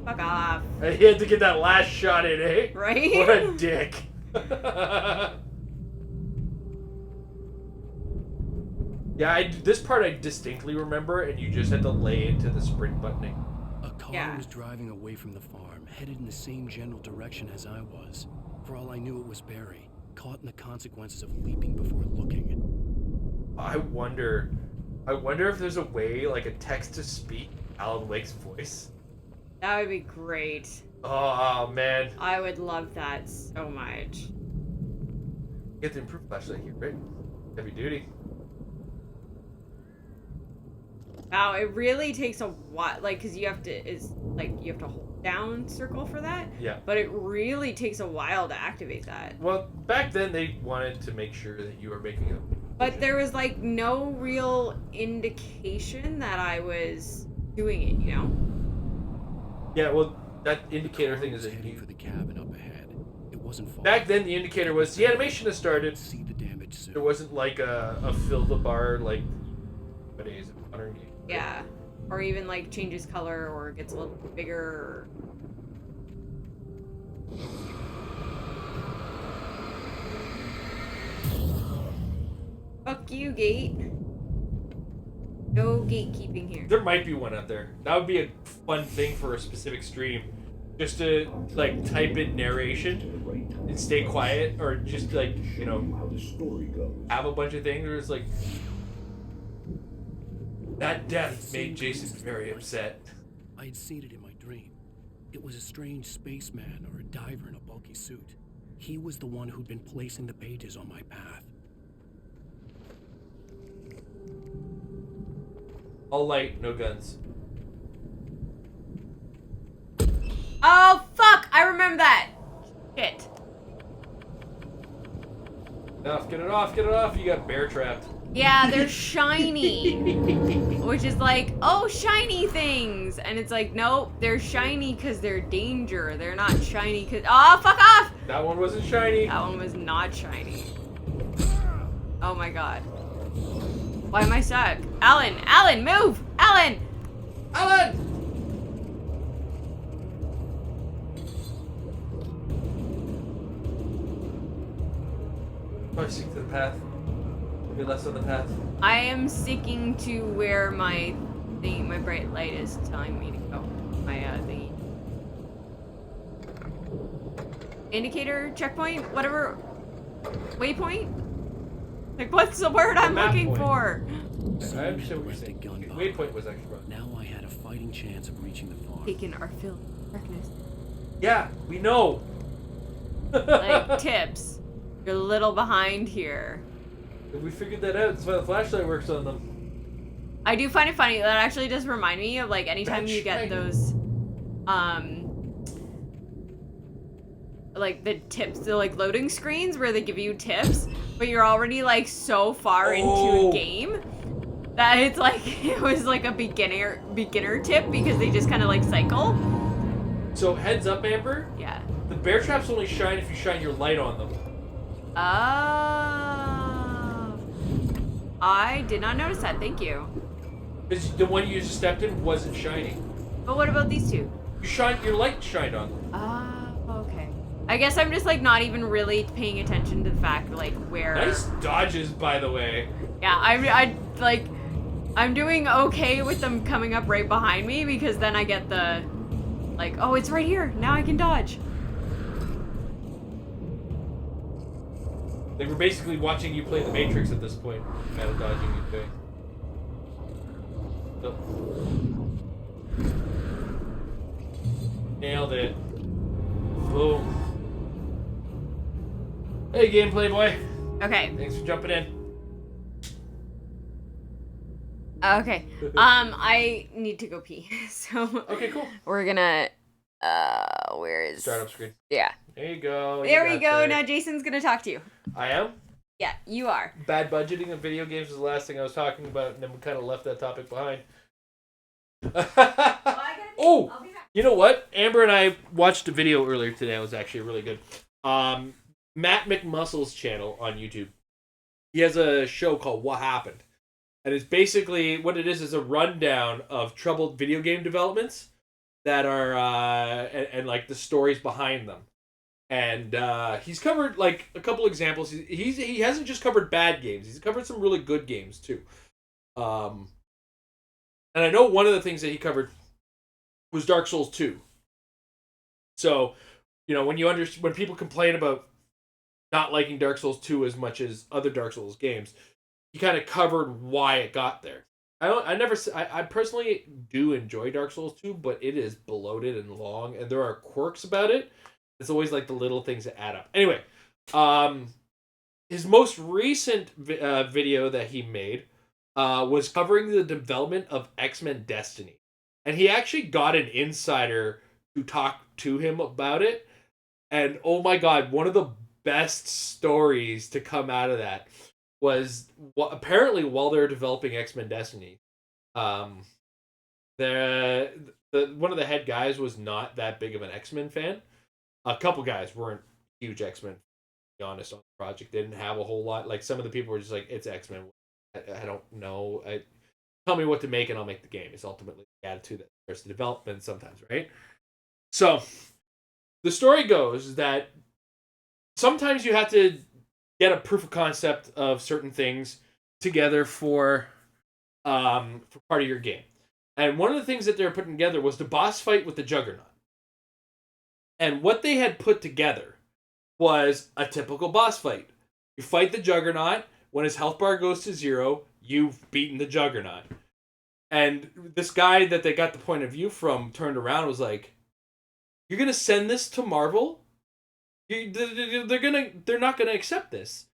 Fuck off. He had to get that last shot in, eh? Right? What a dick. Yeah, this part I distinctly remember, and you just had to lay into the sprint buttoning. A car was driving away from the farm, headed in the same general direction as I was. For all I knew, it was Barry, caught in the consequences of leaping before looking. I wonder if there's a way, like a text-to-speak Alan Wake's voice. That would be great. Oh, man. I would love that so much. Get the improved flashlight here, right? Heavy duty. Wow, it really takes a while, like, because you have to hold down circle for that. Yeah. But it really takes a while to activate that. Well, back then they wanted to make sure that you were making But there was like no real indication that I was doing it, you know? Yeah, well, that indicator thing is a heading for the cabin up ahead. It wasn't far. Back then, the indicator was the animation has started. See the damage soon. There wasn't like a fill the bar like nowadays in modern games. Yeah. Or even like changes color or gets a little bigger. Or... Fuck you, gate. No gatekeeping here. There might be one out there. That would be a fun thing for a specific stream. Just to like type in narration and stay quiet, or just like, you know, have a bunch of things where it's like that death made Jason very upset. I had seen it in my dream. It was a strange spaceman or a diver in a bulky suit. He was the one who'd been placing the pages on my path. All light, no guns. Oh, fuck! I remember that! Shit. Get it off, get it off. You got bear trapped. Yeah, they're shiny. Which is like, oh, shiny things. And it's like, nope, they're shiny because they're danger. They're not shiny because... Oh, fuck off! That one wasn't shiny. That one was not shiny. Oh my god. Why am I stuck? Alan! Alan, move! Alan! Alan! Oh, stick to the path. Be less on the path. I am sticking to where my thing, my bright light is telling me to go. My thingy. Indicator, checkpoint, whatever. Waypoint? Like, what's the word I'm looking for? I understand what you're saying. Waypoint was actually wrong. Now I had a fighting chance of reaching the farm. Taken our fill of darkness. Yeah, we know. Like, tips. You're a little behind here. If we figured that out, that's why the flashlight works on them. I do find it funny. That actually does remind me of, like, anytime That's you get shiny. those, like, the tips, the, like, loading screens where they give you tips, but you're already, like, so far into a game that it's, like, it was, like, a beginner tip because they just kind of, like, cycle. So, heads up, Amber. Yeah. The bear traps only shine if you shine your light on them. Oh. I did not notice that. Thank you. Because the one you just stepped in wasn't shining. But what about these two? Your light shined on them. Okay. I guess I'm just, like, not even really paying attention to the fact, like, where... Nice dodges, by the way. Yeah, I'm doing okay with them coming up right behind me because then I get the, like, oh, it's right here. Now I can dodge. They were basically watching you play the Matrix at this point. Kind of dodging you thing. So. Nailed it. Boom. Hey, gameplay boy. Okay. Thanks for jumping in. Okay. I need to go pee. So. Okay, cool. We're gonna. Where is? Startup screen. Yeah. There you go. There we go. Now Jason's gonna talk to you. I am? Yeah, you are. Bad budgeting of video games was the last thing I was talking about, and then we kind of left that topic behind. Oh, you know what? Amber and I watched a video earlier today. It was actually really good. Matt McMuscle's channel on YouTube. He has a show called What Happened. And it's basically, what it is a rundown of troubled video game developments that are, and like the stories behind them. And he's covered like a couple examples. He hasn't just covered bad games. He's covered some really good games too. And I know one of the things that he covered was Dark Souls 2. So, you know, when people complain about not liking Dark Souls 2 as much as other Dark Souls games, he kind of covered why it got there. I personally do enjoy Dark Souls 2, but it is bloated and long, and there are quirks about it. It's always like the little things that add up. Anyway, his most recent video that he made was covering the development of X-Men Destiny. And he actually got an insider to talk to him about it. And oh my god, one of the best stories to come out of that was apparently while they were developing X-Men Destiny, the one of the head guys was not that big of an X-Men fan. A couple guys weren't huge X-Men, to be honest, on the project. They didn't have a whole lot. Like, some of the people were just like, it's X-Men. I don't know. Tell me what to make and I'll make the game. It's ultimately the attitude that starts the development sometimes, right? So, the story goes that sometimes you have to get a proof of concept of certain things together for part of your game. And one of the things that they were putting together was the boss fight with the Juggernaut. And what they had put together was a typical boss fight. You fight the Juggernaut. When his health bar goes to 0, you've beaten the Juggernaut. And this guy that they got the point of view from turned around and was like, "You're gonna send this to Marvel? They're not gonna accept this."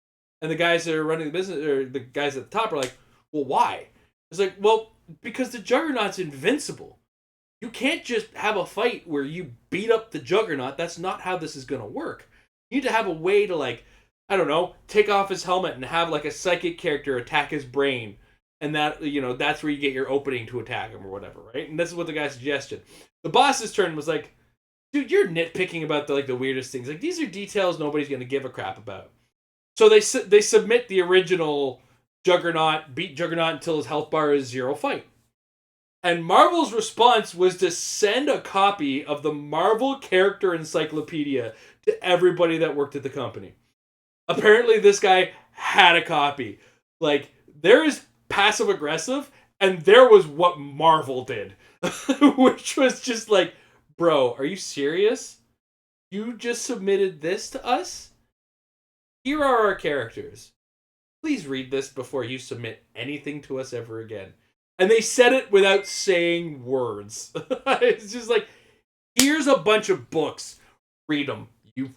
And the guys that are running the business, or the guys at the top, are like, "Well, why?" It's like, "Well, because the Juggernaut's invincible. You can't just have a fight where you beat up the Juggernaut. That's not how this is gonna work. You need to have a way to, like, I don't know, take off his helmet and have like a psychic character attack his brain, and that, you know, that's where you get your opening to attack him or whatever, right?" And this is what the guy suggested. The boss's turn was like, "Dude, you're nitpicking about the weirdest things. Like, these are details nobody's gonna give a crap about." So they submit the original Juggernaut, beat Juggernaut until his health bar is 0 fight. And Marvel's response was to send a copy of the Marvel Character Encyclopedia to everybody that worked at the company. Apparently, this guy had a copy. Like, there is passive aggressive, and there was what Marvel did, which was just like, bro, are you serious? You just submitted this to us? Here are our characters. Please read this before you submit anything to us ever again. And they said it without saying words. It's just like, here's a bunch of books. Read them, you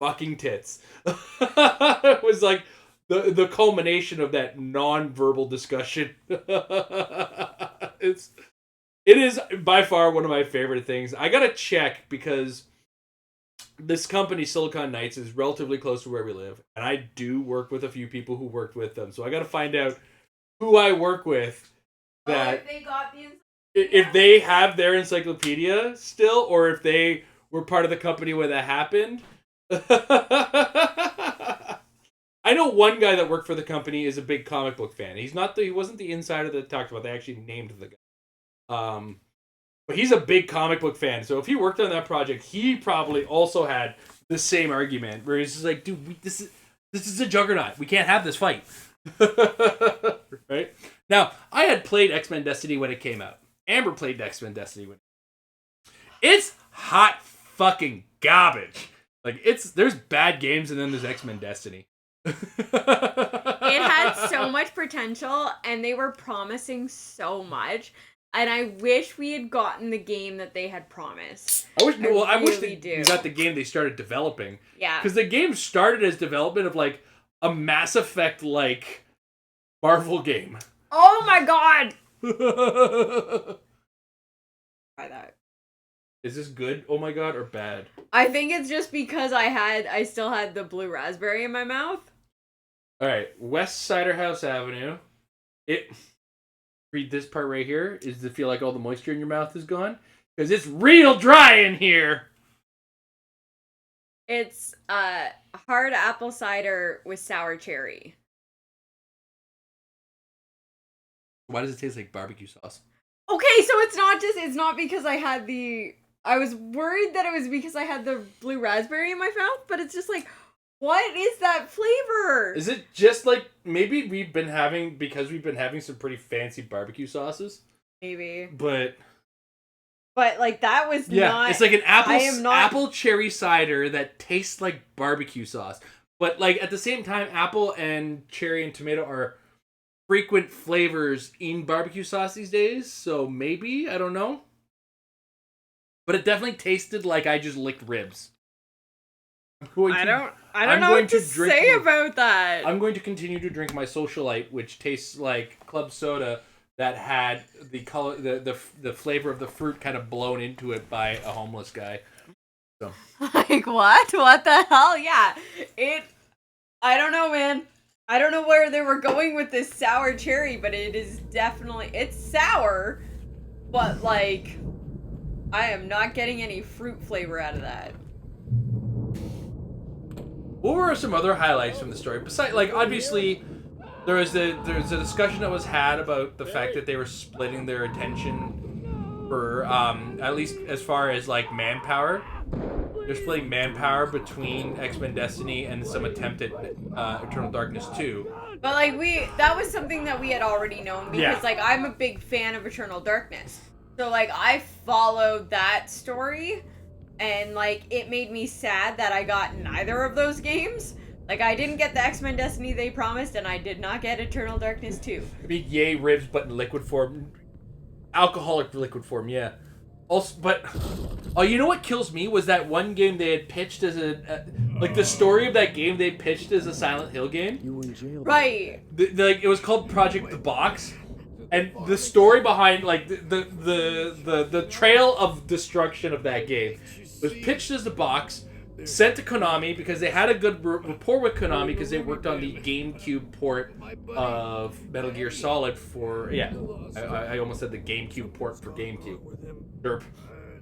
fucking tits. It was like the culmination of that non-verbal discussion. It is by far one of my favorite things. I gotta check because this company, Silicon Knights, is relatively close to where we live, and I do work with a few people who worked with them. So I gotta find out who I work with. That if they got if they have their encyclopedia still, or if they were part of the company when that happened. I know one guy that worked for the company is a big comic book fan. He wasn't the insider that talked about. They actually named the guy. But he's a big comic book fan. So if he worked on that project, he probably also had the same argument where he's just like, "Dude, this is a Juggernaut. We can't have this fight." Right? Now, I had played X-Men Destiny when it came out. Amber played X-Men Destiny when it's hot fucking garbage. Like, there's bad games and then there's X-Men Destiny. It had so much potential and they were promising so much. And I wish we had gotten the game that they had promised. I wish they got the game they started developing. Yeah. Because the game started as development of like a Mass Effect like Marvel game. Oh my god! Try that. Is this good, oh my god, or bad? I think it's just because I still had the blue raspberry in my mouth. Alright, West Cider House Avenue. Read this part right here. Is to feel like all the moisture in your mouth is gone? Because it's real dry in here! It's hard apple cider with sour cherry. Why does it taste like barbecue sauce? Okay, so it's not because I was worried that it was because I had the blue raspberry in my mouth, but it's just like, what is that flavor? Is it just like, maybe we've been having some pretty fancy barbecue sauces? Maybe. But like, that was not... it's like an apple cherry cider that tastes like barbecue sauce. But like, at the same time, apple and cherry and tomato are frequent flavors in barbecue sauce these days, so maybe, I don't know. But it definitely tasted like I just licked ribs. I don't know what to say about that. I'm going to continue to drink my Socialite, which tastes like club soda that had the color, the flavor of the fruit kind of blown into it by a homeless guy. So. Like, what? What the hell? Yeah. I don't know, man. I don't know where they were going with this sour cherry, but it is definitely, it's sour, but like, I am not getting any fruit flavor out of that. What were some other highlights from the story? Besides, like, obviously, there's a discussion that was had about the fact that they were splitting their attention for, at least as far as, like, manpower. They're splitting manpower between X-Men Destiny and some attempt at Eternal Darkness 2. But like that was something that we had already known because like I'm a big fan of Eternal Darkness. So like I followed that story and like it made me sad that I got neither of those games. Like I didn't get the X-Men Destiny they promised and I did not get Eternal Darkness 2. I mean, yay, ribs, but in liquid form. Alcoholic liquid form, yeah. Also, but oh, you know what kills me was that one game they had pitched as like the story of that game they pitched as a Silent Hill game. You were in jail. Right. Like it was called Project the Box, and the story behind like the trail of destruction of that game was pitched as the box, sent to Konami because they had a good rapport with Konami because they worked on the GameCube port of Metal Gear Solid for I almost said the GameCube port for GameCube. Derp.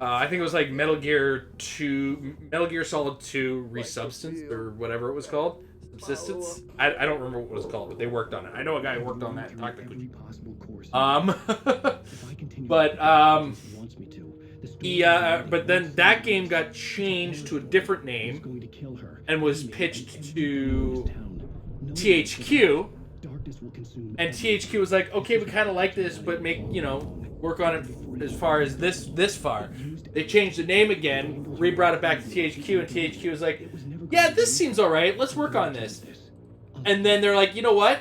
I think it was like Metal Gear Solid 2 Resubstance or whatever it was called. Subsistence. I don't remember what it was called, but they worked on it. I know a guy who worked on that and talked to Gucci. But then that game got changed to a different name and was pitched to THQ. And THQ was like, okay, we kind of like this, but work on it as far as this far. They changed the name again, re-brought it back to THQ, and THQ was like, yeah, this seems alright, let's work on this. And then they're like, you know what?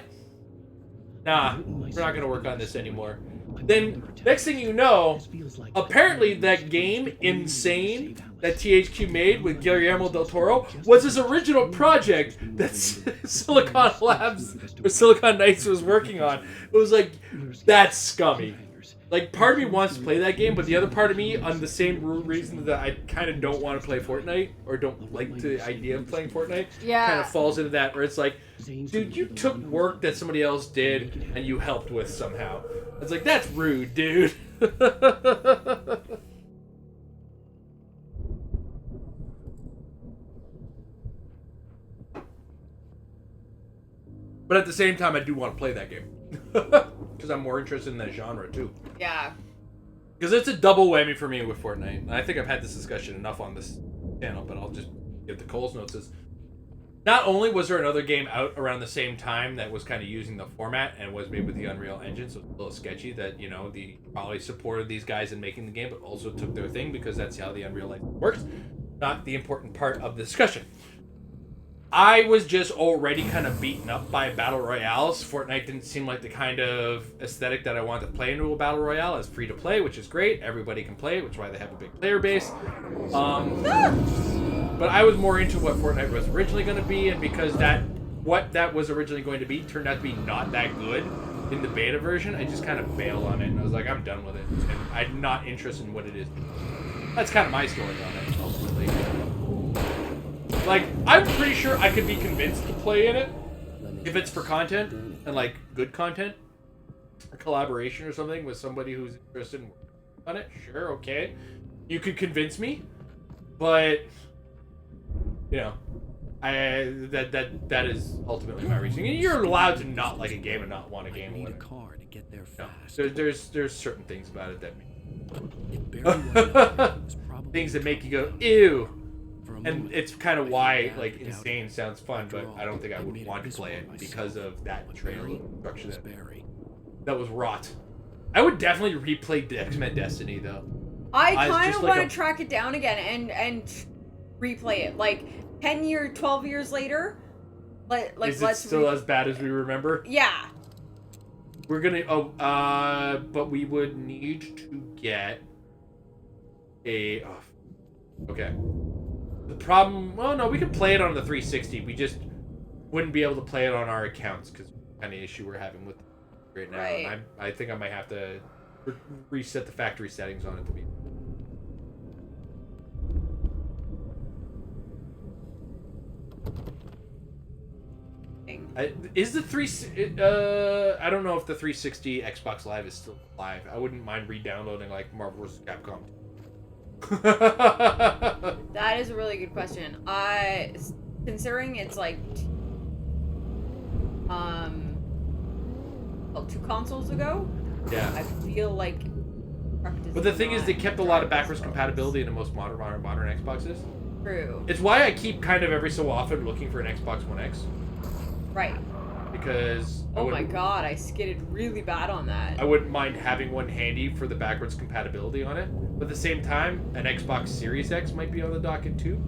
Nah, we're not going to work on this anymore. Then, next thing you know, apparently that game, Insane, that THQ made with Guillermo del Toro, was his original project that Silicon Knights was working on. It was like, that's scummy. Like, part of me wants to play that game, but the other part of me, on the same reason that I kind of don't want to play Fortnite, or don't like the idea of playing Fortnite, kind of falls into that, where it's like, dude, you took work that somebody else did, and you helped with somehow. It's like, that's rude, dude. But at the same time, I do want to play that game. Because I'm more interested in that genre, too. Yeah. Because it's a double whammy for me with Fortnite. And I think I've had this discussion enough on this channel, but I'll just give the Coles notes. Not only was there another game out around the same time that was kind of using the format and was made with the Unreal Engine, so it's a little sketchy that, they probably supported these guys in making the game, but also took their thing because that's how the Unreal Engine works. Not the important part of the discussion. I was just already kind of beaten up by Battle Royales. Fortnite didn't seem like the kind of aesthetic that I wanted to play into a Battle Royale. It's free to play, which is great. Everybody can play it, which is why they have a big player base. But I was more into what Fortnite was originally going to be, and because what that was originally going to be turned out to be not that good in the beta version, I just kind of bailed on it, and I was like, I'm done with it. And I'm not interested in what it is. That's kind of my story on it, ultimately. Like, I'm pretty sure I could be convinced to play in it if it's for content and like good content, a collaboration or something with somebody who's interested in working on it. Sure, okay, you could convince me, but that is ultimately my reasoning. And you're allowed to not like a game and not want a game. I need a car to get there fast. There's certain things about it that probably things that make you go ew. And it's kind of why, like, Insane sounds fun, but I don't think I would want to play it because of that trailer structure that was rot. I would definitely replay X-Men Destiny, though. I kind of want to track it down again and replay it. Like, 12 years later, is it still as bad as we remember? Yeah. We're gonna, but we would need to get okay. The problem, well, no, we could play it on the 360. We just wouldn't be able to play it on our accounts because kind of issue we're having with it right now. Right. And I think I might have to reset the factory settings on it to be. Is the I don't know if the 360 Xbox Live is still live. I wouldn't mind re-downloading like Marvel vs. Capcom. That is a really good question. Considering it's like 2 consoles ago. Yeah. I feel like. But the thing is, they kept a lot of backwards compatibility in the most modern Xboxes. True. It's why I keep kind of every so often looking for an Xbox One X. Right. Because oh my god, I skidded really bad on that. I wouldn't mind having one handy for the backwards compatibility on it. But at the same time, an Xbox Series X might be on the docket too.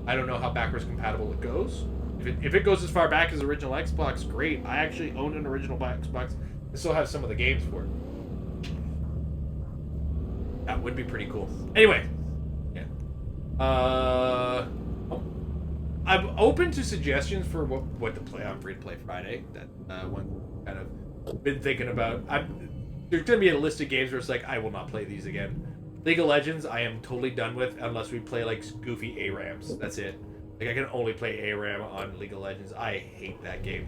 I don't know how backwards compatible it goes. If it goes as far back as original Xbox, great. I actually own an original Xbox and still have some of the games for it. That would be pretty cool. Anyway, yeah. I'm open to suggestions for what to play on Free to Play Friday. That one kind of been thinking about. There's gonna be a list of games where it's like I will not play these again. League of Legends, I am totally done with unless we play like goofy ARAMs. That's it. Like I can only play ARAM on League of Legends. I hate that game.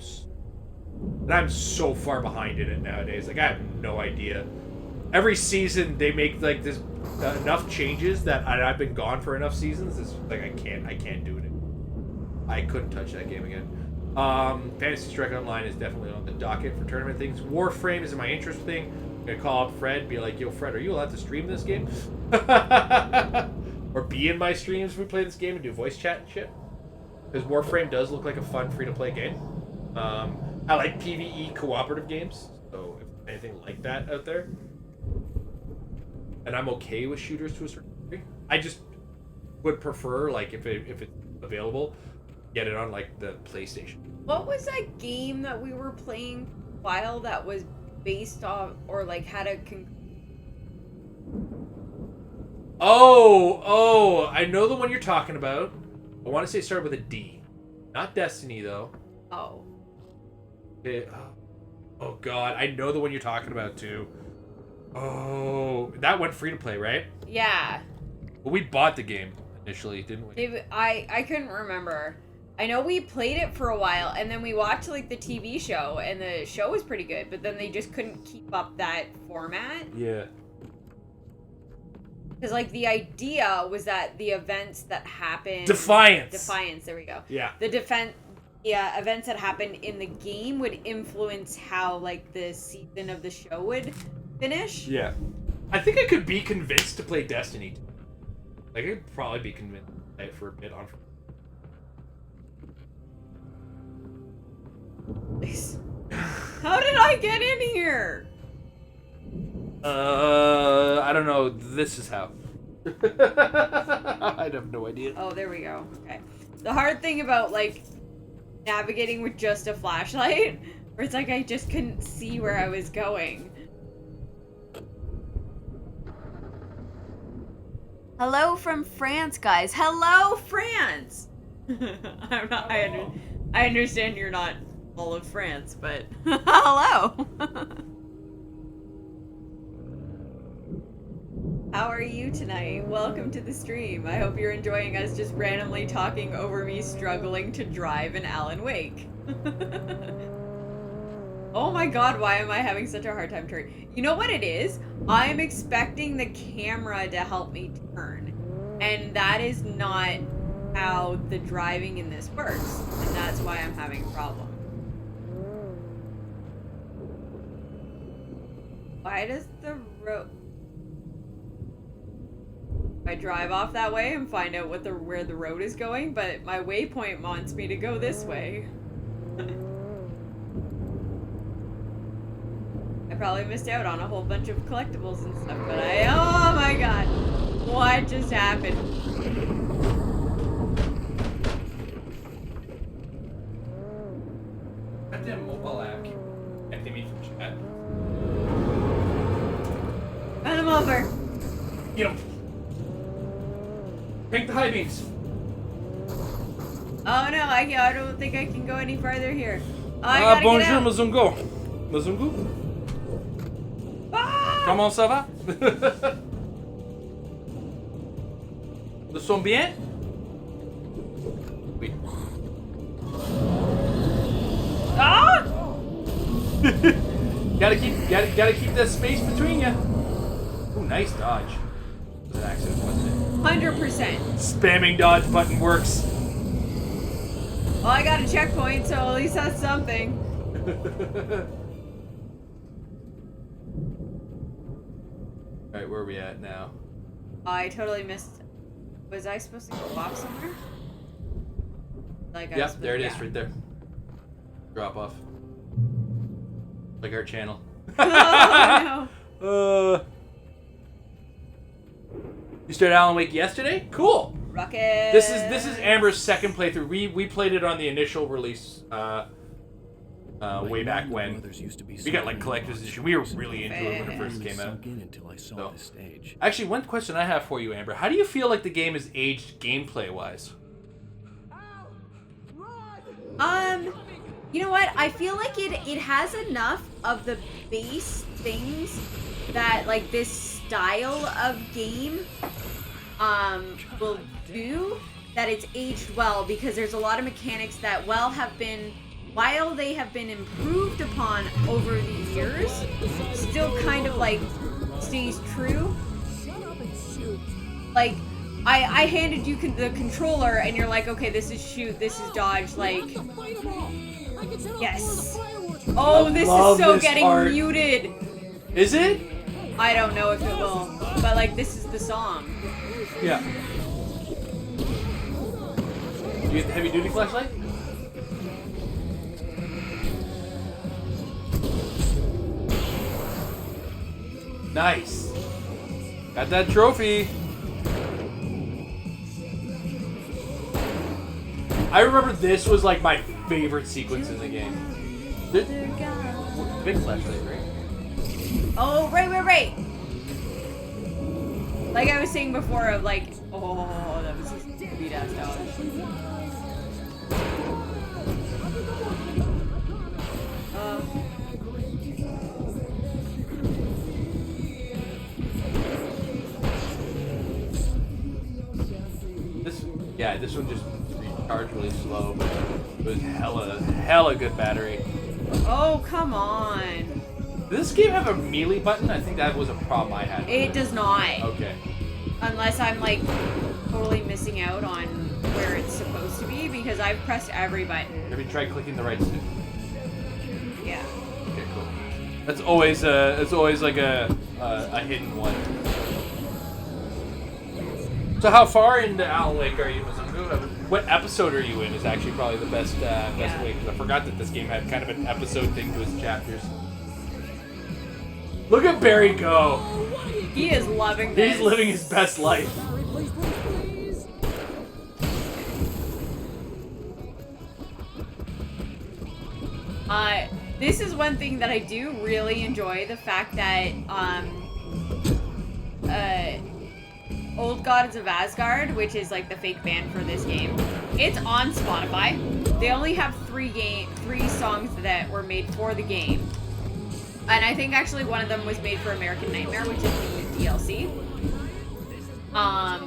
And I'm so far behind in it nowadays. Like I have no idea. Every season they make like this enough changes that I've been gone for enough seasons. It's like I can't do it. I couldn't touch that game again. Fantasy Strike Online is definitely on the docket for tournament things. Warframe is my interest thing. I'm gonna call up Fred, be like, "Yo, Fred, are you allowed to stream this game?" Or be in my streams if we play this game and do voice chat and shit. Because Warframe does look like a fun free-to-play game. I like PvE cooperative games, so if there's anything like that out there. And I'm okay with shooters to a certain degree. I just would prefer, like, if it's available, get it on, like, the PlayStation. What was that game that we were playing for a while that was based off, or, like, had a... Oh, I know the one you're talking about. I want to say it started with a D. Not Destiny, though. Oh. Oh, God. I know the one you're talking about, too. Oh, that went free to play, right? Yeah. Well, we bought the game initially, didn't we? I couldn't remember. I know we played it for a while, and then we watched, like, the TV show, and the show was pretty good, but then they just couldn't keep up that format. Yeah. Because, like, the idea was that the events that happened... Defiance, there we go. Yeah. Events that happened in the game would influence how, like, the season of the show would finish. Yeah. I think I could be convinced to play Destiny. Like, I could probably be convinced to play it for a bit on... How did I get in here? I don't know. This is how. I have no idea. Oh, there we go. Okay. The hard thing about, like, navigating with just a flashlight, where it's like I just couldn't see where I was going. Hello from France, guys. Hello, France! I understand you're not all of France, but hello! How are you tonight? Welcome to the stream. I hope you're enjoying us just randomly talking over me struggling to drive an Alan Wake. Oh my god, why am I having such a hard time turning? You know what it is? I'm expecting the camera to help me turn. And that is not how the driving in this works. And that's why I'm having a problem. Why does the road... I drive off that way and find out where the road is going, but my waypoint wants me to go this way. I probably missed out on a whole bunch of collectibles and stuff, but oh my god, what just happened? Goddamn mobile app. Connecting me from chat. Run him over. Get him. Take the high beams. Oh no, I don't think I can go any farther here. Oh, I gotta bonjour, get out. Mazungo. Mazungo? Ah! Comment ça va? Nous sommes bien? Oui. gotta keep that space between you. Ooh, nice dodge. It was an accident, wasn't it? 100%. Spamming dodge button works. Well, I got a checkpoint, so at least that's something. Alright, where are we at now? I totally missed. Was I supposed to go off somewhere? Like Yep, there it is, right there. Drop off. Like our channel. Oh, no. You started Alan Wake yesterday? Cool. Rocket. This is Amber's second playthrough. We played it on the initial release way back when. We got like collector's edition. We were really into it when it first came out. So. Actually, one question I have for you, Amber. How do you feel like the game is aged gameplay wise? You know what? I feel like it has enough of the base things that like this style of game will do, that it's aged well, because there's a lot of mechanics that while they have been improved upon over the years, still kind of like stays true. Like I handed you the controller and you're like, okay, this is shoot, this is dodge, like yes. Oh, this is so getting muted. Is it? I don't know if it will, but like this is the song. Yeah. You get the heavy duty flashlight? Nice. Got that trophy. I remember this was like my favorite sequence in the game. Big flashlight, right? Oh, right. Like I was saying before, of like, oh, that was a sweet ass dodge. This one just recharged really slow, but it was hella good battery. Oh, come on. Does this game have a melee button? I think that was a problem I had. It does not. Okay. Unless I'm like totally missing out on where it's supposed to be, because I've pressed every button. Have you tried clicking the right stick? Yeah. Okay, cool. That's always like a hidden one. So how far into Alan Wake are you? What episode are you in is actually probably the best way, because I forgot that this game had kind of an episode thing to its chapters. Look at Barry go! He is loving this. He's living his best life. This is one thing that I do really enjoy, the fact that Old Gods of Asgard, which is like the fake band for this game, it's on Spotify. They only have three songs that were made for the game. And I think actually one of them was made for American Nightmare, which is the DLC. I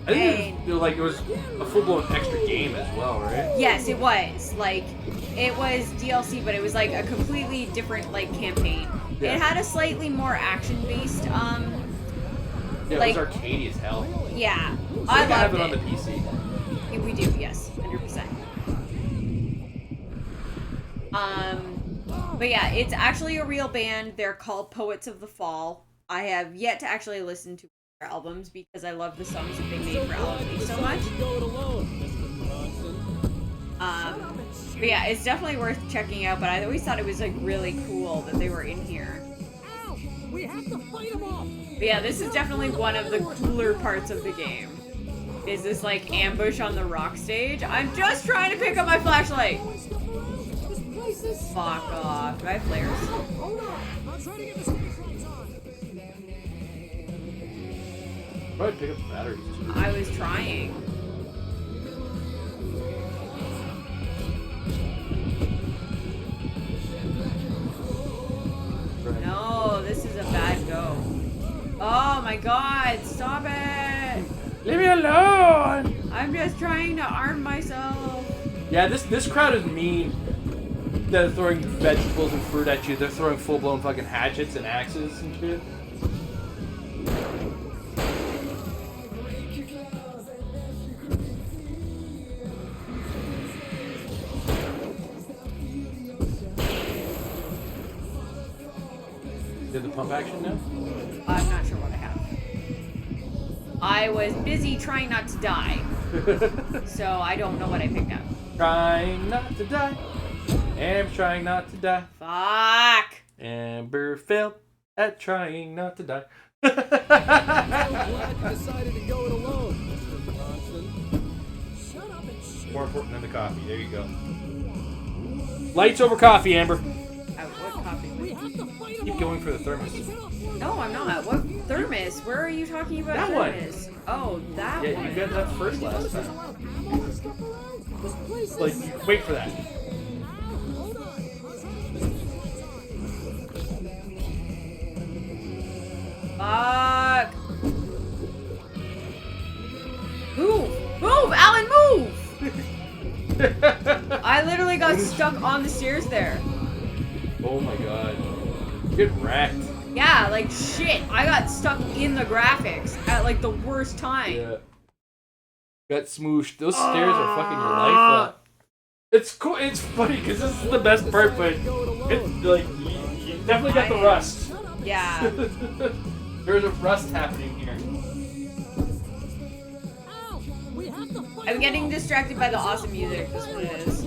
think it was a full-blown extra game as well, right? Yes, it was. Like, it was DLC, but it was like a completely different like campaign. Yeah. It had a slightly more action-based yeah, like, it was arcadey as hell. Yeah. I have it on the PC. Yeah, we do, yes. 100%. But yeah, it's actually a real band. They're called Poets of the Fall. I have yet to actually listen to their albums because I love the songs that they made for Alan Wake so much. But yeah, it's definitely worth checking out, but I always thought it was like really cool that they were in here. We have to fight them off. But yeah, this is definitely one of the cooler parts of the game. Is this like ambush on the rock stage? I'm just trying to pick up my flashlight. Fuck off. Do I have flares? Hold on. I'll try to get the stage lights on. Probably pick up the batteries too. I was trying. No, this is a bad go. Oh my god, stop it! Leave me alone! I'm just trying to arm myself. Yeah, this crowd is mean. Instead of throwing vegetables and fruit at you, they're throwing full-blown fucking hatchets and axes and shit. Did the pump action now? I'm not sure what I have. I was busy trying not to die. So I don't know what I picked up. Trying not to die. Amber's trying not to die. Fuck! Amber failed at trying not to die. I'm so glad you decided to go it alone, Mr. Bronson. Shut up and shoot. More important than the coffee. There you go. Lights over coffee, Amber. What coffee? We have to fight Keep going for the thermos. No, I'm not. What thermos? Where are you talking about That one. thermos? Oh, that Yeah, one. you got that first last There's a time. lot of ammo and stuff around. This place is... Like, wait for that. Hold on. I'll try to Fuck! Move! Move! Alan, move! I literally got stuck on the stairs there. Oh my god. Get wrecked. Yeah, like shit. I got stuck in the graphics at like the worst time. Yeah. Got smooshed. Those stairs are fucking your life up. It's cool. It's funny because this is the best part, but it's like you definitely got the rust. Yeah. There's a rust happening here. I'm getting distracted by the awesome music. That's what it is.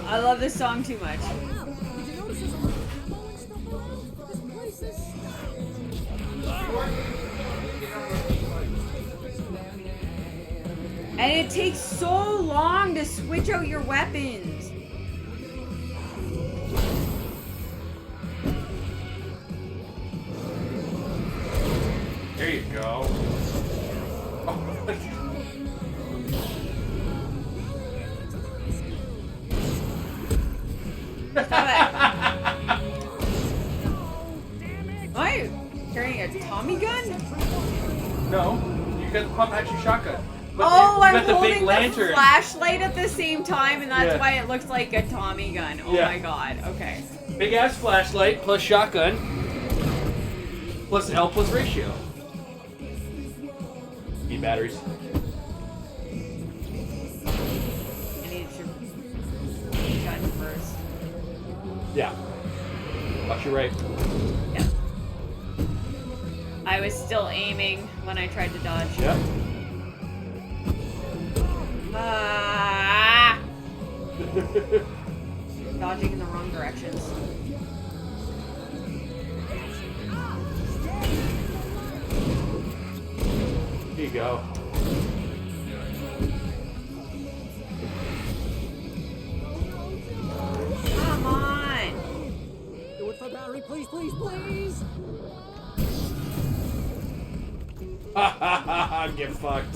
I love this song too much. And it takes so long to switch out your weapons. There you go. Am I carrying a Tommy gun? No, you got the pump action shotgun. But Oh, you I'm got the holding big the lantern. flashlight at the same time, and that's Yeah. why it looks like a Tommy gun. Oh Yeah. my god. Okay. Big ass flashlight plus shotgun plus L plus ratio. Need batteries. I need your gun first. Yeah. Watch your right. Yeah. I was still aiming when I tried to dodge. Yep. Ah! Dodging in the wrong directions. Here you go. Come on! Do it for battery, please, please, please! Ha ha ha ha, get fucked.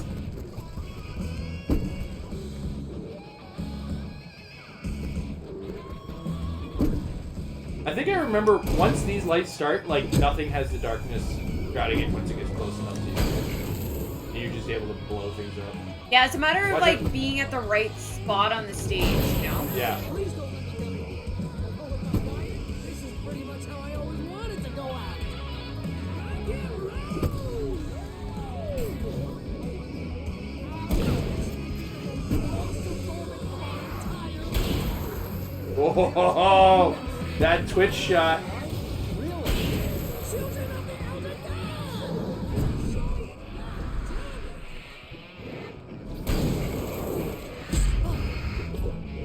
I think I remember once these lights start, like nothing has the darkness shrouding it once it gets close enough to you. And you're just able to blow things up. Yeah, it's a matter of Watch like it. being at the right spot on the stage, you know? Yeah. Please don't let me go. This is pretty much how I always wanted to go out. Get Whoa! That twitch shot.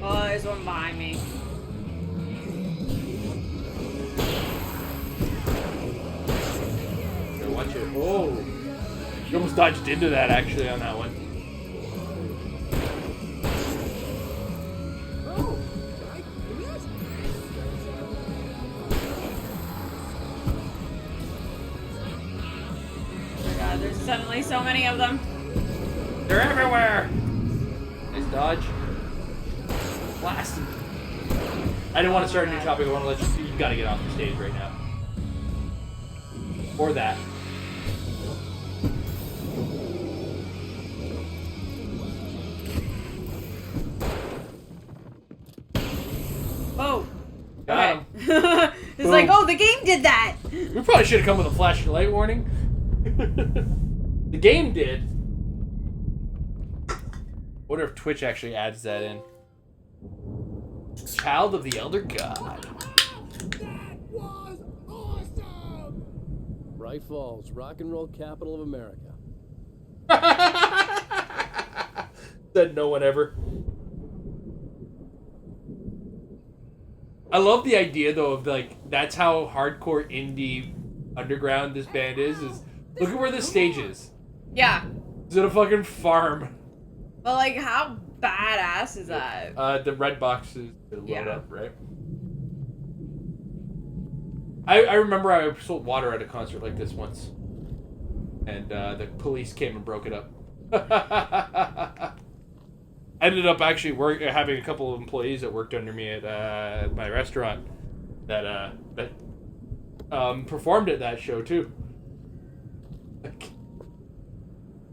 Oh, there's one behind me. Yeah, watch it. Oh! You almost dodged into that actually on that one. Oh my god, there's suddenly so many of them. They're everywhere! Nice dodge. Blast him. I didn't want to start a new topic. I want to let you. You gotta get off the stage right now. Or that. the game did that. We probably should have come with a flashing light warning. The game did. Wonder if Twitch actually adds that in. Child of the Elder God. That was awesome! Bright Falls, rock and roll capital of America. Said no one ever. I love the idea though of like that's how hardcore indie underground this band is look at where this stage is. Yeah. It's in a fucking farm. But like, how badass is that? The red boxes to load up, right? I remember I sold water at a concert like this once. And the police came and broke it up. I ended up actually having a couple of employees that worked under me at my restaurant that performed at that show too. Like,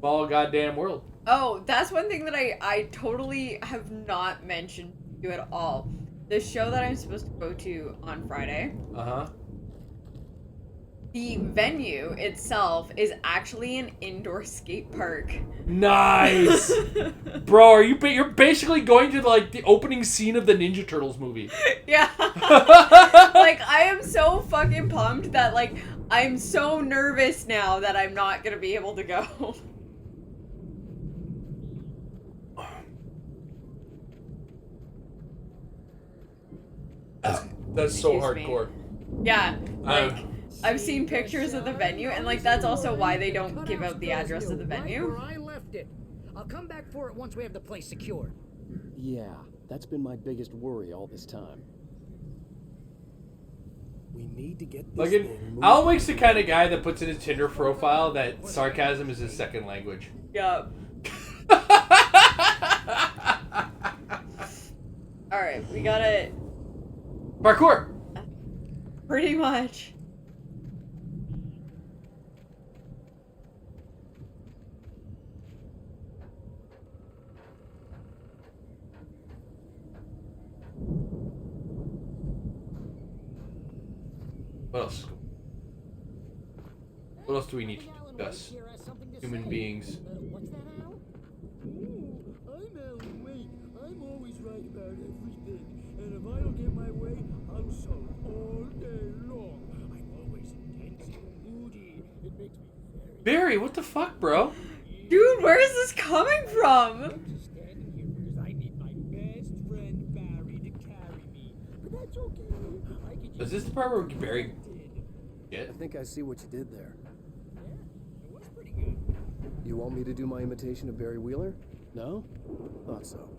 all goddamn world. Oh, that's one thing that I totally have not mentioned to you at all. The show that I'm supposed to go to on Friday. Uh-huh. The venue itself is actually an indoor skate park. Nice, bro. You're basically going to like the opening scene of the Ninja Turtles movie. Yeah. Like, I am so fucking pumped that like I'm so nervous now that I'm not gonna be able to go. That's so Excuse me. hardcore. Yeah. Like. I've seen pictures of the venue, and like that's also why they don't give out the address of the venue. Where I left it. I'll come back for it once we have the place secured. Yeah, that's been my biggest worry all this time. We need to get this Like, thing moving. Al Wake's the kind of guy that puts in his Tinder profile that sarcasm is his second language. Yup. Alright, we got it. Parkour! Pretty much. What else? What else do we need to discuss? Human beings. What's that, Al? I'm Alan Wake. I'm always right about everything. And if I don't get my way, I'm sorry all day long. I'm always intense and moody. It makes me Barry, what the fuck, bro? Dude, where is this coming from? just standing here because I need my best friend Barry to carry me. But that's okay. I can Is this the part where Barry I think I see what you did there. It was pretty good. You want me to do my imitation of Barry Wheeler? No? Thought so.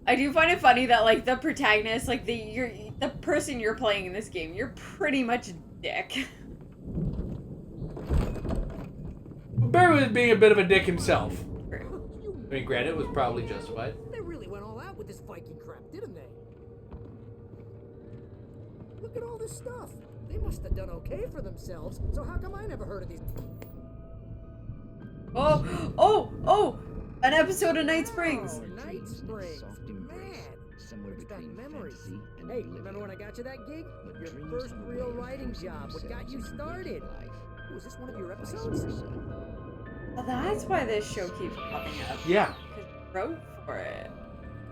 I do find it funny that like the protagonist, like the person you're playing in this game, you're pretty much a dick. Barry was being a bit of a dick himself. I mean, granted, it was probably justified. They really went all out with this Viking crap, didn't they? Look at all this stuff. They must have done okay for themselves. So how come I never heard of these? Oh! An episode of Night Springs. Night Springs. Man, brings back memories. Hey, remember when I got you that gig? Your first real writing job. What got you started? Was this one of your episodes? Well, that's why this show keeps popping up. Yeah. Because you wrote for it.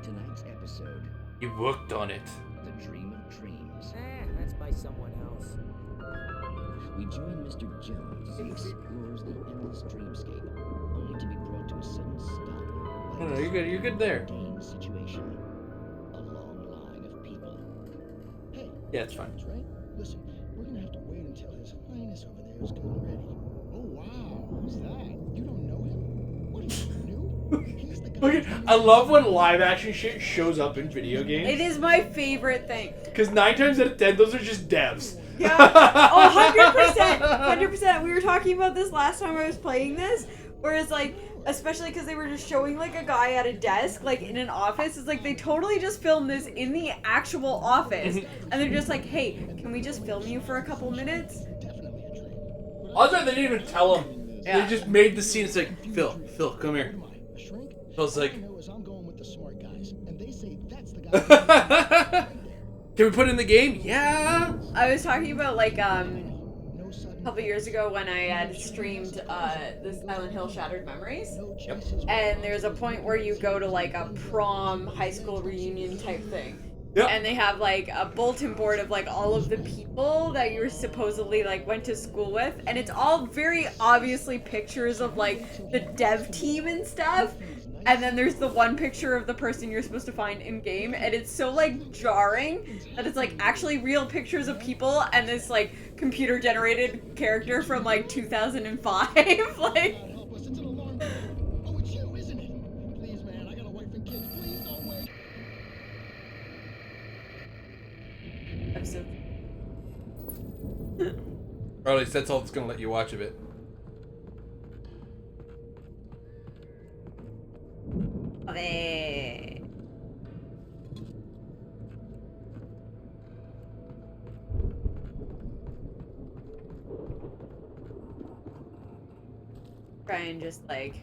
Tonight's episode, You worked on it. The Dream of Dreams. That's by someone else. We join Mr. Jones as he explores the endless dreamscape, only to be brought to a sudden stop. No, you're good there. Situation. A long line of people. Hey, Yeah, it's fine. That's right. Listen, we're gonna have to wait until His Highness over there is getting ready. Oh wow, who's that? You don't know him? What are you new? He's the guy. Look at, I love when live action shit shows up in video games. It is my favorite thing. Because 9 times out of 10, those are just devs. Yeah. Oh, 100%. 100%. We were talking about this last time I was playing this. Whereas, like, especially because they were just showing, like, a guy at a desk, like, in an office. It's like they totally just filmed this in the actual office. And they're just like, hey, can we just film you for a couple minutes? Also, they didn't even tell him. Yeah. They just made the scene. It's like, Phil, come here. Phil's like, I'm going with the smart guys, and they say that's the guy. Can we put it in the game? Yeah. I was talking about like a couple years ago when I had streamed the Silent Hill Shattered Memories. Yep. And there's a point where you go to like a prom high school reunion type thing. Yep. And they have like a bulletin board of like all of the people that you were supposedly like went to school with, and it's all very obviously pictures of like the dev team and stuff. And then there's the one picture of the person you're supposed to find in game, and it's so like jarring that it's like actually real pictures of people and this like computer generated character from like 2005. Like episode. Or at least that's all that's gonna let you watch of it. Okay. Try and just like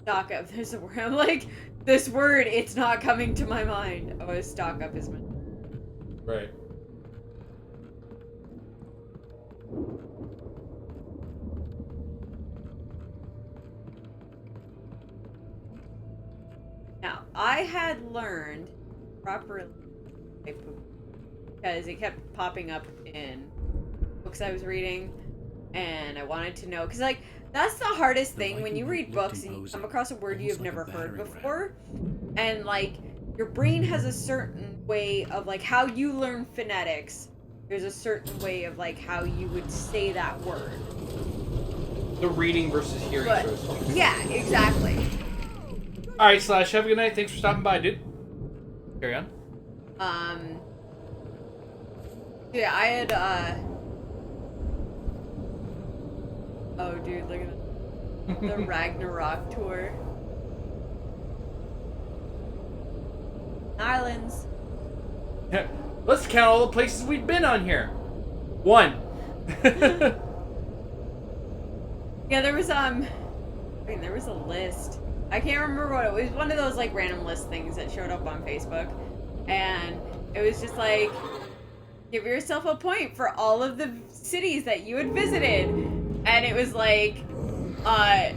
stock up this word. I'm like, this word, it's not coming to my mind. Oh, stock up is my Right. Now, I had learned properly because it kept popping up in books I was reading, and I wanted to know, because like that's the hardest thing when you read books and you come across a word you've never heard before, and like your brain has a certain way of like how you learn phonetics. There's a certain way of like how you would say that word. The reading versus hearing. Yeah, exactly. All right, Slash. Have a good night. Thanks for stopping by, dude. Carry on. Yeah, I had oh, dude, look at the Ragnarok tour. Islands. Yeah. Let's count all the places we've been on here. 1. Yeah, there was there was a list. I can't remember what it was. One of those like random list things that showed up on Facebook, and it was just like, give yourself a point for all of the cities that you had visited, and it was like a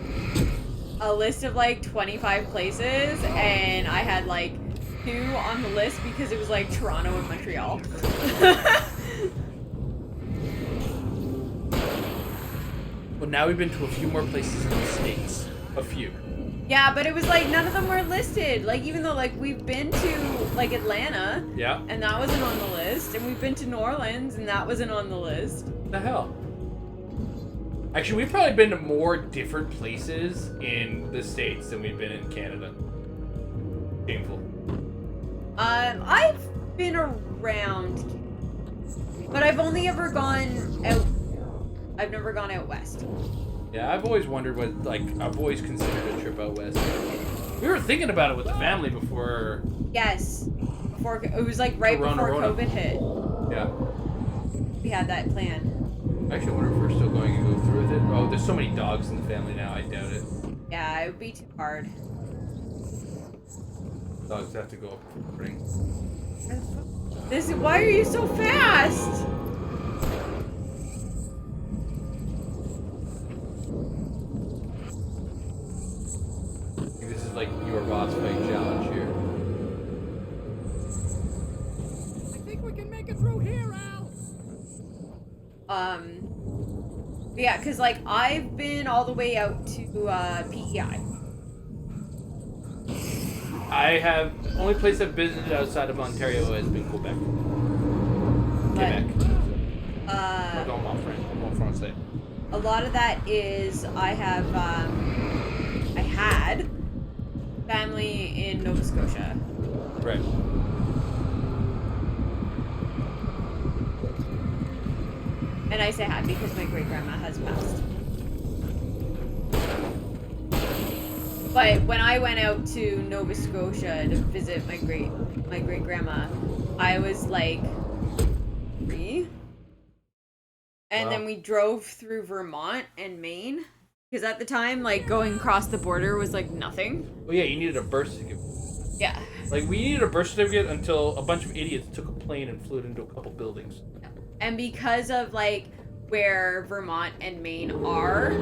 list of like 25 places, and I had like 2 on the list because it was like Toronto and Montreal. Well, now we've been to a few more places in the States. A few. Yeah, but it was like none of them were listed. Like even though like we've been to like Atlanta, yeah, and that wasn't on the list, and we've been to New Orleans, and that wasn't on the list. What the hell? Actually, we've probably been to more different places in the States than we've been in Canada. Shameful. I've been around, but I've only ever gone out. I've never gone out west. Yeah, I've always wondered what, like, I've always considered a trip out west. We were thinking about it with the family before. Yes, before it was like right before COVID hit. Yeah. We had that plan. Actually, I wonder if we're still going to go through with it. Oh, there's so many dogs in the family now. I doubt it. Yeah, it would be too hard. Dogs have to go up for spring. This is, why are you so fast? I think this is like your boss fight challenge here. I think we can make it through here, Al. Yeah, cause like I've been all the way out to PEI. I have only place I've visited outside of Ontario has been Quebec. Quebec. Don't Francais. A lot of that is I had family in Nova Scotia. Right. And I say had because my great grandma has passed. But when I went out to Nova Scotia to visit my great grandma, I was like 3. And then we drove through Vermont and Maine. Because at the time, like, going across the border was, like, nothing. Well, yeah, you needed a birth certificate. Yeah. Like, we needed a birth certificate until a bunch of idiots took a plane and flew it into a couple buildings. And because of, like, where Vermont and Maine are,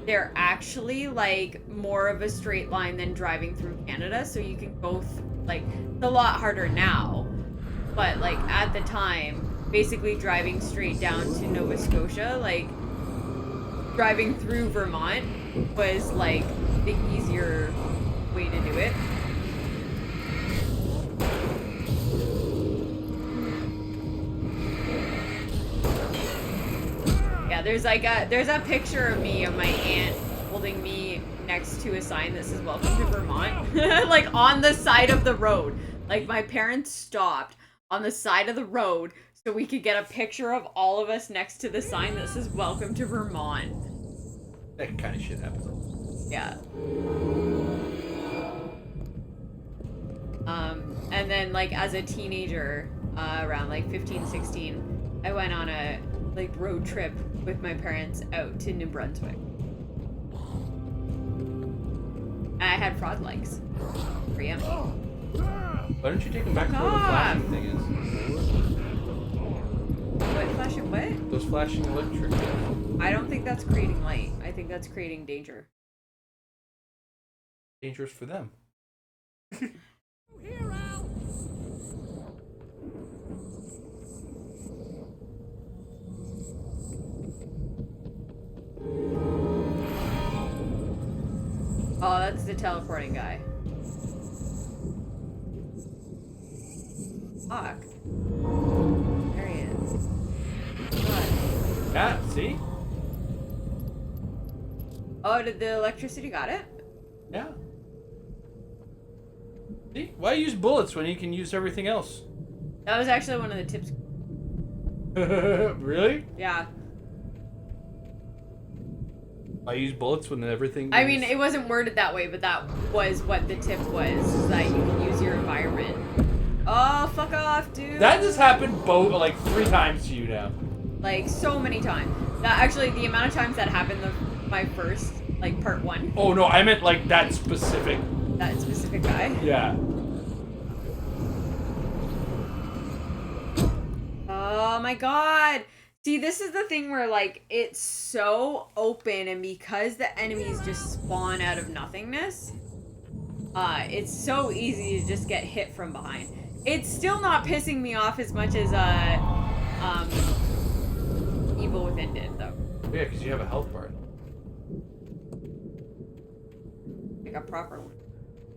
they're actually, like, more of a straight line than driving through Canada. So you can go, like, it's a lot harder now. But, like, at the time, basically driving straight down to Nova Scotia, like, driving through Vermont was, like, the easier way to do it. Yeah, there's a picture of me of my aunt holding me next to a sign that says "Welcome to Vermont," like on the side of the road. Like my parents stopped on the side of the road so we could get a picture of all of us next to the sign that says "Welcome to Vermont." That kind of shit happens. Yeah. And then like as a teenager, around like 15, 16, I went on a like road trip with my parents out to New Brunswick. And I had frog legs. Pretty yummy. Why don't you take them back to where the flashing thing is? What flashing what? Those flashing electric things. I don't think that's creating light. I think that's creating danger. Dangerous for them. Here, Al! Oh, that's the teleporting guy. Fuck. There he is. God. Yeah, see? Oh, did the electricity got it? Yeah. See? Why use bullets when you can use everything else? That was actually one of the tips. Really? Yeah. I use bullets when everything I mean, it wasn't worded that way, but that was what the tip was, that you can use your environment. Oh, fuck off, dude. That just happened like 3 times to you now. Like, so many times. That actually, the amount of times that happened my first, like, part 1. Oh, no, I meant, like, that specific guy? Yeah. Oh my god. See, this is the thing where, like, it's so open, and because the enemies just spawn out of nothingness, it's so easy to just get hit from behind. It's still not pissing me off as much as, Evil Within did, though. Yeah, because you have a health bar. Like a proper one.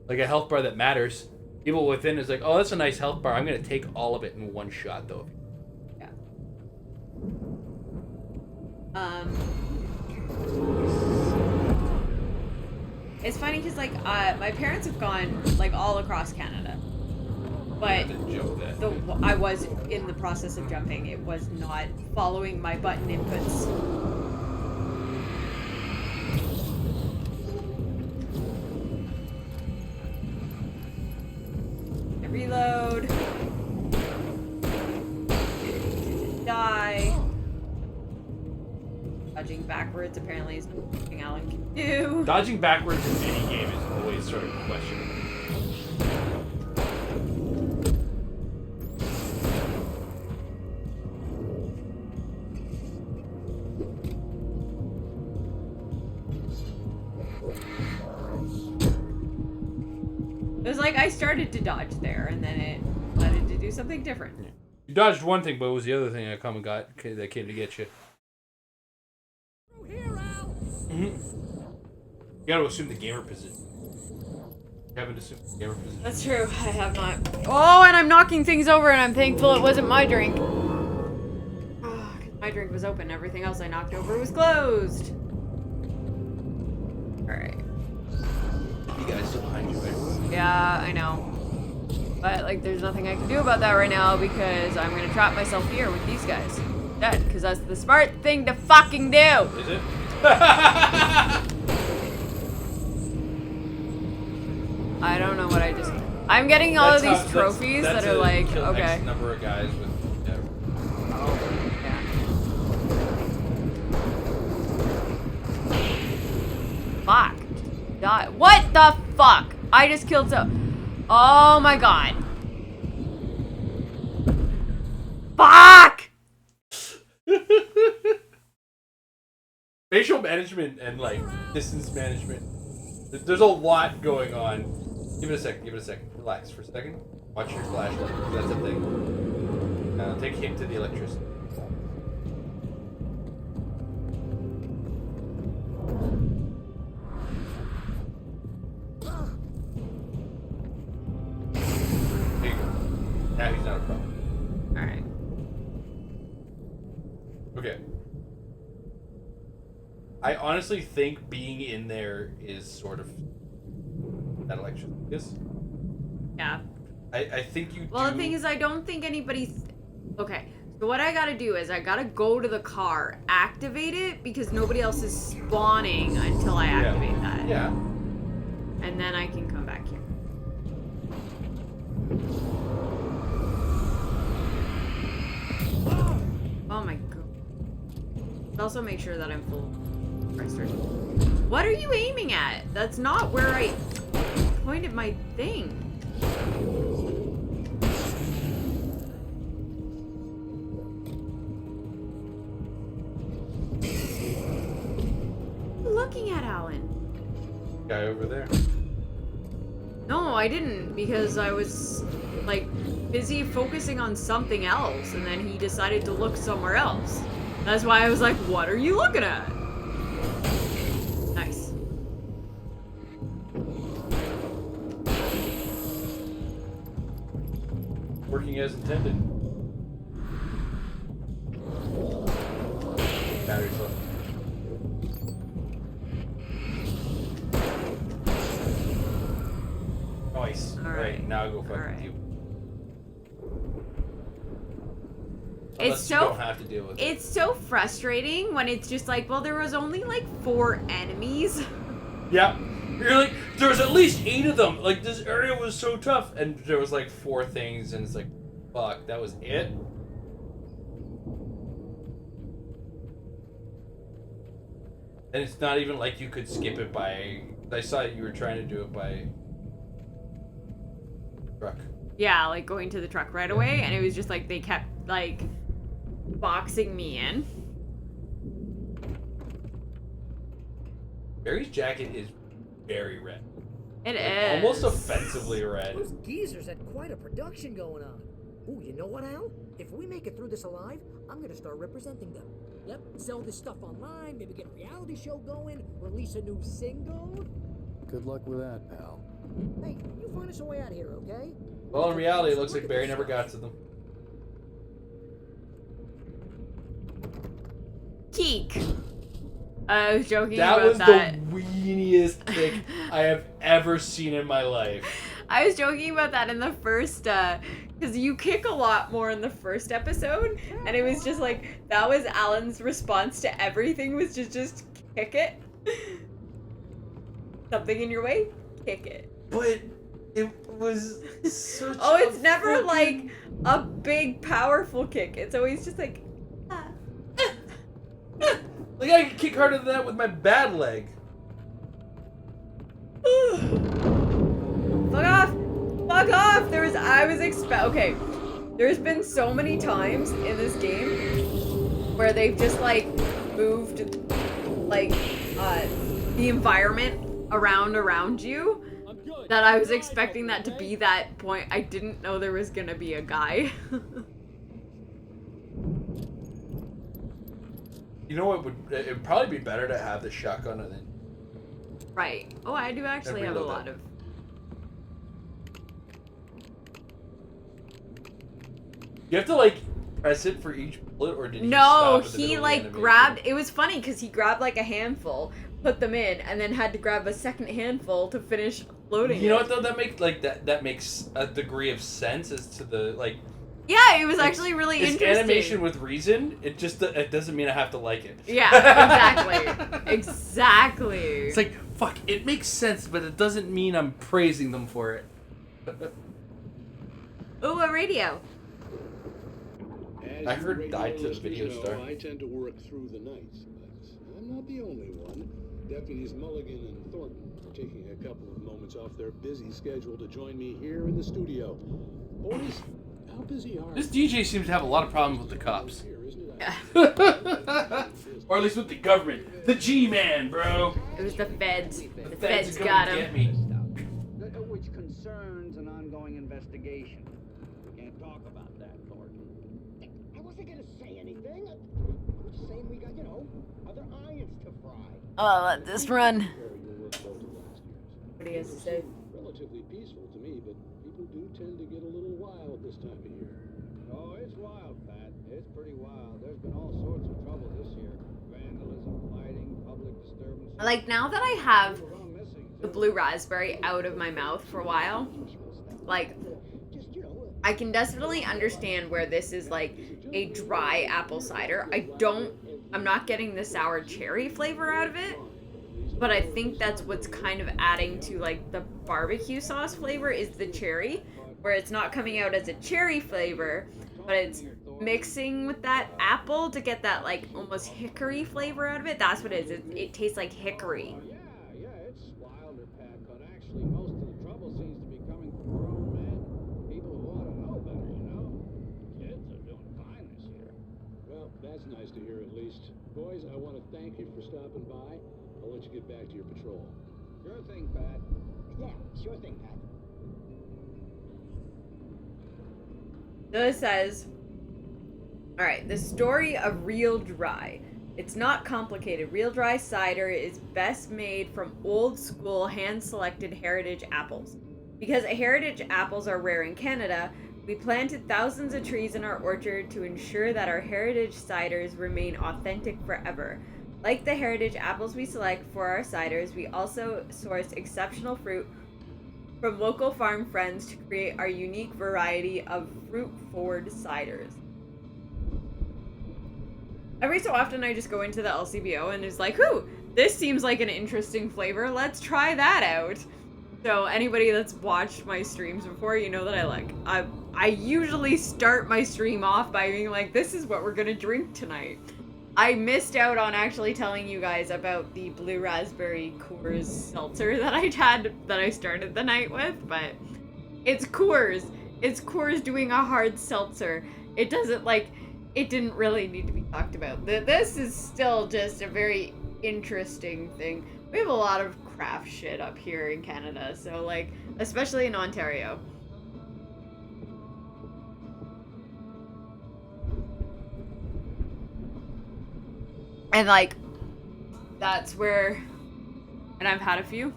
Like a health bar that matters. Evil Within is like, oh, that's a nice health bar. I'm going to take all of it in one shot, though. Yeah. It's funny because, like, my parents have gone, like, all across Canada. But I was in the process of jumping. It was not following my button inputs. I reload. Die. Dodging backwards apparently is something Alan can do. Dodging backwards in any game is always sort of questionable. It was like I started to dodge there, and then it decided to do something different. Yeah. You dodged one thing, but it was the other thing that came to get you. You gotta assume the gamer position. You haven't assumed the gamer position. That's true. I have not. Oh, and I'm knocking things over, and I'm thankful it wasn't my drink. Oh, 'cause my drink was open. Everything else I knocked over was closed. Alright. You guys still behind you, right? Yeah, I know. But, like, there's nothing I can do about that right now because I'm gonna trap myself here with these guys. Dead, because that's the smart thing to fucking do! Is it? I don't know what I just... I'm getting all of these trophies that are like, okay. X number of guys with... Yeah. Oh, yeah. Fuck. Die. What the fuck? I just killed so... Oh my god. Fuck! Facial management and like distance management. There's a lot going on. Give it a second. Give it a second. Relax for a second. Watch your flashlight. That's a thing. Take a hint to the electricity. There you go. Now he's not a problem. Alright. Okay. I honestly think being in there is sort of that election. Yes? Yeah. I think you Well, do... the thing is, I don't think anybody's... Okay, so what I gotta do is I gotta go to the car, activate it, because nobody else is spawning until I activate that. Yeah. And then I can come back here. Oh my god. Also make sure that I'm full. What are you aiming at? That's not where I pointed my thing. What are you looking at, Alan? Guy over there. No, I didn't, because I was like busy focusing on something else, and then he decided to look somewhere else. That's why I was like, what are you looking at? Nice. Working as intended. Battery's low. Nice. Right, now go fuck with you. Unless you don't have to deal with it. It's so frustrating when it's just like, well, there was only like 4 enemies. Yeah. You're like, there was at least 8 of them. Like, this area was so tough. And there was like 4 things, and it's like, fuck, that was it? And it's not even like you could skip it by... I saw you were trying to do it by... truck. Yeah, like going to the truck right away, and it was just like they kept like boxing me in. Barry's jacket is very red. It Like, is. almost offensively red. Those geezers had quite a production going on. Ooh, you know what, Al? If we make it through this alive, I'm gonna start representing them. Yep, sell this stuff online, maybe get a reality show going, release a new single. Good luck with that, pal. Hey, you find us a way out of here, okay? Well, in reality, it looks like Barry never got to them. Geek. I was joking That about was that. the weeniest kick I have ever seen in my life. I was joking about that in the first, because you kick a lot more in the first episode, and it was just like, that was Alan's response to everything, was just kick it. Something in your way, kick it. But it was such Oh, it's never fucking... like a big, powerful kick. It's always just like, Like, I could kick harder than that with my bad leg. fuck off! Fuck off! Okay, there's been so many times in this game where they've just, like, moved, like, the environment around you, that I was expecting that to be that point. I didn't know there was gonna be a guy. You know what it would probably be better to have the shotgun and then... Right. Oh, I do actually have a reload lot that. of... You have to, like, press it for each bullet, or did he No, stop at the he middle of the like animation? grabbed. It was funny because he grabbed like a handful, put them in, and then had to grab a second handful to finish loading. You know it. what though? That makes a degree of sense as to the like. Yeah, it was actually really it's interesting. animation with reason. It doesn't mean I have to like it. Yeah, exactly. Exactly. It's like, fuck, it makes sense, but it doesn't mean I'm praising them for it. Ooh, a radio. As I you heard radio died to the listeners video know, star. I tend to work through the night, but I'm not the only one. Deputies Mulligan and Thornton are taking a couple of moments off their busy schedule to join me here in the studio. Boys, how busy are This you? DJ seems to have a lot of problems with the cops. Or at least with the government. The G-Man, bro. It was the feds. The Feds feds are got gonna him. get me. Which concerns an ongoing investigation. We can't talk about that, Thornton. I wasn't gonna say anything. I'm just saying we got, you know, other irons to fry. Oh, let this run. What do you have to say? Relatively peaceful to me, but people do tend to get a little wild this time of year. Oh, it's wild, Pat. It's pretty wild. There's been all sorts of trouble this year. Vandalism, fighting, public disturbance. Like, now that I have the blue raspberry out of my mouth for a while, like, I can definitely understand where this is like a dry apple cider. I'm not getting the sour cherry flavor out of it, but I think that's what's kind of adding to like the barbecue sauce flavor is the cherry, where it's not coming out as a cherry flavor, but it's mixing with that apple to get that like almost hickory flavor out of it. That's what it is. It tastes like hickory. Yeah, it's wilder, Pat, but actually most of the trouble seems to be coming from grown men. People who ought to know better, you know? Kids are doing fine this year. Well, that's nice to hear at least. Boys, I want to thank you for stopping by. I'll let you get back to your patrol. Sure thing, Pat. Yeah, sure thing, Pat. So it says, alright, the story of Real Dry. It's not complicated. Real Dry cider is best made from old school hand-selected heritage apples. Because heritage apples are rare in Canada, we planted thousands of trees in our orchard to ensure that our heritage ciders remain authentic forever. Like the heritage apples we select for our ciders, we also source exceptional fruit from local farm friends to create our unique variety of fruit-forward ciders. Every so often I just go into the LCBO and it's like, ooh, this seems like an interesting flavor, let's try that out. So anybody that's watched my streams before, you know that I usually start my stream off by being like, this is what we're gonna drink tonight. I missed out on actually telling you guys about the blue raspberry Coors seltzer that I started the night with, but it's Coors. It's Coors doing a hard seltzer. It didn't really need to be talked about. This is still just a very interesting thing. We have a lot of craft shit up here in Canada, so like, especially in Ontario. And like, that's where, and I've had a few,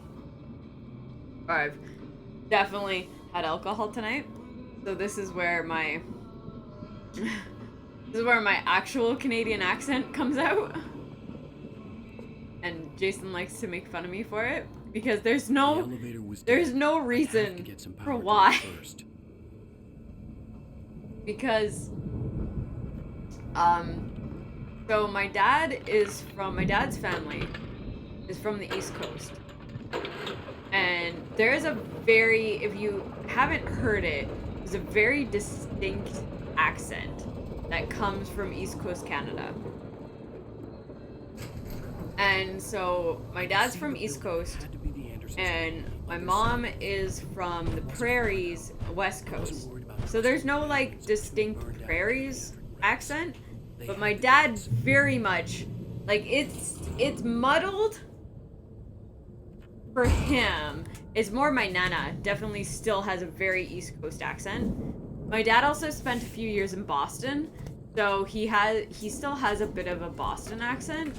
or I've definitely had alcohol tonight. So this is where my, actual Canadian accent comes out. And Jason likes to make fun of me for it because there's no reason for why. Because, so my dad's family is from the East Coast. And there's a very, if you haven't heard it, there's a very distinct accent that comes from East Coast Canada. And so my dad's from East Coast and my mom is from the prairies, West Coast. So there's no like distinct prairies accent. But my dad very much, like, it's muddled for him. It's more my nana definitely still has a very East Coast accent. My dad also spent a few years in Boston, so he still has a bit of a Boston accent.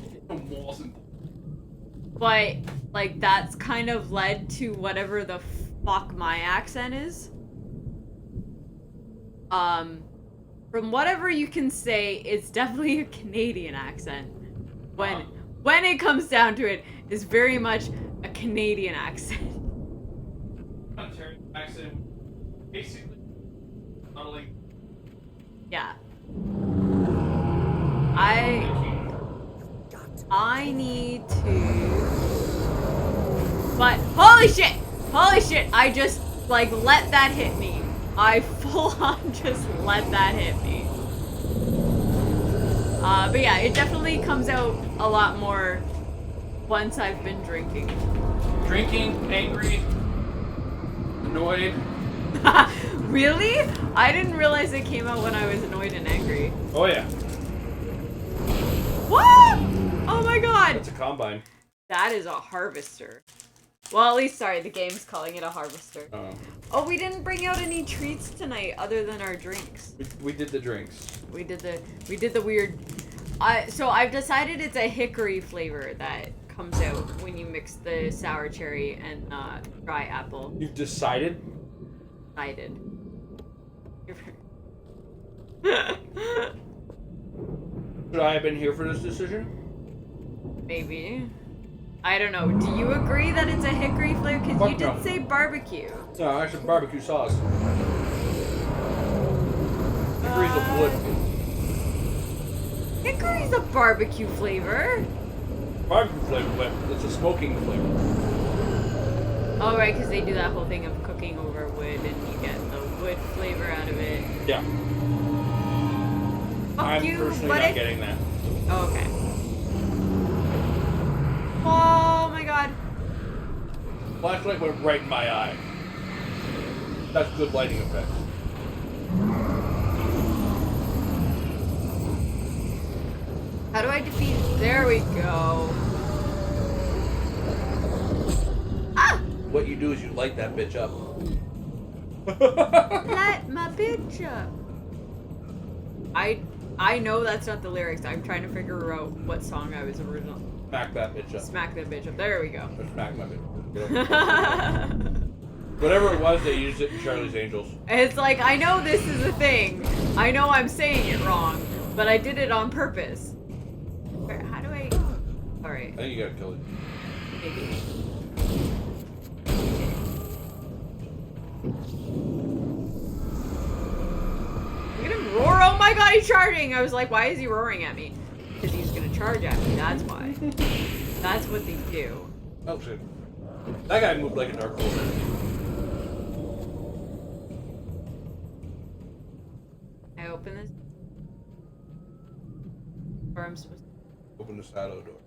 But, like, that's kind of led to whatever the fuck my accent is. From whatever you can say, it's definitely a Canadian accent. When it comes down to it, it's very much a Canadian accent. Ontario accent, basically, like. Yeah. I need to. But holy shit! I just like let that hit me. I full on just let that hit me. But yeah, it definitely comes out a lot more once I've been drinking. Drinking, angry, annoyed. Really? I didn't realize it came out when I was annoyed and angry. Oh yeah. What? Oh my god! That's a combine. That is a harvester. Well, at least, sorry, the game's calling it a harvester. Oh, we didn't bring out any treats tonight other than our drinks. We did the drinks. We did the weird. So I've decided it's a hickory flavor that comes out when you mix the sour cherry and dry apple. You've decided? Decided. Should I have been here for this decision? Maybe. I don't know. Do you agree that it's a hickory flavor? Because you did say barbecue. No, I said barbecue sauce. Hickory's a wood. Hickory's a barbecue flavor. Barbecue flavor, but it's a smoking flavor. Oh, right, because they do that whole thing of cooking over wood and you get the wood flavor out of it. Yeah. I'm personally not getting that. Oh, okay. Oh my god. Flashlight went right in my eye. That's good lighting effect. How do I defeat? There we go. Ah! What you do is you light that bitch up. Light my bitch up. I know that's not the lyrics. I'm trying to figure out what song I was original. Smack that bitch up. Smack that bitch up. There we go. Smack my bitch up. Whatever it was, they used it in Charlie's Angels. It's like, I know this is a thing. I know I'm saying it wrong, but I did it on purpose. Where, how do I... Alright. I think you gotta kill it. Maybe. Look at him roar. Oh my god, he's charging! I was like, why is he roaring at me? Because he's gonna charge at me, that's why. That's what they do. Oh shit. That guy moved like a dark hole. I open this? Or I'm supposed to... Open the silo door.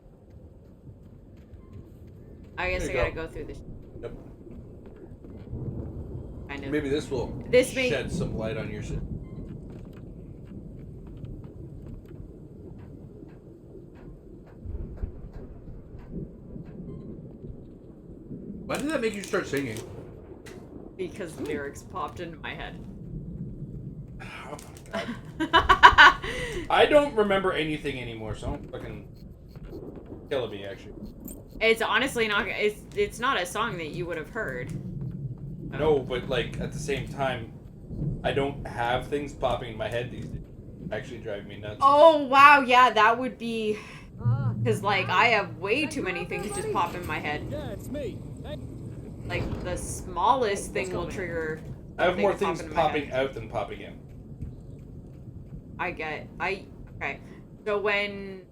I guess I There gotta you go through this. Yep. Kind of. Maybe this will shed some light on your shit. Why did that make you start singing? Because lyrics popped into my head. Oh my god. I don't remember anything anymore, so I'm fucking killing me actually. It's honestly not. It's not a song that you would have heard. No, but like at the same time, I don't have things popping in my head these days. Actually driving me nuts. Oh wow, yeah, that would be. Because like I have way too many things just pop in my head. Yeah, it's me. Hey. Like the smallest thing will trigger. I have more something things to pop in my popping head. out than popping in. Okay. So when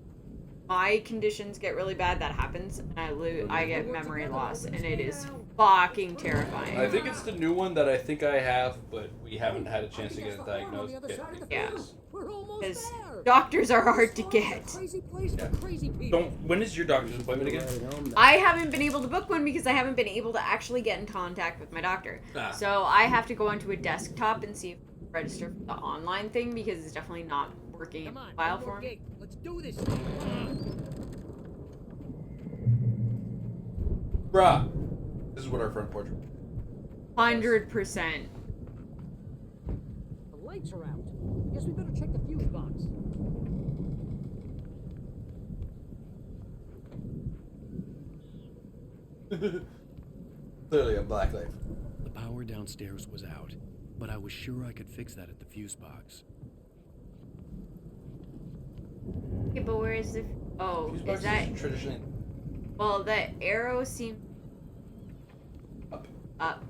my conditions get really bad, that happens, and I get memory loss, and it is fucking terrifying. I think it's the new one that I think I have, but we haven't had a chance to get it diagnosed yet. Yeah. Because doctors are hard to get. Yeah. When is your doctor's appointment again? I haven't been able to book one because I haven't been able to actually get in contact with my doctor. Ah. So I have to go onto a desktop and see if I can register for the online thing because it's definitely not working in file form. Let's do this. Bruh. This is what our front porch is. 100%. The lights are out. Guess we better check the fuse box. Clearly a black light. The power downstairs was out, but I was sure I could fix that at the fuse box. Okay, but where is the... Oh, Fuse is box that... traditionally Well, the arrow seems... Up.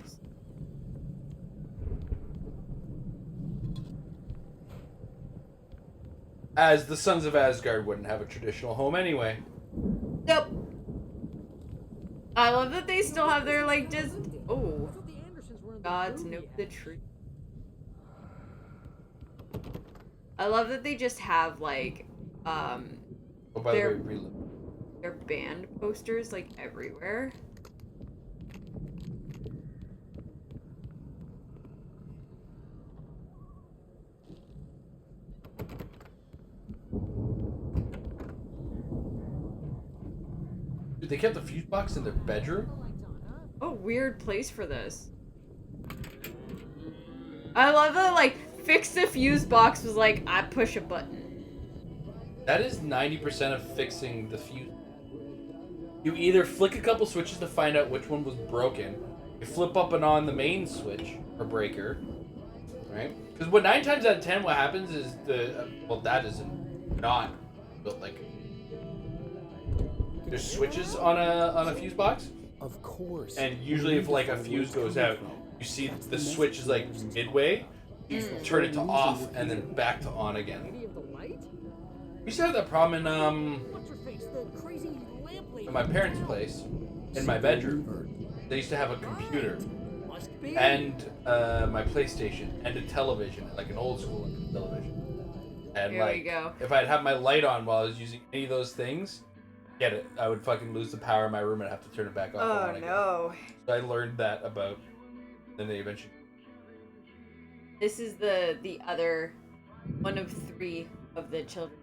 As the Sons of Asgard wouldn't have a traditional home anyway. Nope. I love that they still have their, like, just... Oh. Gods know the truth. I love that they just have, like, Oh, by their... the way, their band posters like everywhere. Dude, they kept the fuse box in their bedroom? Oh, weird place for this. I love that, like, fix the fuse box was like, I push a button. That is 90% of fixing the fuse. You either flick a couple switches to find out which one was broken. You flip up and on the main switch or breaker, right? Because what 9 times out of 10 what happens is well, that is not built like. There's switches on a fuse box. Of course. And usually if like a fuse goes out, you see the switch is like midway. You turn it to off and then back to on again. We used to have that problem in my parents' place, in my bedroom. They used to have a computer and my PlayStation and a television, like an old school television. And Here we like, go. if I'd have my light on while I was using any of those things, get it, I would fucking lose the power in my room and have to turn it back off. Oh no. So I learned that about. Then they eventually. This is the other one of 3 of the children.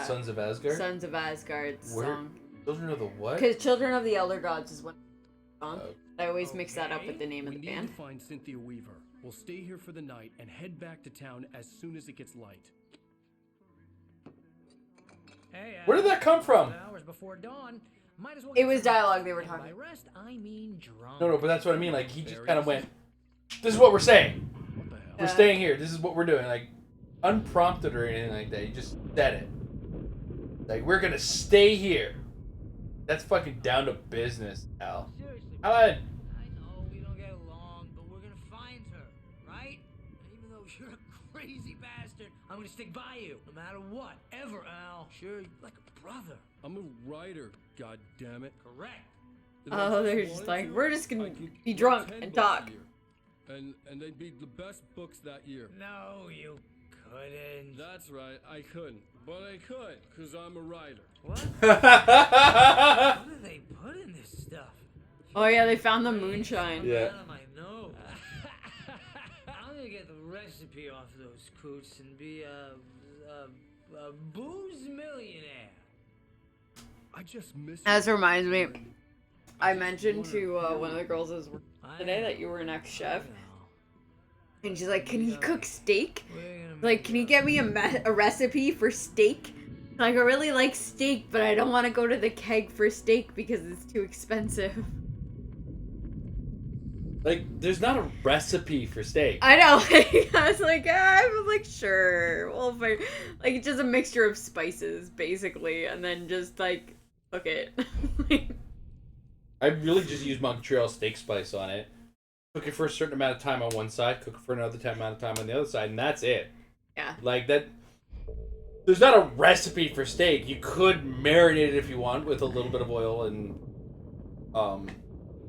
Sons of Asgard? Sons of Asgard song. Children of the what? Because Children of the Elder Gods is one song. I always mix that up with the name of the We band. need to find Cynthia Weaver. We'll stay here for the night and head back to town as soon as it gets light. Hey, Where did that come from? Hours before dawn. Might as well It get was some dialogue they were and talking. By rest, I mean drunk. No, but that's what I mean. Like, he just kind of went, this is what we're saying. We're staying here. This is what we're doing. Like, unprompted or anything like that. He just said it. Like, we're going to stay here. That's fucking down to business, Al. Seriously. Alan. I know we don't get along, but we're gonna find her, right? And even though you're a crazy bastard, I'm gonna stick by you, no matter what, ever, Al. Sure, like a brother. I'm a writer, god damn it. Correct. Oh, they're just like, we're just gonna be drunk and talk. And they'd be the best books that year. No, you couldn't. That's right, I couldn't. But I could, because I'm a writer. What? What do they put in this stuff? Oh yeah, they found the moonshine. Yeah. Out of my nose. I'm gonna get the recipe off those coots and be a booze millionaire. I just miss As reminds me, I mentioned to one of the girls that was working today that you were an ex-chef. And she's like, can he cook steak? Like, can you get me a recipe for steak? Like, I really like steak, but I don't want to go to the Keg for steak because it's too expensive. Like, there's not a recipe for steak. I know. I was like, I'm like, sure. Well, like, it's just a mixture of spices, basically, and then just, like, cook it. I really just use Montreal steak spice on it. Cook it for a certain amount of time on one side, cook it for another amount of time on the other side, and that's it. Yeah. Like, that... There's not a recipe for steak. You could marinate it if you want with a little bit of oil and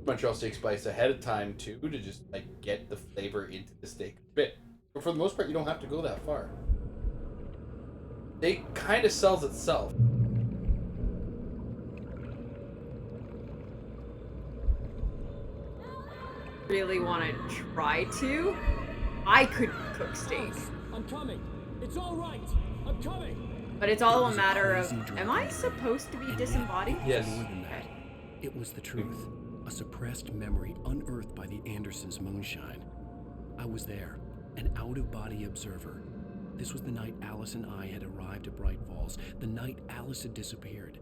Montreal steak spice ahead of time, too, to just, like, get the flavor into the steak a bit. But for the most part, you don't have to go that far. Steak kind of sells itself. Really want to try to. I could cook steak. I'm coming. It's all right. I'm coming. But it's all a matter of, am I supposed to be disembodied? Yes. More than that, it was the truth. A suppressed memory unearthed by the Andersons' moonshine. I was there, an out-of-body observer. This was the night Alice and I had arrived at Bright Falls, the night Alice had disappeared.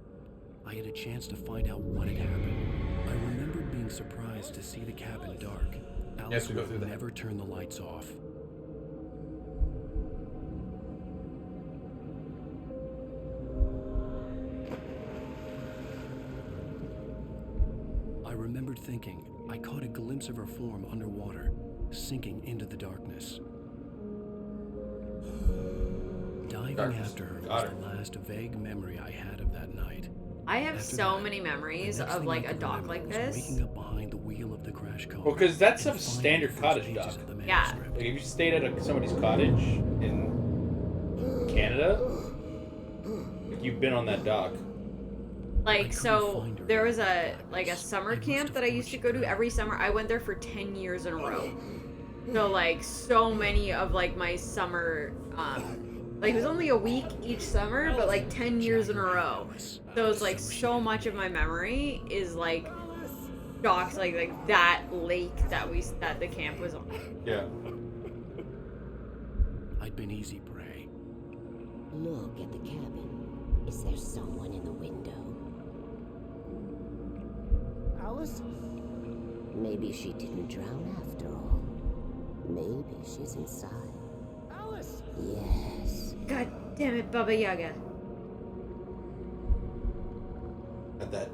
I had a chance to find out what had happened. I remembered being surprised to see the cabin dark. Alice would never turn the lights off. I remembered thinking I caught a glimpse of her form underwater, sinking into the darkness. Diving after her was the last vague memory I had of that night. I have so many memories of like a dock like this. Waking up behind the wheel of the crash car. Well, because that's a standard cottage dock. Yeah. Like, if you stayed at somebody's cottage in Canada, like, you've been on that dock. Like, so there was a summer camp that I used to go to every summer. I went there for 10 years in a row. So like so many of like my summer like it was only a week each summer, but like 10 years in a row. So it's like so much of my memory is like docks like that lake that the camp was on. Yeah. I'd been easy prey. Look at the cabin. Is there someone in the window? Alice? Maybe she didn't drown after all. Maybe she's inside. Alice! Yes. God damn it, Baba Yaga. At that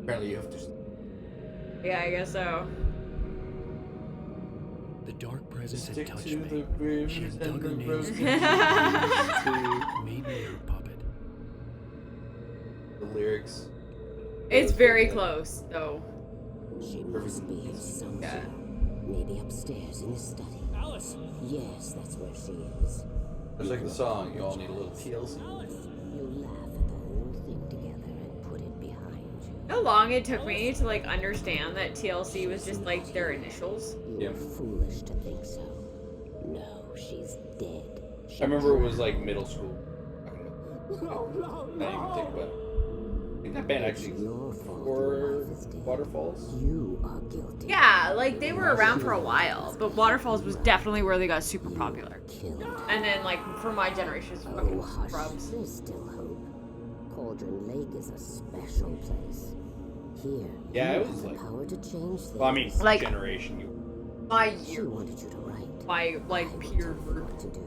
apparently you have to. Yeah, I guess so. The dark presence had touched to me. the ribs She had and dug her the nails roasted into me, made me her puppet. The lyrics. It's very close, though. She must be here somewhere. Maybe upstairs in the study. Alice! Yes, that's where she is. Just like the song, you all need a little TLC. You laugh at the whole thing together and put it behind you. How long it took me to like understand that TLC was just like their initials. You're foolish to think so. No, she's dead. I remember it was like middle school. No, no, Not even think about it. I think that band actually before Waterfalls. You are guilty. Yeah, like they were around for a while, but Waterfalls was definitely where they got super popular. And then like for my generation, it's fucking Scrubs. There's still hope. Cauldron Lake is a special place. Here, Yeah, you it have was the like. power to change things. Well, I mean, Like- generation. You. My She year, wanted you to write. my like peer group. To do.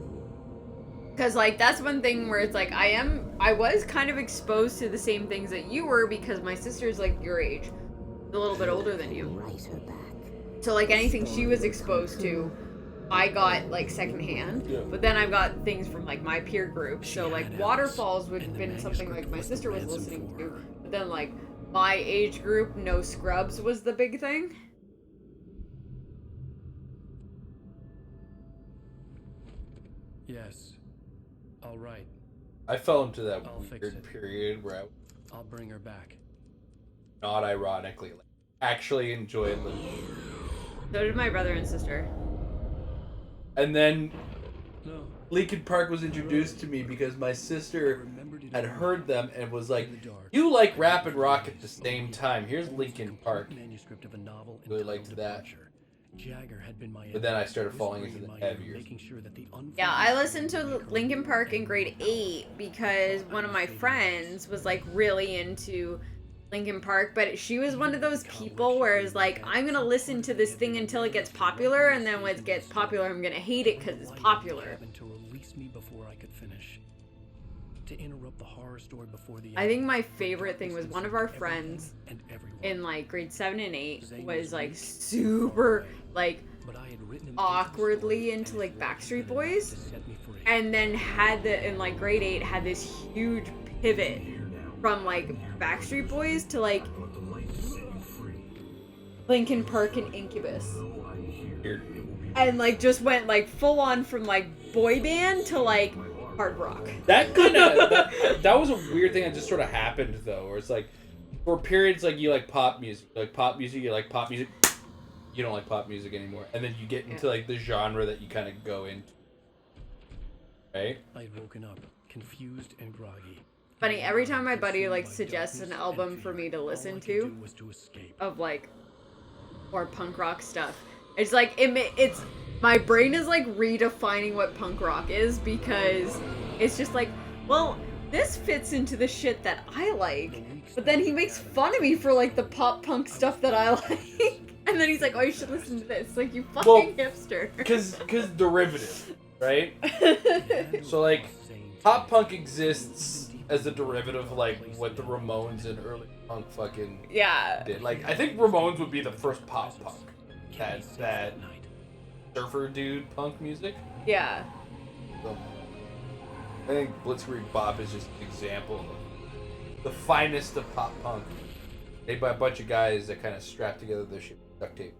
Because like that's one thing where it's like I was kind of exposed to the same things that you were because my sister's like your age, a little bit older than you. Write her back. So like anything she was exposed to, I got like secondhand. Yeah. But then I've got things from like my peer group. So like Waterfalls would have been something like my sister was listening to. But then like my age group, no Scrubs was the big thing. Yes. All right. I fell into that I'll fix weird it. period where I, I'll bring her back. not ironically, like, actually enjoyed them. So did my brother and sister. And then No. Linkin Park was introduced to me because my sister Remembered it had all. heard them and was like, In the dark. "You like rap and rock at the same time. Here's Linkin Park." Manuscript of a novel Really entitled liked that. Departure. Jagger had been my But then I editor, started falling whispering into in the my ear, heavier. making sure that the Yeah, I listened to Linkin Park in grade 8 because one of my friends was like really into Linkin Park, but she was one of those people where it's like, I'm gonna listen to this thing until it gets popular, and then when it gets popular, I'm gonna hate it because it's popular. To release me before I could finish. To interrupt the horror story before the I think my favorite thing was one of our friends and everyone. in like grade 7 and 8 was like super like But I had written awkwardly into like Backstreet Boys, and then had the in like grade 8 had this huge pivot from like Backstreet Boys to like Linkin Park and Incubus, and like just went like full on from like boy band to like hard rock. That kind of that was a weird thing that just sort of happened though, where it's like for periods like you like pop music, you like pop music, you don't like pop music anymore, and then you get into like the genre that you kind of go into, right? I'd woken up confused and groggy. Funny, every time my buddy like suggests an album for me to listen to Was to escape. of like more punk rock stuff, it's like it's my brain is like redefining what punk rock is because it's just like, well, this fits into the shit that I like, but then he makes fun of me for like the pop punk stuff that I like, and then he's like, oh, you should listen to this, like, you fucking hipster. Because derivative, right? So like pop punk exists as a derivative of like what the Ramones and early punk fucking Yeah. did. Like I think Ramones would be the first pop punk. That surfer dude punk music. Yeah. So, I think Blitzkrieg Bop is just an example of the finest of pop punk. Made by a bunch of guys that kind of strap together their shit with duct tape.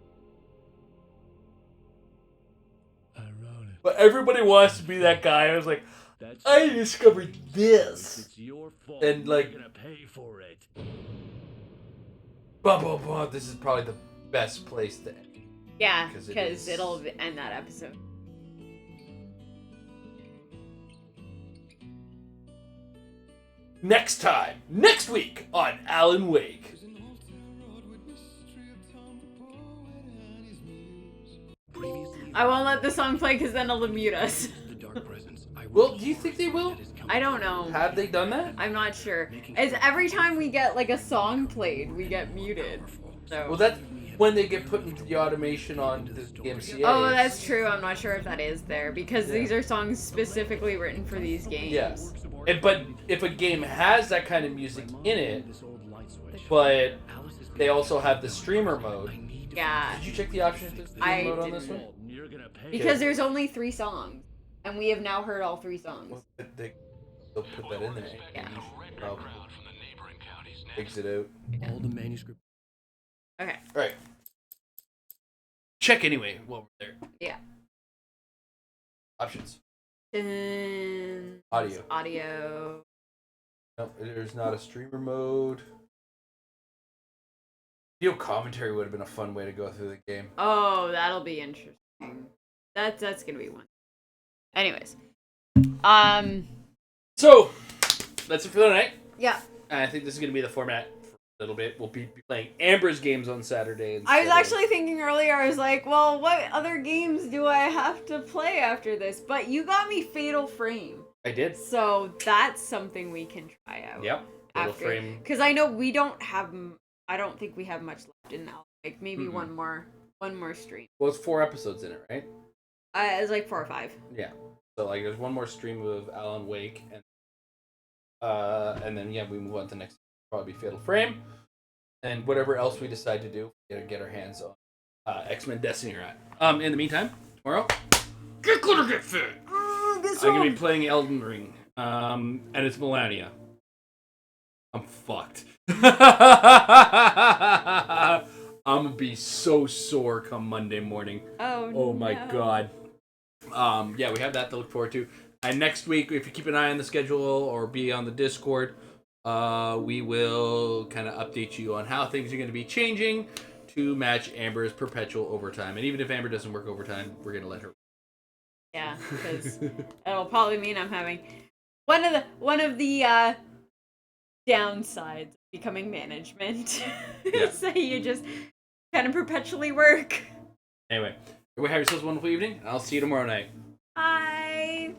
But everybody wants to be that guy. I was like, That's I discovered this. It's your fault. And like, You're gonna pay for it. blah blah blah. This is probably the best place to end. Yeah, Because because it'll end that episode. Next time, next week on Alan Wake. I won't let the song play because then it'll mute us. Well, do you think they will? I don't know. Have they done that? I'm not sure. It's every time we get like a song played, we get muted. So. Well, that's when they get put into the automation on the MCA. Oh, that's true. I'm not sure if that is there because these are songs specifically written for these games. Yes. But if a game has that kind of music in it, but they also have the streamer mode. Yeah. Did you check the options for streamer mode on this one? Because there's only 3 songs, and we have now heard all 3 songs. Well, they'll put that in there. Yeah. Exit out. All the manuscript. Okay. All right. Check anyway while we're there. Yeah. Options. Audio. Audio. No, there's not a streamer mode. Video commentary would have been a fun way to go through the game. Oh, that'll be interesting. That's gonna be one. Anyways. So, that's it for the night. Yeah. I think this is gonna be the format for a little bit. We'll be playing Amber's games on Saturday. I was actually thinking earlier, I was like, well, what other games do I have to play after this? But you got me Fatal Frame. I did. So that's something we can try out. Yep. Fatal Frame. Because I know we don't have, I don't think we have much left in now. Like maybe one more stream. Well, it's 4 episodes in it, right? It's like 4 or 5. Yeah. So like, there's one more stream of Alan Wake, and then we move on to the next. Probably Fatal Frame, and whatever else we decide to do, get our hands on X-Men Destiny or not. In the meantime, tomorrow, Get Good or Get Fit. I'm gonna be playing Elden Ring, and it's Melania. I'm fucked. I'm gonna be so sore come Monday morning. Oh my god. We have that to look forward to. And next week, if you keep an eye on the schedule or be on the Discord, we will kind of update you on how things are going to be changing to match Amber's perpetual overtime. And even if Amber doesn't work overtime, we're going to let her. Yeah, because it'll probably mean I'm having one of the downsides of becoming management. Yeah. So you just kind of perpetually work. Anyway, everybody have yourselves a wonderful evening. I'll see you tomorrow night. Bye.